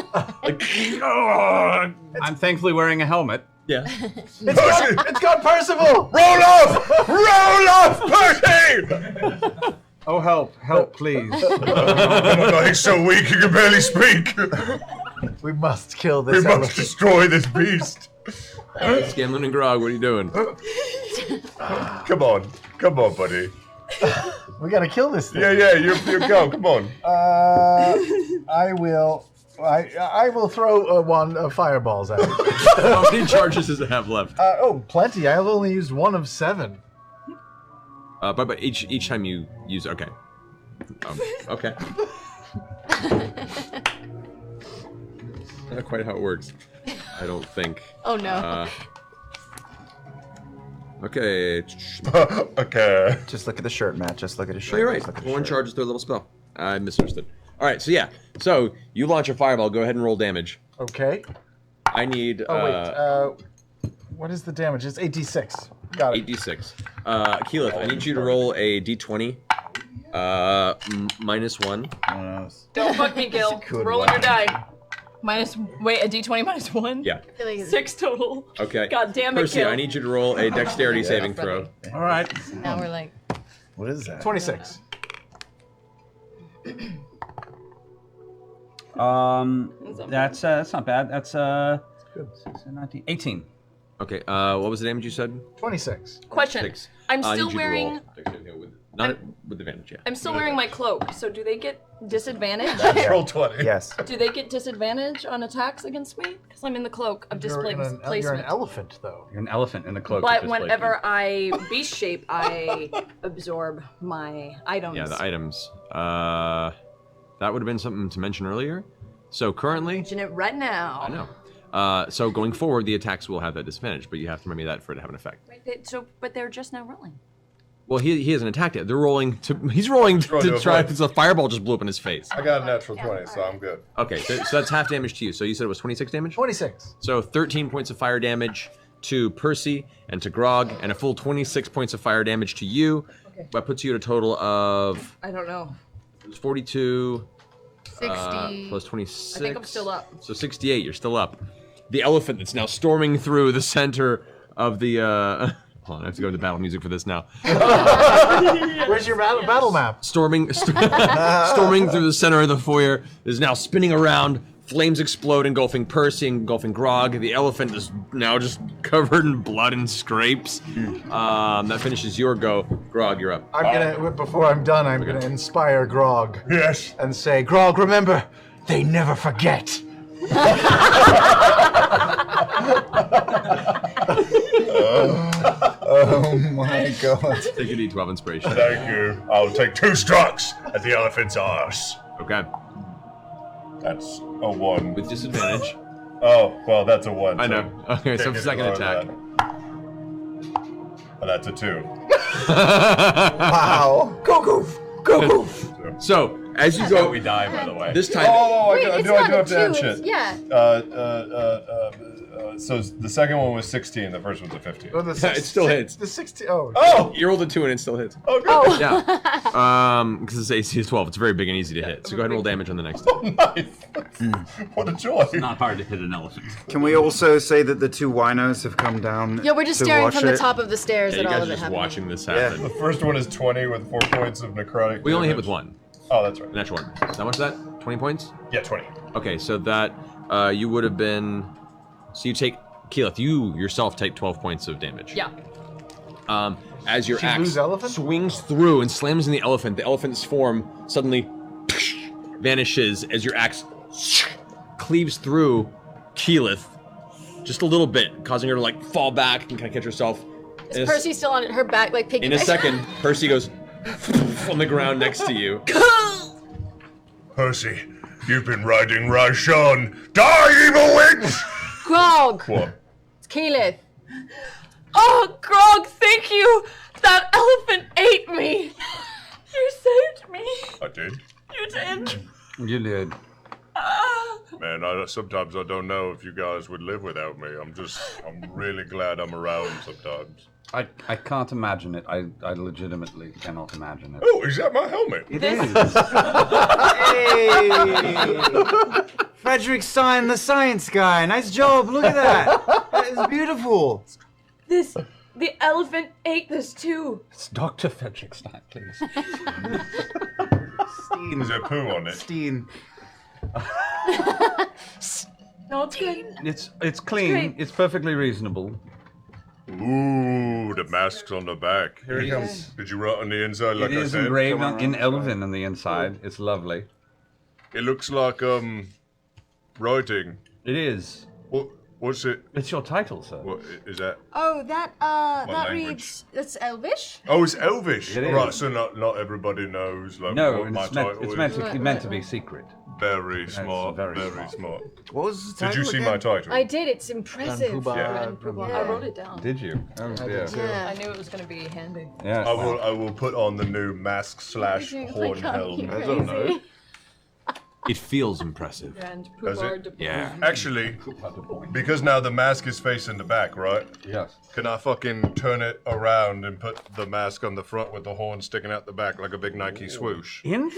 A: Like,
K: I'm thankfully wearing a helmet.
A: yeah.
C: It's got Percival.
N: Roll off, Percy!
E: Oh, help, please.
N: No, he's so weak he can barely speak.
C: We must kill
N: We
C: this
N: must
C: elephant.
N: destroy this beast.
A: Scanlan and Grog, what are you doing?
N: Come on, buddy.
C: We gotta kill this thing.
N: Yeah, you go. Come on.
C: I will throw one of fireballs at it.
A: How many charges does it have left?
C: Plenty. I've only used one of 7.
A: But each time you use, okay. Okay. Not quite how it works. I don't think.
F: Oh no.
A: Okay.
N: Okay.
E: Just look at the shirt, Matt. Just look at his shirt.
A: Oh, you're right.
E: Just look at his
A: One
E: shirt.
A: charge is 3rd level spell. I misunderstood. All right. So yeah. So you launch a fireball. Go ahead and roll damage.
C: Okay.
A: I need.
C: What is the damage? It's 8d6. Got it.
A: 8d6. Keyleth, I need you to roll a d20. -1.
J: Don't fuck me, Gil. Roll on your die. Wait, a d20 -1?
A: Yeah.
J: 6 total.
A: Okay.
J: God damn it,
A: Percy,
J: Gil.
A: I need you to roll a dexterity saving throw.
E: All right.
F: Now we're like.
C: What is that? 26.
G: That's not bad. That's 19, 18.
A: Okay. What was the damage you said?
C: 26.
J: Question.
A: 6.
J: I'm
A: I need
J: still
A: you to
J: wearing.
A: roll dexterity with advantage. Yeah.
J: I'm still wearing my cloak, so do they get disadvantage?
N: Roll 20.
E: Yes.
J: Do they get disadvantage on attacks against me? Because I'm in the cloak of
C: You're an
J: displacement.
C: elephant, though.
K: You're an elephant in the cloak.
J: But whenever I beast shape, I absorb my items.
A: Yeah, the items. That would have been something to mention earlier. So currently,
J: Mention it right now.
A: I know. So going forward, the attacks will have that disadvantage, but you have to remember that for it to have an effect.
J: Wait, but they're just now rolling.
A: Well, he hasn't attacked yet. They're rolling to. He's rolling to try because the fireball just blew up in his face.
N: I got a natural 20, so I'm good.
A: Okay, so that's half damage to you. So you said it was 26 damage?
C: 26.
A: So 13 points of fire damage to Percy and to Grog, and a full 26 points of fire damage to you.
J: Okay.
A: That puts you at a total of.
J: I don't know.
A: 42.
F: 60.
A: Plus 26.
J: I think I'm still up.
A: So 68, you're still up. The elephant that's now storming through the center of the. Hold on, I have to go to battle music for this now.
C: Where's your battle map?
A: Storming through the center of the foyer is now spinning around, Flames explode, engulfing Percy, engulfing Grog. The elephant is now just covered in blood and scrapes. That finishes your go. Grog, you're up.
C: I'm gonna, before I'm done, I'm gonna inspire Grog.
B: Yes.
C: And say, Grog, remember, they never forget.
E: Oh my god.
A: Take a D12 inspiration.
B: Thank you. I'll take 2 strikes at the elephant's arse.
A: Okay.
B: That's a 1.
A: With disadvantage.
B: Oh, well, that's a 1.
A: I know. Okay, so second attack.
B: Oh, that's a 2.
C: Wow. Go goof. Go goof.
A: So, as you
K: That's
A: go...
K: how we die, by the way.
A: This time...
D: Wait, it's
B: I
D: not
B: do
D: a
B: have to add
D: 2,
B: shit.
D: yeah.
B: So the second one was 16, the first one's a 15.
C: Oh,
A: It still hits.
C: The 16. Oh.
B: Oh!
A: You rolled a 2 and it still hits.
B: Oh, good.
A: Yeah. Because its AC is 12. It's very big and easy to hit. So go ahead and roll damage on the next.
B: Oh, nice. What a joy.
K: It's not hard to hit an elephant.
E: Can we also say that the 2 winos have come down?
D: Yeah, we're just
E: to
D: staring
E: watch
D: from the
E: it?
D: top of the stairs
A: Yeah,
D: at
A: you
D: all
A: guys
D: of
A: are
D: it
A: just
D: happening.
A: watching this
E: Yeah.
A: happen.
B: The first one is 20 with 4 points of necrotic.
A: We only hit
B: damage.
A: with 1.
B: Oh, that's right.
A: Natural 1. How much is that? 20 points?
B: Yeah, 20.
A: Okay, so that you would have been... So you take... Keyleth, you yourself take 12 points of damage.
J: Yeah.
A: As your
C: She
A: axe
C: lose elephant?
A: swings through and slams in the elephant's form suddenly vanishes as your axe cleaves through Keyleth just a little bit, causing her to like fall back and kind of catch herself.
D: Is Percy still on her back, like piggyback?
A: In a second, Percy goes on the ground next to you.
B: Percy, you've been riding Raishan. Die, evil witch!
D: Grog!
B: What?
D: It's Keyleth.
J: Oh, Grog, thank you! That elephant ate me! You saved me!
B: I did.
J: You did!
G: You did.
B: Man, sometimes I don't know if you guys would live without me. I'm really glad I'm around sometimes.
G: I can't imagine it. I legitimately cannot imagine it.
B: Oh, is that my helmet?
E: It is. Hey! Frederick Stein, the science guy. Nice job. Look at that. That is beautiful.
J: The elephant ate this too.
G: It's Dr. Frederick Stein, please.
E: Steen.
B: Is there poo on it?
E: Steen.
J: No, it's good.
G: It's clean.
J: great.
G: It's perfectly reasonable.
B: Ooh, the mask's on the back.
G: Here it comes.
B: Did you write on the inside like
G: It
B: I
G: is
B: said?
G: engraved in Elven on the inside. It's lovely.
B: It looks like writing.
G: It is.
B: What's it?
G: It's your title, sir.
B: What is that?
D: Oh, that
B: language?
D: reads... That's Elvish?
B: Oh, it's Elvish.
G: It is.
B: Right, so not everybody knows like
G: No,
B: what my
G: it's
B: title is.
G: meant to be secret.
B: Very smart.
G: very
B: Very smart.
E: What was the
B: Did you
E: title
B: see
E: again?
B: my title?
D: I did, it's impressive.
J: I wrote it down.
G: Did you? Oh dear.
D: Yeah.
J: I knew it was going to be handy.
G: Yes.
B: I will put on the new mask / horn helm.
D: I don't know.
A: It feels impressive.
J: And
B: Does
J: Poupard
B: it?
J: de
A: Yeah.
B: Actually, because now the mask is facing the back, right?
G: Yes.
B: Can I fucking turn it around and put the mask on the front with the horn sticking out the back like a big Nike swoosh?
G: In?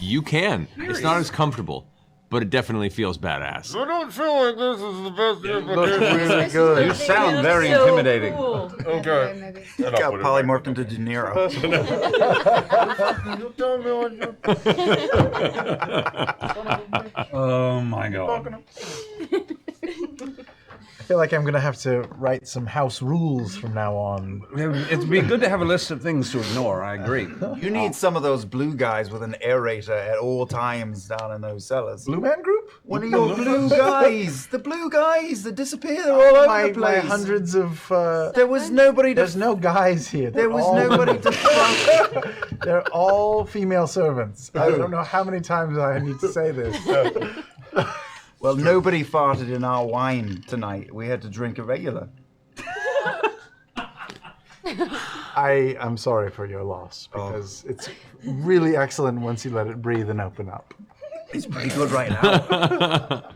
A: You can. It's not as comfortable, but it definitely feels badass.
B: I don't feel like this is the best
E: Looks really good.
G: You sound very
J: So
G: intimidating.
J: cool.
B: Okay.
D: Maybe.
B: And I'll
E: Got
B: put it
E: polymorphed into De Niro.
G: Oh my god.
C: I feel like I'm gonna have to write some house rules from now on.
G: It'd be good to have a list of things to ignore, I agree.
E: You need some of those blue guys with an aerator at all times down in those cellars.
C: Blue Man Group?
E: One of your blue guys. The blue guys that disappear. They're all over
C: My
E: the place.
C: hundreds of...
E: There was nobody to...
C: There's no guys here.
E: There was nobody to...
C: They're all female servants. I don't know how many times I need to say this.
E: Well, nobody farted in our wine tonight. We had to drink a regular.
C: I am sorry for your loss, because it's really excellent once you let it breathe and open up.
E: It's pretty good right now.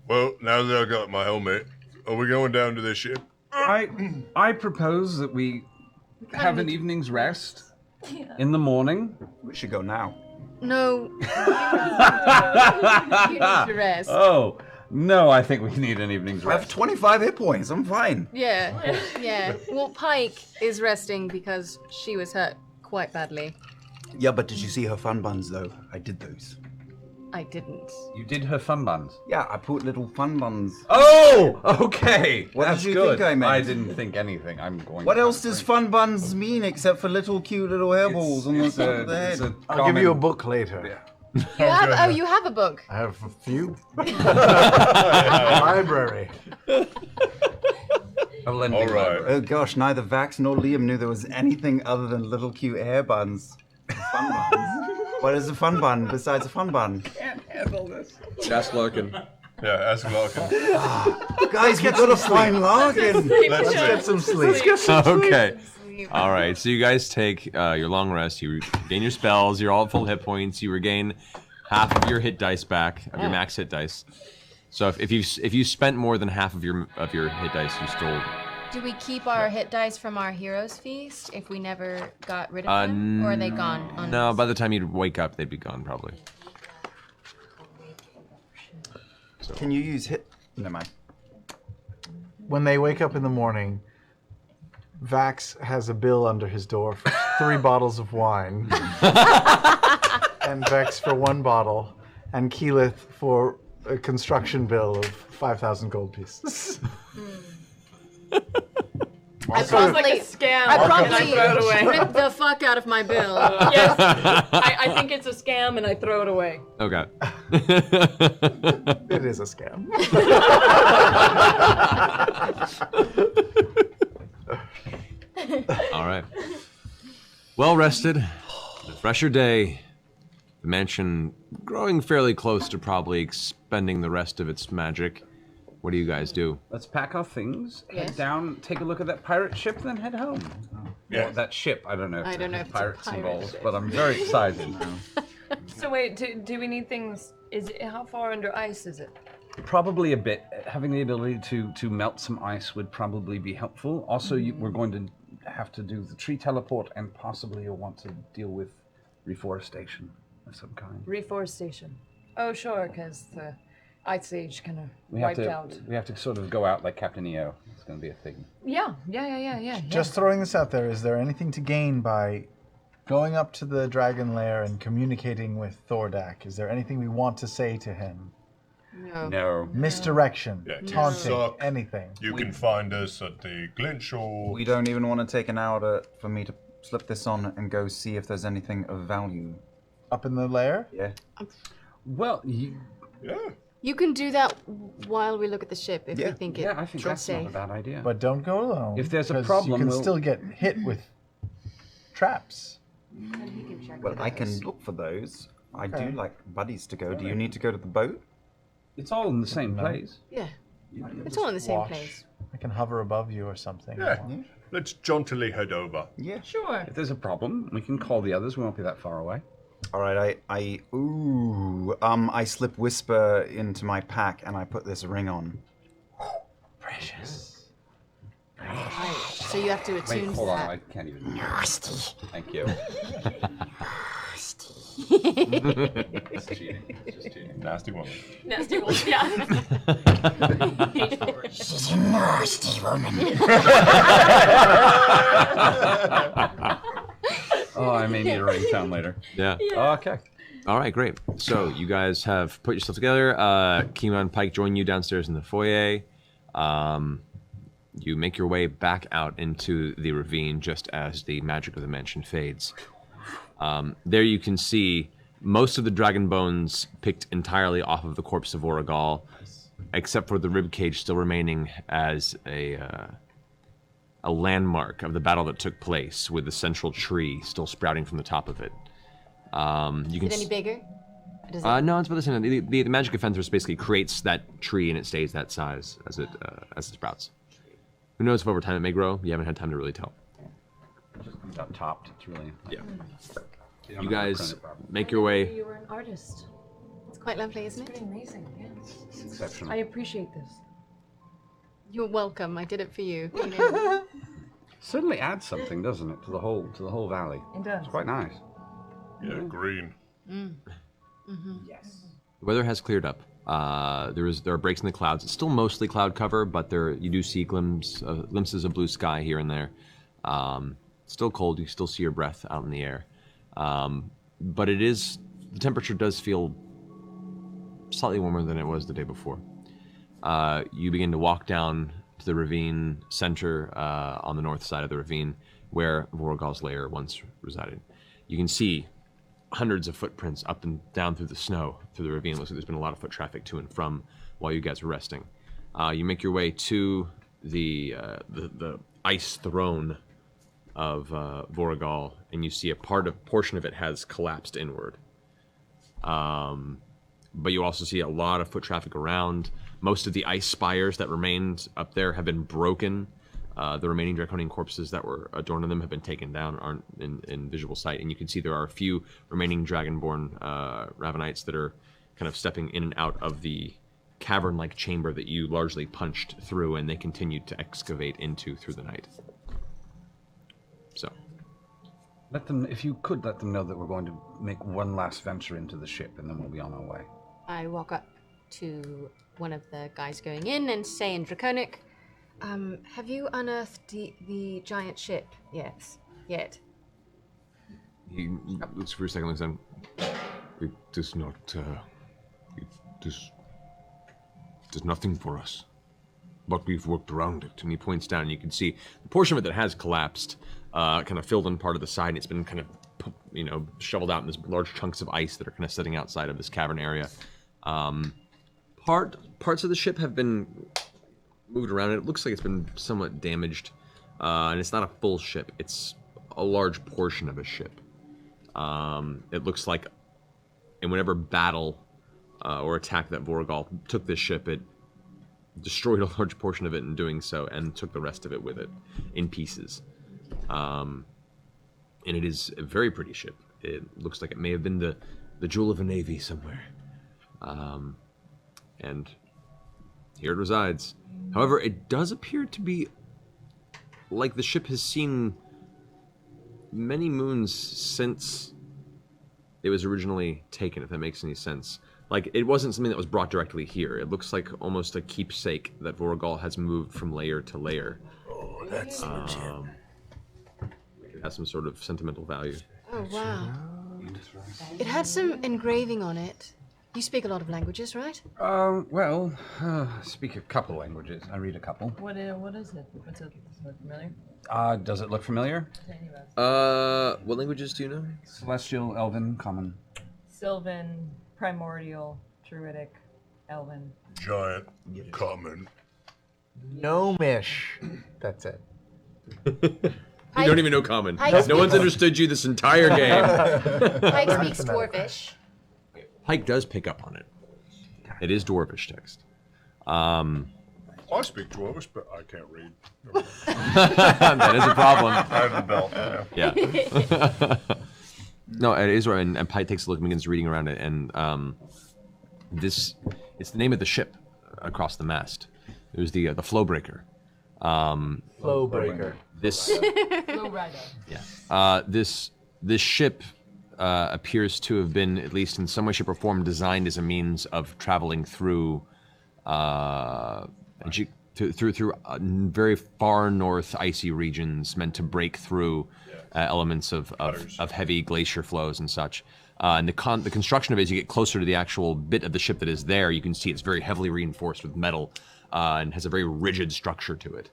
B: Well, now that I got my helmet, are we going down to this ship?
G: I propose that we have an evening's rest in the morning.
E: We should go now.
D: No. You need to rest.
G: Oh, no, I think we need an evening's
E: I have
G: rest.
E: 25 hit points. I'm fine.
D: Yeah, yeah. Well, Pike is resting because she was hurt quite badly.
E: Yeah, but did you see her fun buns, though? I did those.
J: I didn't.
K: You did her fun buns.
E: Yeah, I put little fun buns.
K: Oh, okay.
E: What
K: That's
E: did you
K: good.
E: think I meant?
K: I didn't think anything. I'm going.
E: What else does fun buns mean except for little cute little hairballs on the side of the head?
C: I'll give you a book later.
D: You have, you have a book.
C: I have a few. Library.
K: All right.
E: Oh gosh, neither Vax nor Liam knew there was anything other than little cute hair buns. Fun buns. What is a fun bun besides a fun bun?
K: Can't handle this.
A: Ask Larkin.
B: Yeah, ask Larkin.
E: Guys, we gotta find Larkin.
B: Let's
C: get some sleep.
B: Let's get some sleep.
A: Okay. All right. So you guys take your long rest. You regain your spells. You're all at full hit points. You regain half of your hit dice back, of your max hit dice. So if you spent more than half of your hit dice, you still.
D: Do we keep our hit dice from our hero's feast if we never got rid of them, or are they gone?
A: No, by the time you'd wake up, they'd be gone probably. So.
E: Can you use hit? Never mind.
C: When they wake up in the morning, Vax has a bill under his door for 3 bottles of wine, and Vex for 1 bottle, and Keyleth for a construction bill of 5,000 gold pieces.
J: It sounds like a scam.
D: I promptly
J: throw it away.
D: rip the fuck out of my bill.
J: Yes, I think it's a scam and I throw it away.
A: Okay.
C: It is a scam.
A: All right. Well rested, a fresher day. The mansion growing fairly close to probably expending the rest of its magic. What do you guys do?
K: Let's pack our things,
D: Yes.
K: head down, take a look at that pirate ship, then head home.
B: Yeah.
K: Well, that ship, I don't know if
D: I don't know
K: there's
D: if it's a
K: pirates
D: pirate
K: involved,
D: ship.
K: but I'm very excited now.
J: So wait, do we need things? How far under ice is it?
K: Probably a bit. Having the ability to melt some ice would probably be helpful. Also, we're going to have to do the tree teleport, and possibly you'll want to deal with reforestation of some kind.
J: Reforestation. Oh, sure, because the Ice Age kind of
K: We have
J: wiped
K: to.
J: out.
K: We have to sort of go out like Captain EO. It's going to be a thing.
J: Yeah.
C: Just throwing this out there, is there anything to gain by going up to the dragon lair and communicating with Thordak? Is there anything we want to say to him?
K: No.
C: Misdirection,
B: Yeah,
C: taunting,
B: suck.
C: anything.
B: You can find us at the Glinch or...
E: We don't even want to take an hour for me to slip this on and go see if there's anything of value.
C: Up in the lair?
E: Yeah.
K: Well,
B: Yeah.
D: You can do that while we look at the ship if we think
K: I think
D: it's
K: that's
D: safe.
K: not a bad idea.
C: But don't go alone.
K: If there's a
C: 'cause
K: problem,
C: you can
K: we'll-
C: still get hit with traps.
E: Well, I can look for those. I do like buddies to go. Do you need to go to the boat?
K: It's all in the same place.
D: Yeah. It's all in the same
C: Wash.
D: place.
C: I can hover above you or something.
B: Yeah. Let's jauntily head over.
E: Yeah.
J: Sure.
K: If there's a problem, we can call the others. We won't be that far away.
E: All right, I slip whisper into my pack and I put this ring on.
C: Precious.
D: Right. So you have to
K: Wait,
D: attune to
K: hold on.
D: that.
K: I can't even. Nasty. Thank you. It's cheating. It's just cheating.
B: Nasty woman.
J: Nasty one. Yeah.
E: She's a nasty woman.
K: Oh, I may need a ringtone later.
A: Yeah.
K: Oh, okay.
A: All right, great. So you guys have put yourself together. Kima and Pike join you downstairs in the foyer. You make your way back out into the ravine just as the magic of the mansion fades. There you can see most of the dragon bones picked entirely off of the corpse of Oragal, except for the ribcage still remaining as a landmark of the battle that took place, with the central tree still sprouting from the top of it. You can
D: Is it any bigger? Does
A: no, it's about the same. The magic of Fenris basically creates that tree and it stays that size as it sprouts. Who knows if over time it may grow? You haven't had time to really tell.
K: It just comes out topped. It's really.
A: Yeah.
K: don't
A: You
K: have to
A: guys
K: print it properly.
A: make your way.
J: You were an artist.
D: It's quite lovely, isn't
J: It's
D: it?
J: pretty amazing. Yeah.
K: It's exceptional.
J: I appreciate this.
D: You're welcome. I did it for you. You know.
K: Certainly adds something, doesn't it, to the whole valley?
J: It does.
K: It's quite nice.
B: Yeah, green.
K: Yes.
A: The weather has cleared up. There are breaks in the clouds. It's still mostly cloud cover, but you do see glimpses of blue sky here and there. Still cold. You still see your breath out in the air. But the temperature does feel slightly warmer than it was the day before. You begin to walk down to the ravine center on the north side of the ravine where Vorogol's lair once resided. You can see hundreds of footprints up and down through the snow, through the ravine. Looks like there's been a lot of foot traffic to and from while you guys were resting. You make your way to the ice throne of Vorogol, and you see a portion of it has collapsed inward. But you also see a lot of foot traffic around. Most of the ice spires that remained up there have been broken. The remaining draconian corpses that were adorning them have been taken down, aren't in visual sight. And you can see there are a few remaining dragonborn Ravenites that are kind of stepping in and out of the cavern-like chamber that you largely punched through, and they continued to excavate into through the night. So,
K: if you could let them know that we're going to make one last venture into the ship, and then we'll be on our way.
D: I walk up to one of the guys going in and say in Draconic, have you unearthed the giant ship yet?
A: He looks for a second, looks down. It does not, does nothing for us. But we've worked around it. And he points down, and you can see the portion of it that has collapsed, kind of filled in part of the side, and it's been kind of, shoveled out in these large chunks of ice that are kind of sitting outside of this cavern area. Parts of the ship have been moved around. It looks like it's been somewhat damaged, and it's not a full ship. It's a large portion of a ship. It looks like in whatever battle or attack that Vorogol took this ship, it destroyed a large portion of it in doing so, and took the rest of it with it in pieces. And it is a very pretty ship. It looks like it may have been the jewel of a navy somewhere. And here it resides. However, it does appear to be like the ship has seen many moons since it was originally taken, if that makes any sense. Like, it wasn't something that was brought directly here. It looks like almost a keepsake that Vorogol has moved from layer to layer.
N: Oh, that's legit.
A: It has some sort of sentimental value.
D: Oh, wow. It had some engraving on it. You speak a lot of languages, right?
K: I speak a couple languages. I read a couple.
J: What is it? Does it look familiar?
K: Does it look familiar?
A: What languages do you know?
K: Celestial, Elven, Common.
J: Sylvan, Primordial, Druidic, Elven.
B: Giant, Common.
C: Gnomish. That's it.
A: You don't even know Common.
D: Pike
A: No one's understood you this entire game.
D: Pike speaks Dwarvish.
A: Pike does pick up on it. It is Dwarvish text.
B: I speak Dwarvish, but I can't read.
A: That is a problem.
B: I have a belt.
A: Yeah. No, it is right. And Pike takes a look and begins reading around it. And it's the name of the ship across the mast. It was the Flowbreaker.
C: Flowbreaker.
J: Flowrider.
A: Yeah. This ship appears to have been, at least in some way, shape, or form, designed as a means of traveling through through very far north icy regions, meant to break through elements of heavy glacier flows and such. And the construction of it, as you get closer to the actual bit of the ship that is there, you can see it's very heavily reinforced with metal and has a very rigid structure to it.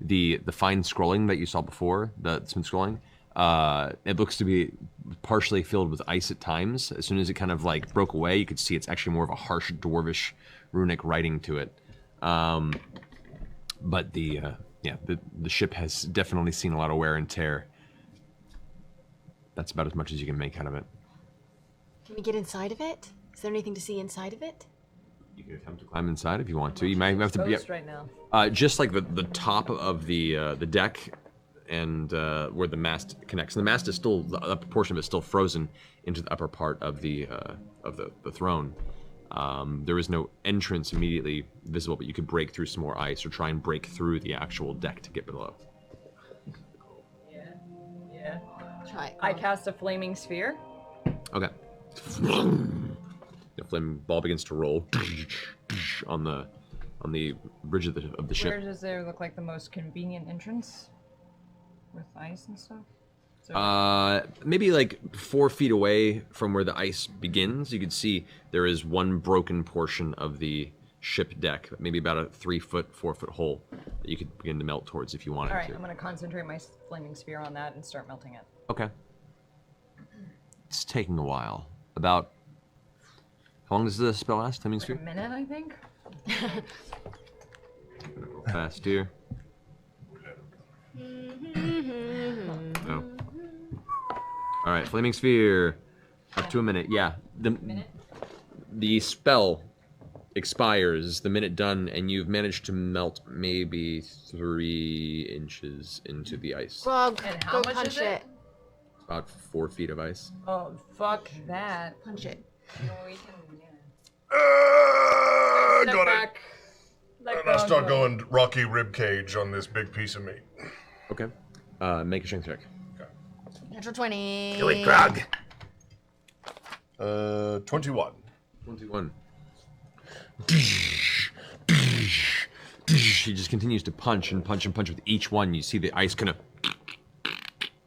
A: The fine scrolling that you saw before, the smooth scrolling, it looks to be partially filled with ice at times. As soon as it kind of like broke away, you could see it's actually more of a harsh dwarvish runic writing to it. But the ship has definitely seen a lot of wear and tear. That's about as much as you can make out of it.
D: Can we get inside of it? Is there anything to see inside of it?
A: You can attempt to climb inside if you want to. You might have to be
J: right now.
A: just like the top of the deck and where the mast connects. And the mast is still, the upper portion of it is still frozen into the upper part of the throne. There is no entrance immediately visible, but you could break through some more ice or try and break through the actual deck to get below.
J: Yeah.
D: Try.
J: I cast a flaming sphere.
A: Okay. The flame ball begins to roll on the bridge of the ship.
J: Where does there look like the most convenient entrance with ice and stuff?
A: Maybe like 4 feet away from where the ice begins, you can see there is one broken portion of the ship deck, maybe about a 3-foot, 4-foot hole that you could begin to melt towards if you wanted
J: Alright,
A: to.
J: I'm gonna concentrate my flaming sphere on that and start melting it.
A: Okay. It's taking a while. About... How long does the spell last? Flaming
J: Like
A: sphere?
J: a minute, I think.
A: Fast here. No. Alright, Flaming Sphere. Up to a minute. Yeah. The spell expires the minute done, and you've managed to melt maybe 3 inches into the ice.
D: Grog,
J: And how
D: go
J: much
D: punch
J: is it?
A: About 4 feet of ice.
J: Oh, fuck that.
D: Punch it.
B: Got it.
J: Back.
B: And I start going Rocky ribcage on this big piece of meat.
A: Okay. Make a strength check.
D: Natural 20.
B: Do it, Grog. 21.
A: 21. He just continues to punch and punch and punch with each one. You see the ice kind of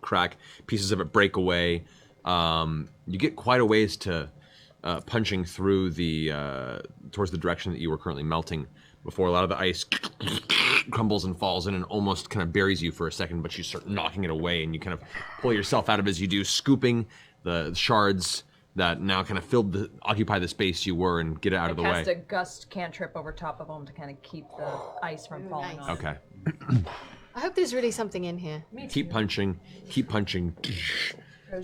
A: crack, pieces of it break away. You get quite a ways to punching through the towards the direction that you were currently melting before a lot of the ice crumbles and falls in and almost kind of buries you for a second, but you start knocking it away and you kind of pull yourself out of it as you do, scooping the shards that now kind of occupy the space you were and get it out of the way.
J: Cast a gust cantrip over top of them to kind of keep the ice from falling off.
A: Okay.
D: I hope there's really something in here.
A: Keep punching, keep punching.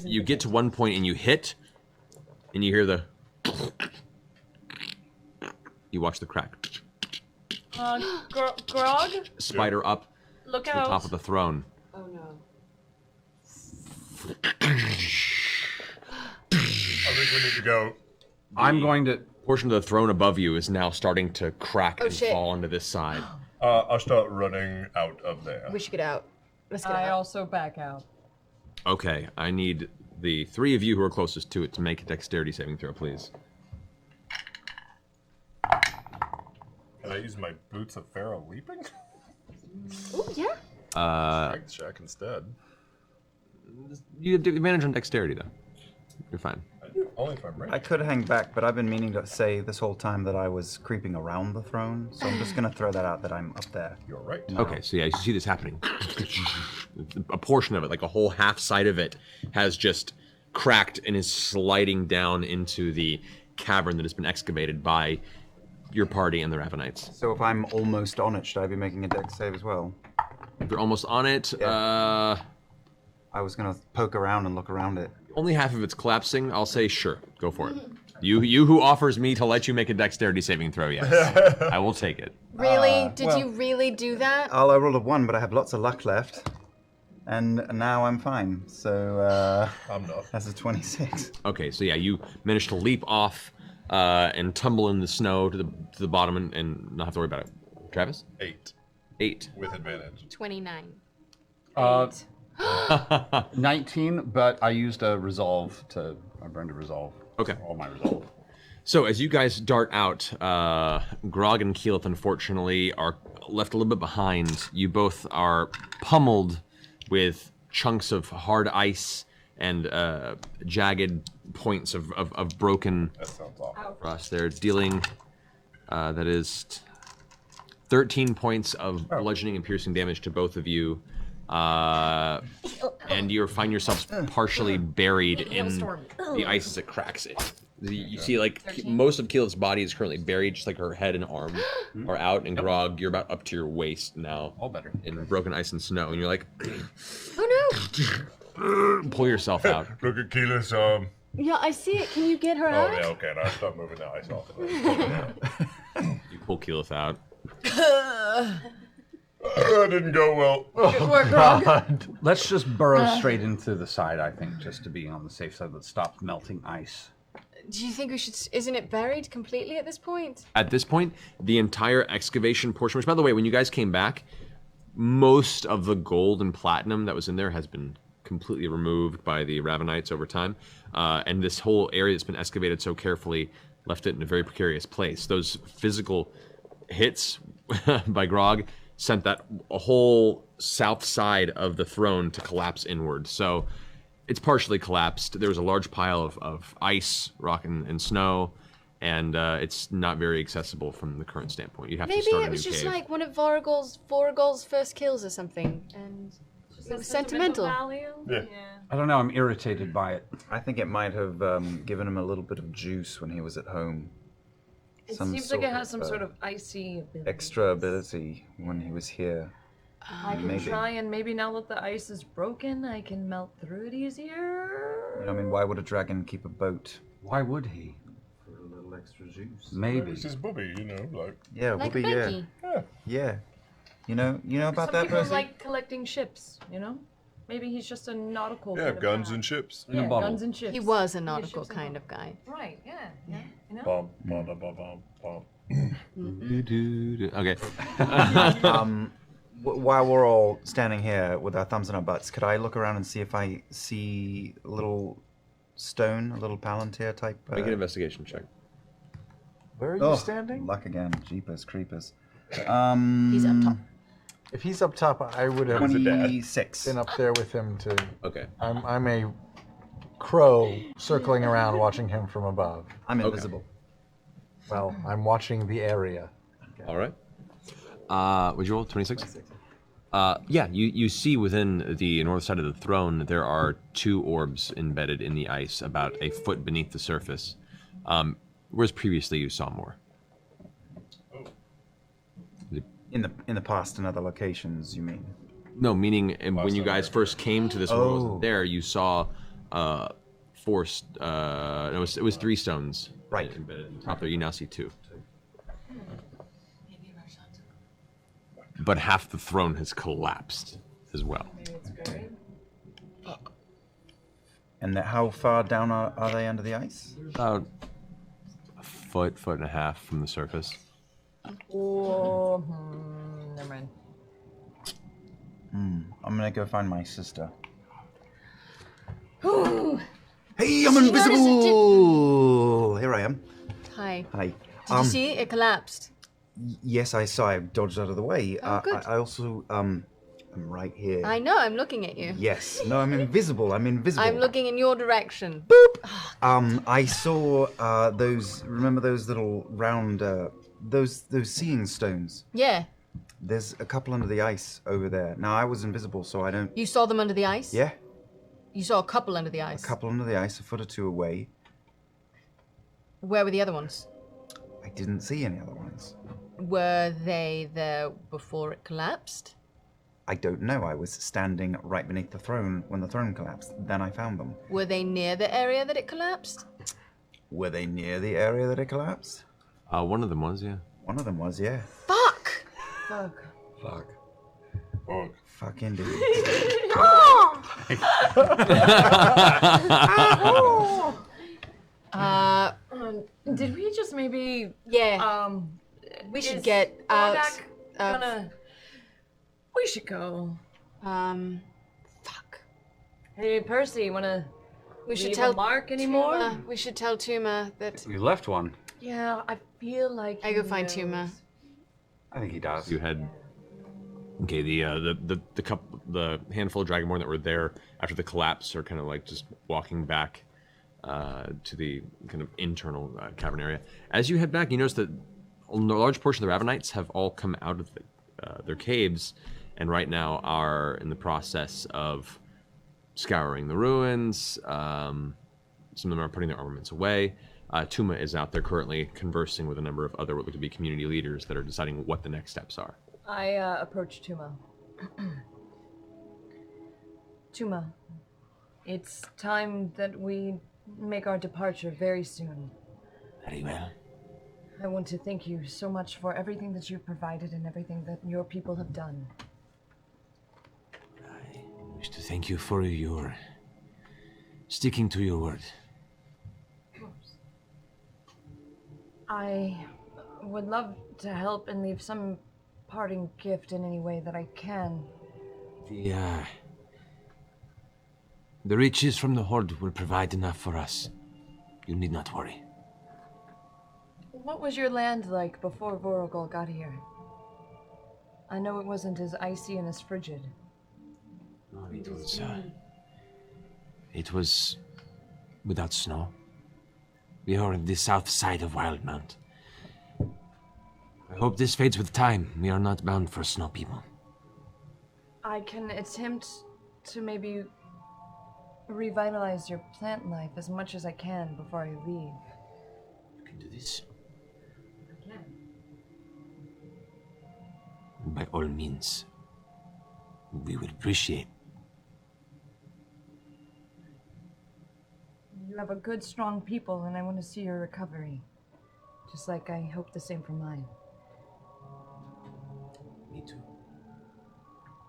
A: You get to one point and you hit, and you hear the... You watch the crack.
J: Grog?
A: Spider up
J: Look
A: to the
J: out.
A: top of the throne.
D: Oh no.
B: I think we need to go.
K: I'm going to...
A: Portion of the throne above you is now starting to crack
D: Oh,
A: and
D: shit.
A: fall onto this side.
B: I'll start running out of there.
D: We should get out. Let's get
J: I
D: out.
J: also back out.
A: Okay, I need the 3 of you who are closest to it to make a dexterity saving throw, please.
B: Can I use my boots of Pharaoh leaping?
D: Oh yeah.
B: Strength check instead.
A: You have advantage on dexterity, though. You're fine.
B: Only if I'm ready.
E: I could hang back, but I've been meaning to say this whole time that I was creeping around the throne, so I'm just gonna throw that out that I'm up there.
B: You're right.
A: Okay, so yeah, you see this happening. A portion of it, like a whole half side of it, has just cracked and is sliding down into the cavern that has been excavated by your party and the Ravenites.
E: So if I'm almost on it, should I be making a dex save as well?
A: If you're almost on it,
E: I was gonna poke around and look around it.
A: only half of it's collapsing. I'll say sure, go for it. You who offers me to let you make a dexterity saving throw, yes. I will take it.
D: Really? Did
E: well-
D: you really do that?
E: I rolled a 1, but I have lots of luck left. And now I'm fine, so
B: I'm not.
E: That's a 26.
A: Okay, so yeah, you managed to leap off and tumble in the snow to the bottom and not have to worry about it. Travis?
B: 8.
A: 8.
B: With advantage.
D: 29.
K: 19, but I used a resolve I burned a resolve.
A: Okay.
K: All my resolve.
A: So as you guys dart out, Grog and Keyleth unfortunately are left a little bit behind. You both are pummeled with chunks of hard ice and jagged points of broken rust. They're dealing, that is 13 points of bludgeoning and piercing damage to both of you. And you find yourselves partially buried in the ice as it cracks it. You see, like, most of Keyleth's body is currently buried, just like her head and arm are out, and Grog, you're about up to your waist now.
K: All better.
A: In broken ice and snow, and you're like,
D: Oh no!
A: pull yourself out.
B: Look at Keyleth's
D: Yeah, I see it. Can you get her
B: Oh,
D: out?
B: yeah, okay. Now I start moving the ice off.
A: You pull Keyleth out.
B: That didn't go well.
J: Good work, Grog.
K: Let's just burrow straight into the side, I think, just to be on the safe side. Let's stop melting ice.
D: Do you think we should... Isn't it buried completely at this point?
A: At this point, the entire excavation portion, which, by the way, when you guys came back, most of the gold and platinum that was in there has been completely removed by the Ravenites over time. And this whole area that's been excavated so carefully left it in a very precarious place. Those physical hits by Grog sent that a whole south side of the throne to collapse inward. So it's partially collapsed. There was a large pile of ice, rock, and snow, and it's not very accessible from the current standpoint. You have to
D: Maybe
A: start a
D: it
A: new
D: was just
A: cave.
D: like one of Voragol's first kills or something, and it was sentimental.
B: Yeah.
K: I don't know, I'm irritated by it.
E: I think it might have given him a little bit of juice when he was at home.
J: It
E: Some
J: seems like it
E: sort
J: has some
E: of,
J: sort of icy ability.
E: extra ability when he was here.
J: I can
E: Maybe.
J: try, and maybe now that the ice is broken, I can melt through it easier.
E: You know, I mean, why would a dragon keep a boat?
K: Why would he?
E: For a little extra juice.
K: Maybe.
B: It's his bubby, you know, like.
E: Yeah,
D: Like
E: would be, yeah.
D: Becky.
E: Yeah. You know about
J: Some
E: that
J: people
E: person?
J: like collecting ships, you know? Maybe he's just a nautical
B: Yeah,
J: kind of
B: guns
J: guy.
B: and ships.
K: In a
J: Yeah,
K: bottle.
J: guns and ships.
D: He was a
J: Yeah,
D: nautical
J: ships and
D: kind of guy.
J: Right, yeah. You know?
B: Bum, bum, bum, bum, bum, bum.
A: Okay.
E: While we're all standing here with our thumbs in our butts, could I look around and see if I see a little stone, a little palantir type?
A: Make an investigation check.
C: Where are you standing?
E: Luck again. Jeepers creepers.
D: He's up top.
C: If he's up top, I would have
E: 26.
C: been up there with him to.
A: Okay.
C: I'm a crow circling around, watching him from above.
E: I'm invisible.
C: Well, I'm watching the area.
A: All right. Would you roll 26? Yeah, you see within the north side of the throne there are 2 orbs embedded in the ice, about a foot beneath the surface. Whereas previously you saw more.
E: In the past and other locations, you mean?
A: No, meaning when you guys first came to this world there, you saw 4. It was 3 stones.
E: Right.
A: Embedded in the top there. You now see 2. But half the throne has collapsed as well.
E: And how far down are they under the ice?
A: About a foot and a half from the surface.
J: Oh, never mind.
E: I'm gonna go find my sister.
D: Ooh.
E: Hey, I'm invisible! Here I am.
D: Hi.
E: Hi.
D: Did you see it collapsed?
E: Yes, I saw. I dodged out of the way.
D: Oh, good.
E: I also I'm right here.
D: I know. I'm looking at you.
E: Yes. No, I'm invisible. I'm invisible.
D: I'm looking in your direction.
E: I saw those. Remember those little round, those seeing stones.
D: Yeah.
E: There's a couple under the ice over there. Now I was invisible, so I don't.
D: You saw them under the ice?
E: Yeah,
D: You saw a couple under the ice.
E: a couple under the ice, a foot or 2 away.
D: Where were the other ones?
E: I didn't see any other ones.
D: Were they there before it collapsed?
E: I don't know. I was standing right beneath the throne when the throne collapsed. Then I found them.
D: Were they near the area that it collapsed?
E: Were they near the area that it collapsed?
A: One of them was, yeah.
E: One of them was, yeah.
D: Fuck!
J: Fuck.
B: Fuck.
E: Fuck indeed.
J: Did we just maybe?
D: Yeah. We should
J: is
D: get out.
J: Thordak gonna. We should go.
D: Fuck.
J: Hey, Percy, wanna?
D: We should
J: leave
D: tell
J: a mark anymore?
D: Tuma. We should tell Tuma that.
K: You left one.
J: Yeah, I feel like.
D: I go find Tuma.
K: I think he does.
A: You had okay. The handful of Dragonborn that were there after the collapse are kind of like just walking back to the kind of internal cavern area. As you head back, you notice that a large portion of the Ravenites have all come out of their caves, and right now are in the process of scouring the ruins. Some of them are putting their armaments away. Tuma is out there currently conversing with a number of other what look to be community leaders that are deciding what the next steps are.
J: I approach Tuma. Tuma, it's time that we make our departure very soon.
H: Very well.
J: I want to thank you so much for everything that you've provided and everything that your people have done.
H: I wish to thank you for your sticking to your word.
J: I would love to help and leave some parting gift in any way that I can.
H: The riches from the hoard will provide enough for us. You need not worry.
J: What was your land like before Vorogol got here? I know it wasn't as icy and as frigid.
A: No, it was without snow. We are on the south side of Wildmount. I hope this fades with time. We are not bound for snow people.
J: I can attempt to maybe revitalize your plant life as much as I can before I leave.
A: You can do this.
J: I can.
A: By all means. We would appreciate.
J: You have a good, strong people, and I want to see your recovery. Just like I hope the same for mine.
A: Me too.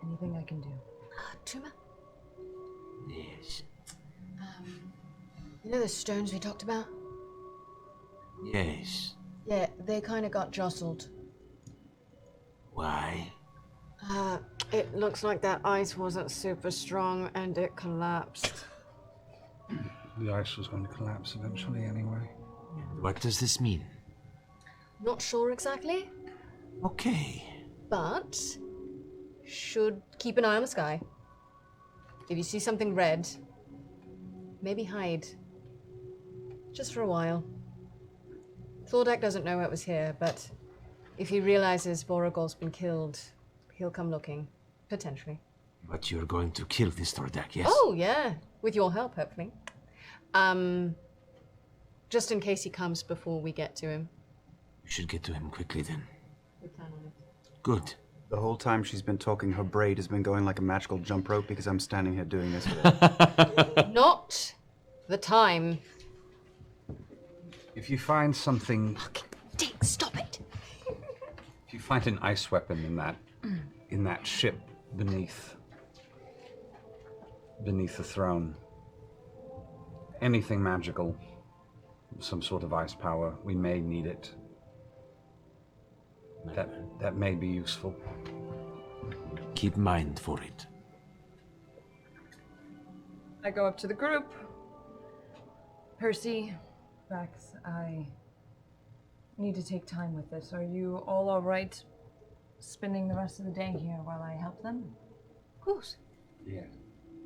J: Anything I can do.
D: Tuma?
A: Yes.
D: You know the stones we talked about?
A: Yes.
D: Yeah, they kind of got jostled.
A: Why?
D: It looks like that ice wasn't super strong and it collapsed.
K: The ice was going to collapse eventually anyway.
A: What does this mean?
D: Not sure exactly,
A: Okay.
D: but should keep an eye on the sky. If you see something red, maybe hide. Just for a while. Thordak doesn't know it was here, but if he realizes Vorogol's been killed, he'll come looking. Potentially.
A: But you're going to kill this Thordak, yes?
D: Oh, yeah. With your help, hopefully. Just in case he comes before we get to him.
A: You should get to him quickly then.
D: We plan on it.
A: Good.
E: The whole time she's been talking, her braid has been going like a magical jump rope because I'm standing here doing this with her.
D: Not the time.
K: If you find something,
D: Dick, stop it.
K: if you find an ice weapon in that ship beneath the throne, anything magical, some sort of ice power, we may need it. That may be useful.
A: Keep mind for it.
J: I go up to the group. Percy, Vax, I need to take time with this. Are you all alright spending the rest of the day here while I help them?
D: Of course.
K: Yeah.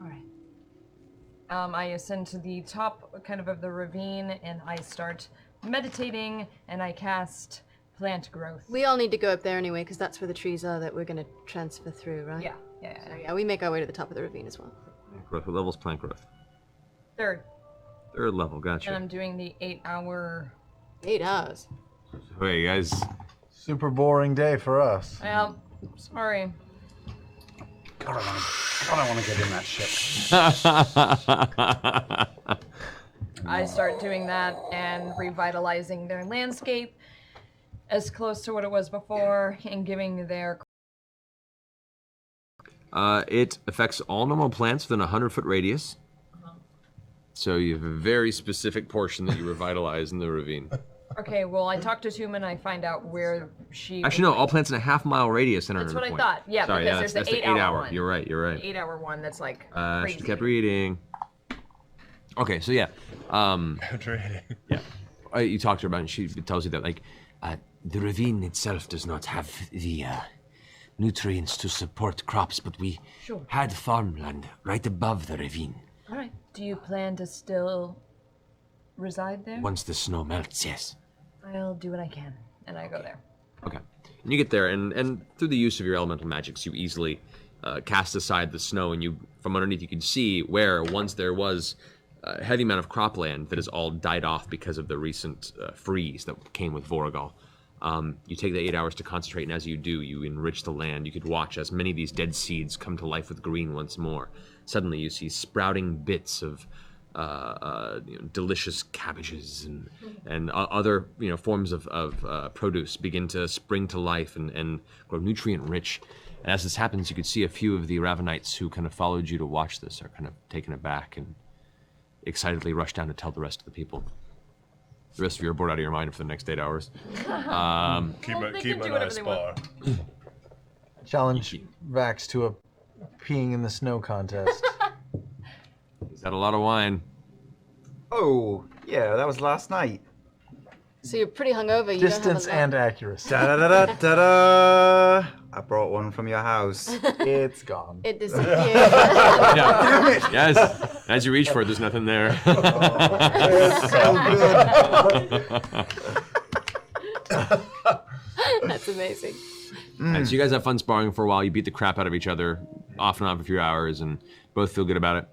J: Alright. I ascend to the top kind of the ravine and I start meditating and I cast plant growth.
D: We all need to go up there anyway, because that's where the trees are that we're going to transfer through, right?
J: Yeah.
D: So, yeah, we make our way to the top of the ravine as well.
A: Growth. What level's plant growth?
J: Third.
A: Third level, gotcha.
J: And I'm doing the 8-hour...
D: 8 hours?
A: Wait, guys.
C: Super boring day for us.
J: Yeah, sorry.
K: God, I want to get in that ship.
J: I start doing that and revitalizing their landscape as close to what it was before and giving their...
A: It affects all normal plants within a 100-foot radius. So you have a very specific portion that you revitalize in the ravine.
J: Okay, well, I talk to Tuma and I find out where she...
A: Actually, no, all plants in a half-mile radius enter
J: That's
A: a
J: what I
A: point.
J: thought. Yeah,
A: Sorry,
J: because there's
A: that's
J: the 8-hour one.
A: You're right, you're right.
J: The 8-hour one that's like
A: She
J: crazy.
A: kept reading. Okay, so yeah. Yeah. You talked to her about it, and she tells you that, like, the ravine itself does not have the nutrients to support crops, but we
J: Sure.
A: had farmland right above the ravine.
J: All right. Do you plan to still reside there?
A: Once the snow melts, yes.
J: I'll do what I can, and I go there.
A: Okay. And you get there, and through the use of your elemental magics, you easily cast aside the snow, and you, from underneath, you can see where once there was a heavy amount of cropland that has all died off because of the recent freeze that came with Vorogol. You take the 8 hours to concentrate, and as you do, you enrich the land. You could watch as many of these dead seeds come to life with green once more. Suddenly, you see sprouting bits of delicious cabbages and other forms of produce begin to spring to life and grow nutrient-rich. And as this happens, you could see a few of the Ravenites who kind of followed you to watch this are kind of taken aback and excitedly rush down to tell the rest of the people. The rest of you are bored out of your mind for the next 8 hours.
B: Keep a nice bar.
C: Challenge Vax to a peeing in the snow contest.
A: Is that a lot of wine?
E: Oh, yeah, that was last night.
D: So you're pretty hungover. You
C: Distance
D: don't have a lot.
C: and accuracy.
E: Da-da-da-da-da-da. I brought one from your house.
C: It's gone.
D: It disappeared.
A: Damn it. Yes. As you reach for it, there's nothing there.
C: It's so good.
D: That's amazing.
A: And so you guys have fun sparring for a while. You beat the crap out of each other off and on for a few hours and both feel good about it.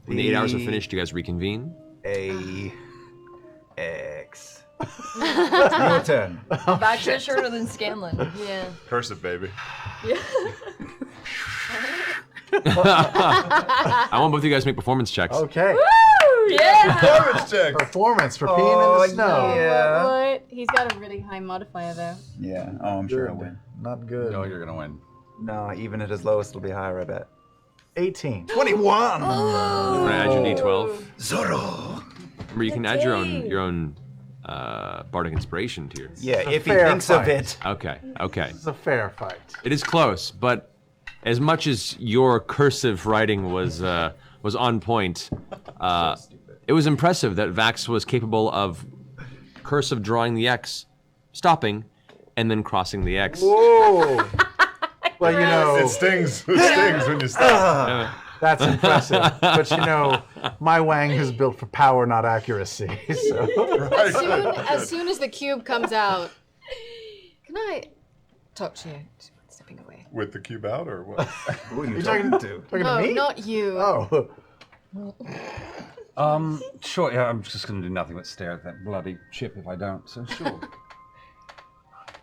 A: When the 8 hours are finished, you guys reconvene.
E: X. Your turn.
J: Back to shorter than Scanlan.
D: Yeah.
B: Curse it, baby.
J: Yeah.
A: I want both of you guys to make performance checks.
C: Okay.
J: Woo! Yeah!
B: Performance check.
C: Performance for peeing in the snow.
E: Yeah.
D: What? He's got a really high modifier though.
E: Yeah. Oh, I'm sure I'll win.
C: Not good.
K: No, you're gonna win.
E: No, even at his lowest, it'll be higher, I bet.
C: 18.
E: 21!
A: Want to add your D12?
E: Zorro!
A: Remember, you can add your own bardic inspiration to your.
E: Yeah, if he
C: fair
E: thinks
C: fight.
E: of it.
A: Okay. Okay.
C: It's a fair fight.
A: It is close, but as much as your cursive writing was on point, it was impressive that Vax was capable of cursive drawing the X, stopping, and then crossing the X.
C: Whoa! Well, you know,
B: It stings. It stings when you stop.
C: that's impressive. But you know, my wang is built for power, not accuracy. So.
D: As soon as the cube comes out, can I talk to you? Stepping away.
B: With the cube out or what?
E: Who are you
C: talking to
D: No,
C: me?
D: not you.
C: Oh.
K: Sure, yeah, I'm just gonna do nothing but stare at that bloody chip if I don't, so sure.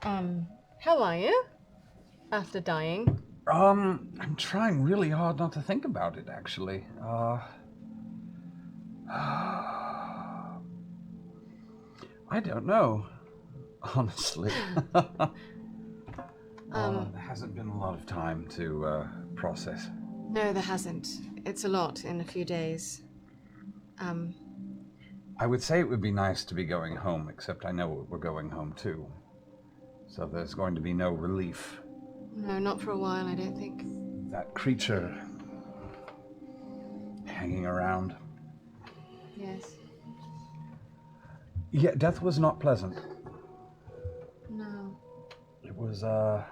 D: How are you? After dying?
K: I'm trying really hard not to think about it, actually. I don't know, honestly. There hasn't been a lot of time to process.
D: No, there hasn't. It's a lot in a few days.
K: I would say it would be nice to be going home, except I know we're going home too. So there's going to be no relief.
D: No, not for a while, I don't think.
K: That creature hanging around.
D: Yes.
K: Yeah, death was not pleasant.
D: No.
K: It was,
D: I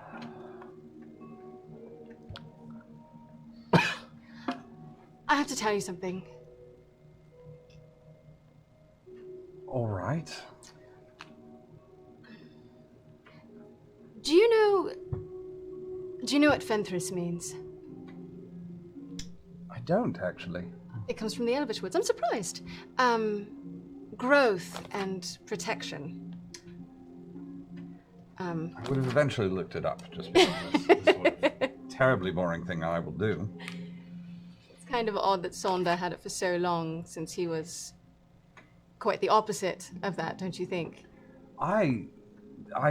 D: have to tell you something.
K: all right.
D: Do you know what Fenthris means?
K: I don't, actually.
D: It comes from the Elvish Woods. I'm surprised. Growth and protection.
K: I would have eventually looked it up, just because it's the sort of terribly boring thing I will do.
D: It's kind of odd that Sonder had it for so long, since he was quite the opposite of that, don't you think?
K: I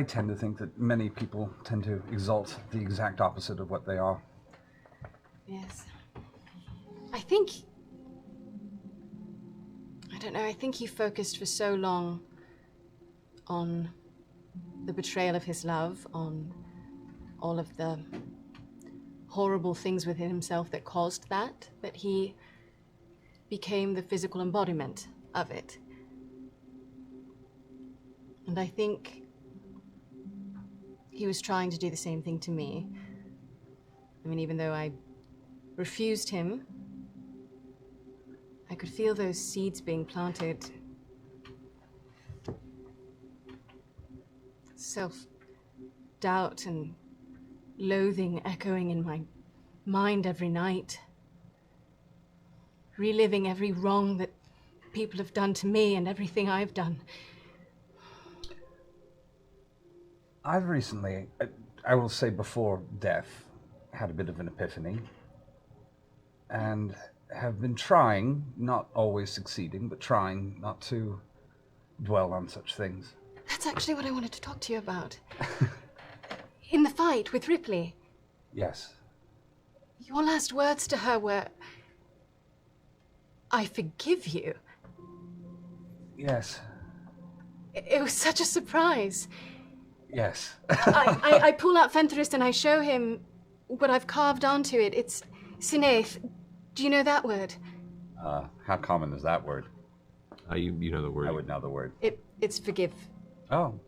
K: tend to think that many people tend to exalt the exact opposite of what they are.
D: Yes. I don't know, I think he focused for so long on the betrayal of his love, on all of the horrible things within himself that caused that he became the physical embodiment of it. And I think he was trying to do the same thing to me. I mean, even though I refused him, I could feel those seeds being planted. Self-doubt and loathing echoing in my mind every night. Reliving every wrong that people have done to me and everything I've done.
K: I've recently, I will say before death, had a bit of an epiphany. And have been trying, not always succeeding, but trying not to dwell on such things.
D: That's actually what I wanted to talk to you about. In the fight with Ripley,
K: Yes.
D: your last words to her were, "I forgive you."
K: Yes.
D: It was such a surprise.
K: Yes.
D: I pull out Fenthris and I show him what I've carved onto it. It's Sineth. Do you know that word?
K: How common is that word?
A: You know the word.
K: I would know the word.
D: It's forgive.
K: Oh.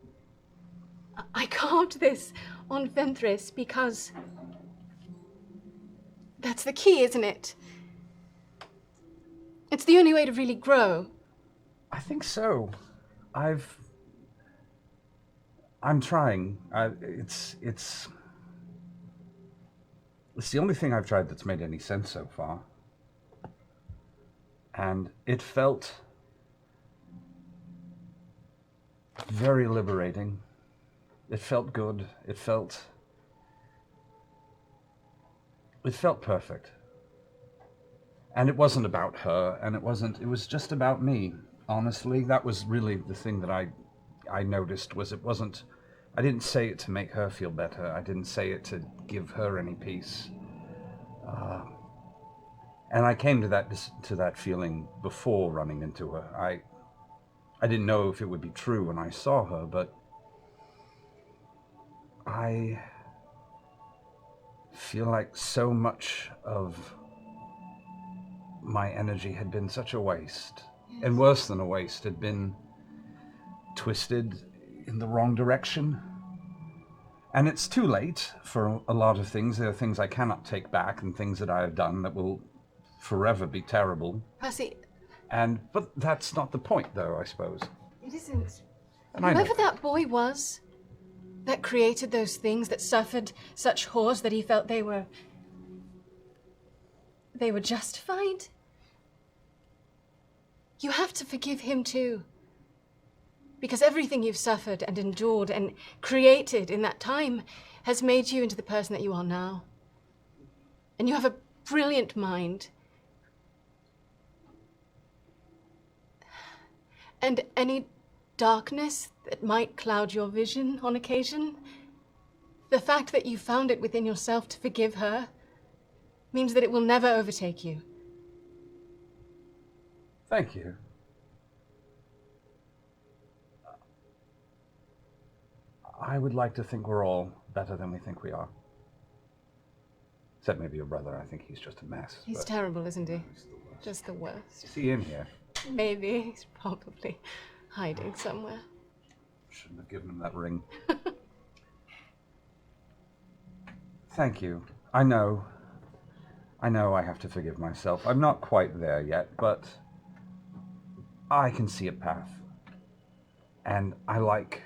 D: I carved this on Venthris because that's the key, isn't it? It's the only way to really grow.
K: I think so. I'm trying. It's the only thing I've tried that's made any sense so far. And it felt very liberating. It felt good. It felt perfect. And it wasn't about her, and it was just about me. Honestly, that was really the thing that I noticed was I didn't say it to make her feel better. I didn't say it to give her any peace. And I came to that feeling before running into her. I didn't know if it would be true when I saw her, but I feel like so much of my energy had been such a waste. And worse than a waste, had been twisted in the wrong direction. And it's too late for a lot of things. There are things I cannot take back and things that I have done that will forever be terrible.
D: Percy.
K: But that's not the point, though, I suppose.
D: It isn't.
K: And I know
D: Whoever that boy was that created those things, that suffered such horrors that he felt they were justified. You have to forgive him too. Because everything you've suffered and endured and created in that time has made you into the person that you are now. And you have a brilliant mind. And any darkness that might cloud your vision on occasion, the fact that you found it within yourself to forgive her means that it will never overtake you.
K: Thank you. I would like to think we're all better than we think we are. Except maybe your brother. I think he's just a mess.
D: He's terrible, isn't he? Just the worst.
K: Is he in here?
D: Maybe. He's probably hiding somewhere.
K: Shouldn't have given him that ring. Thank you. I know I have to forgive myself. I'm not quite there yet, but I can see a path. And I like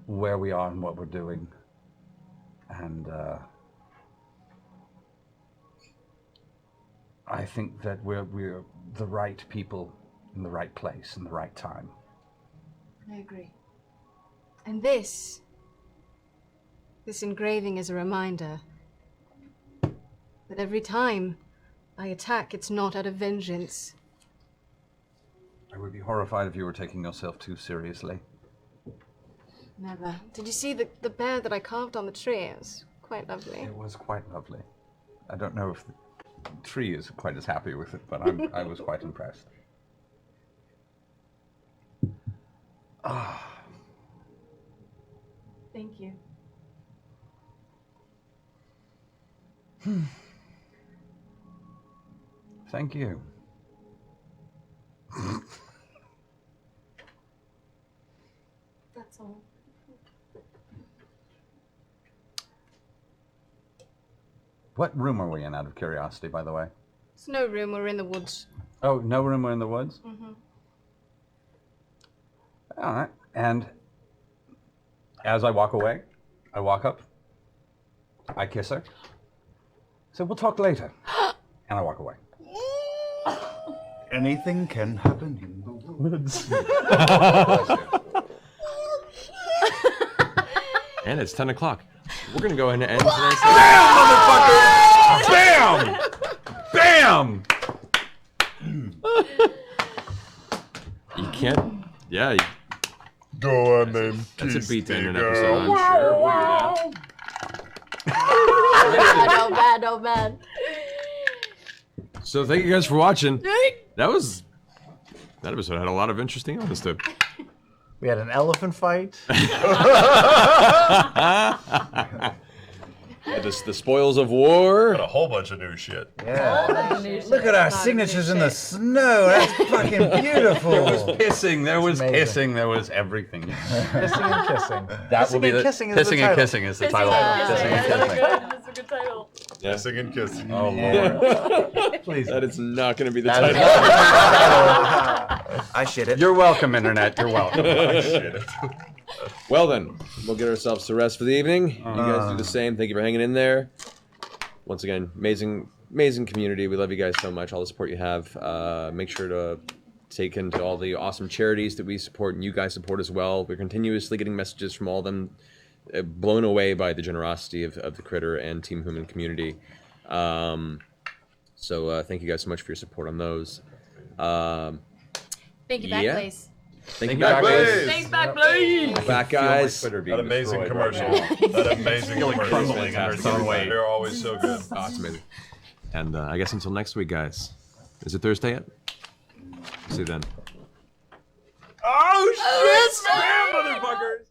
K: where we are and what we're doing. And I think that we're the right people in the right place in the right time.
D: I agree. And this engraving is a reminder that every time I attack, it's not out of vengeance.
K: I would be horrified if you were taking yourself too seriously.
D: Never. Did you see the bear that I carved on the tree? It was quite lovely.
K: It was quite lovely. I don't know if the tree is quite as happy with it, but I was quite impressed.
D: Thank you.
K: Thank you.
D: That's all.
K: What room are we in, out of curiosity, by the way?
D: There's no room. We're in the woods.
K: Oh, no room, we're in the woods?
D: Mm-hmm.
K: All right. And as I walk away, I walk up, I kiss her, so we'll talk later, and I walk away.
E: Anything can happen in the woods.
A: And it's 10 o'clock. We're going to go ahead and end tonight's
G: Bam, motherfucker! Bam! Bam!
A: You can't. Yeah.
B: Go on then.
A: That's a beat to end an
B: Kiss the
A: episode, I'm
B: girl.
A: sure. We'll do
D: No bad, no bad.
A: So thank you guys for watching. That episode had a lot of interesting elements to it.
C: We had an elephant fight.
A: The spoils of war.
B: Got a whole bunch of new shit.
E: Yeah. Look at our signatures in the snow. That's fucking beautiful.
K: There was pissing. There was kissing. There was everything.
C: Pissing and kissing.
K: That will be the
C: kissing is
K: pissing
C: the
K: and
C: title.
K: kissing is the title. Pissing and kissing.
J: That's a good title.
B: Kissing and kissing.
K: Oh Lord.
E: Please.
A: That is not going to be the
E: That is
A: title.
E: I shit it.
K: You're welcome, Internet. You're welcome.
B: I shit it.
A: Well then, we'll get ourselves to rest for the evening. You guys do the same. Thank you for hanging in there. Once again, amazing community. We love you guys so much. All the support you have. Make sure to take into all the awesome charities that we support and you guys support as well. We're continuously getting messages from all of them, blown away by the generosity of the Critter and Team Human community. So thank you guys so much for your support on those.
D: Thank you, Backblaze.
A: Thank you, Backblaze.
J: Thanks, Backblaze.
A: Back, guys.
B: That amazing commercial. That amazing commercial. They're always so good.
A: Oh, it's amazing. And I guess until next week, guys. Is it Thursday yet? See you then.
B: Oh shit, man, motherfuckers!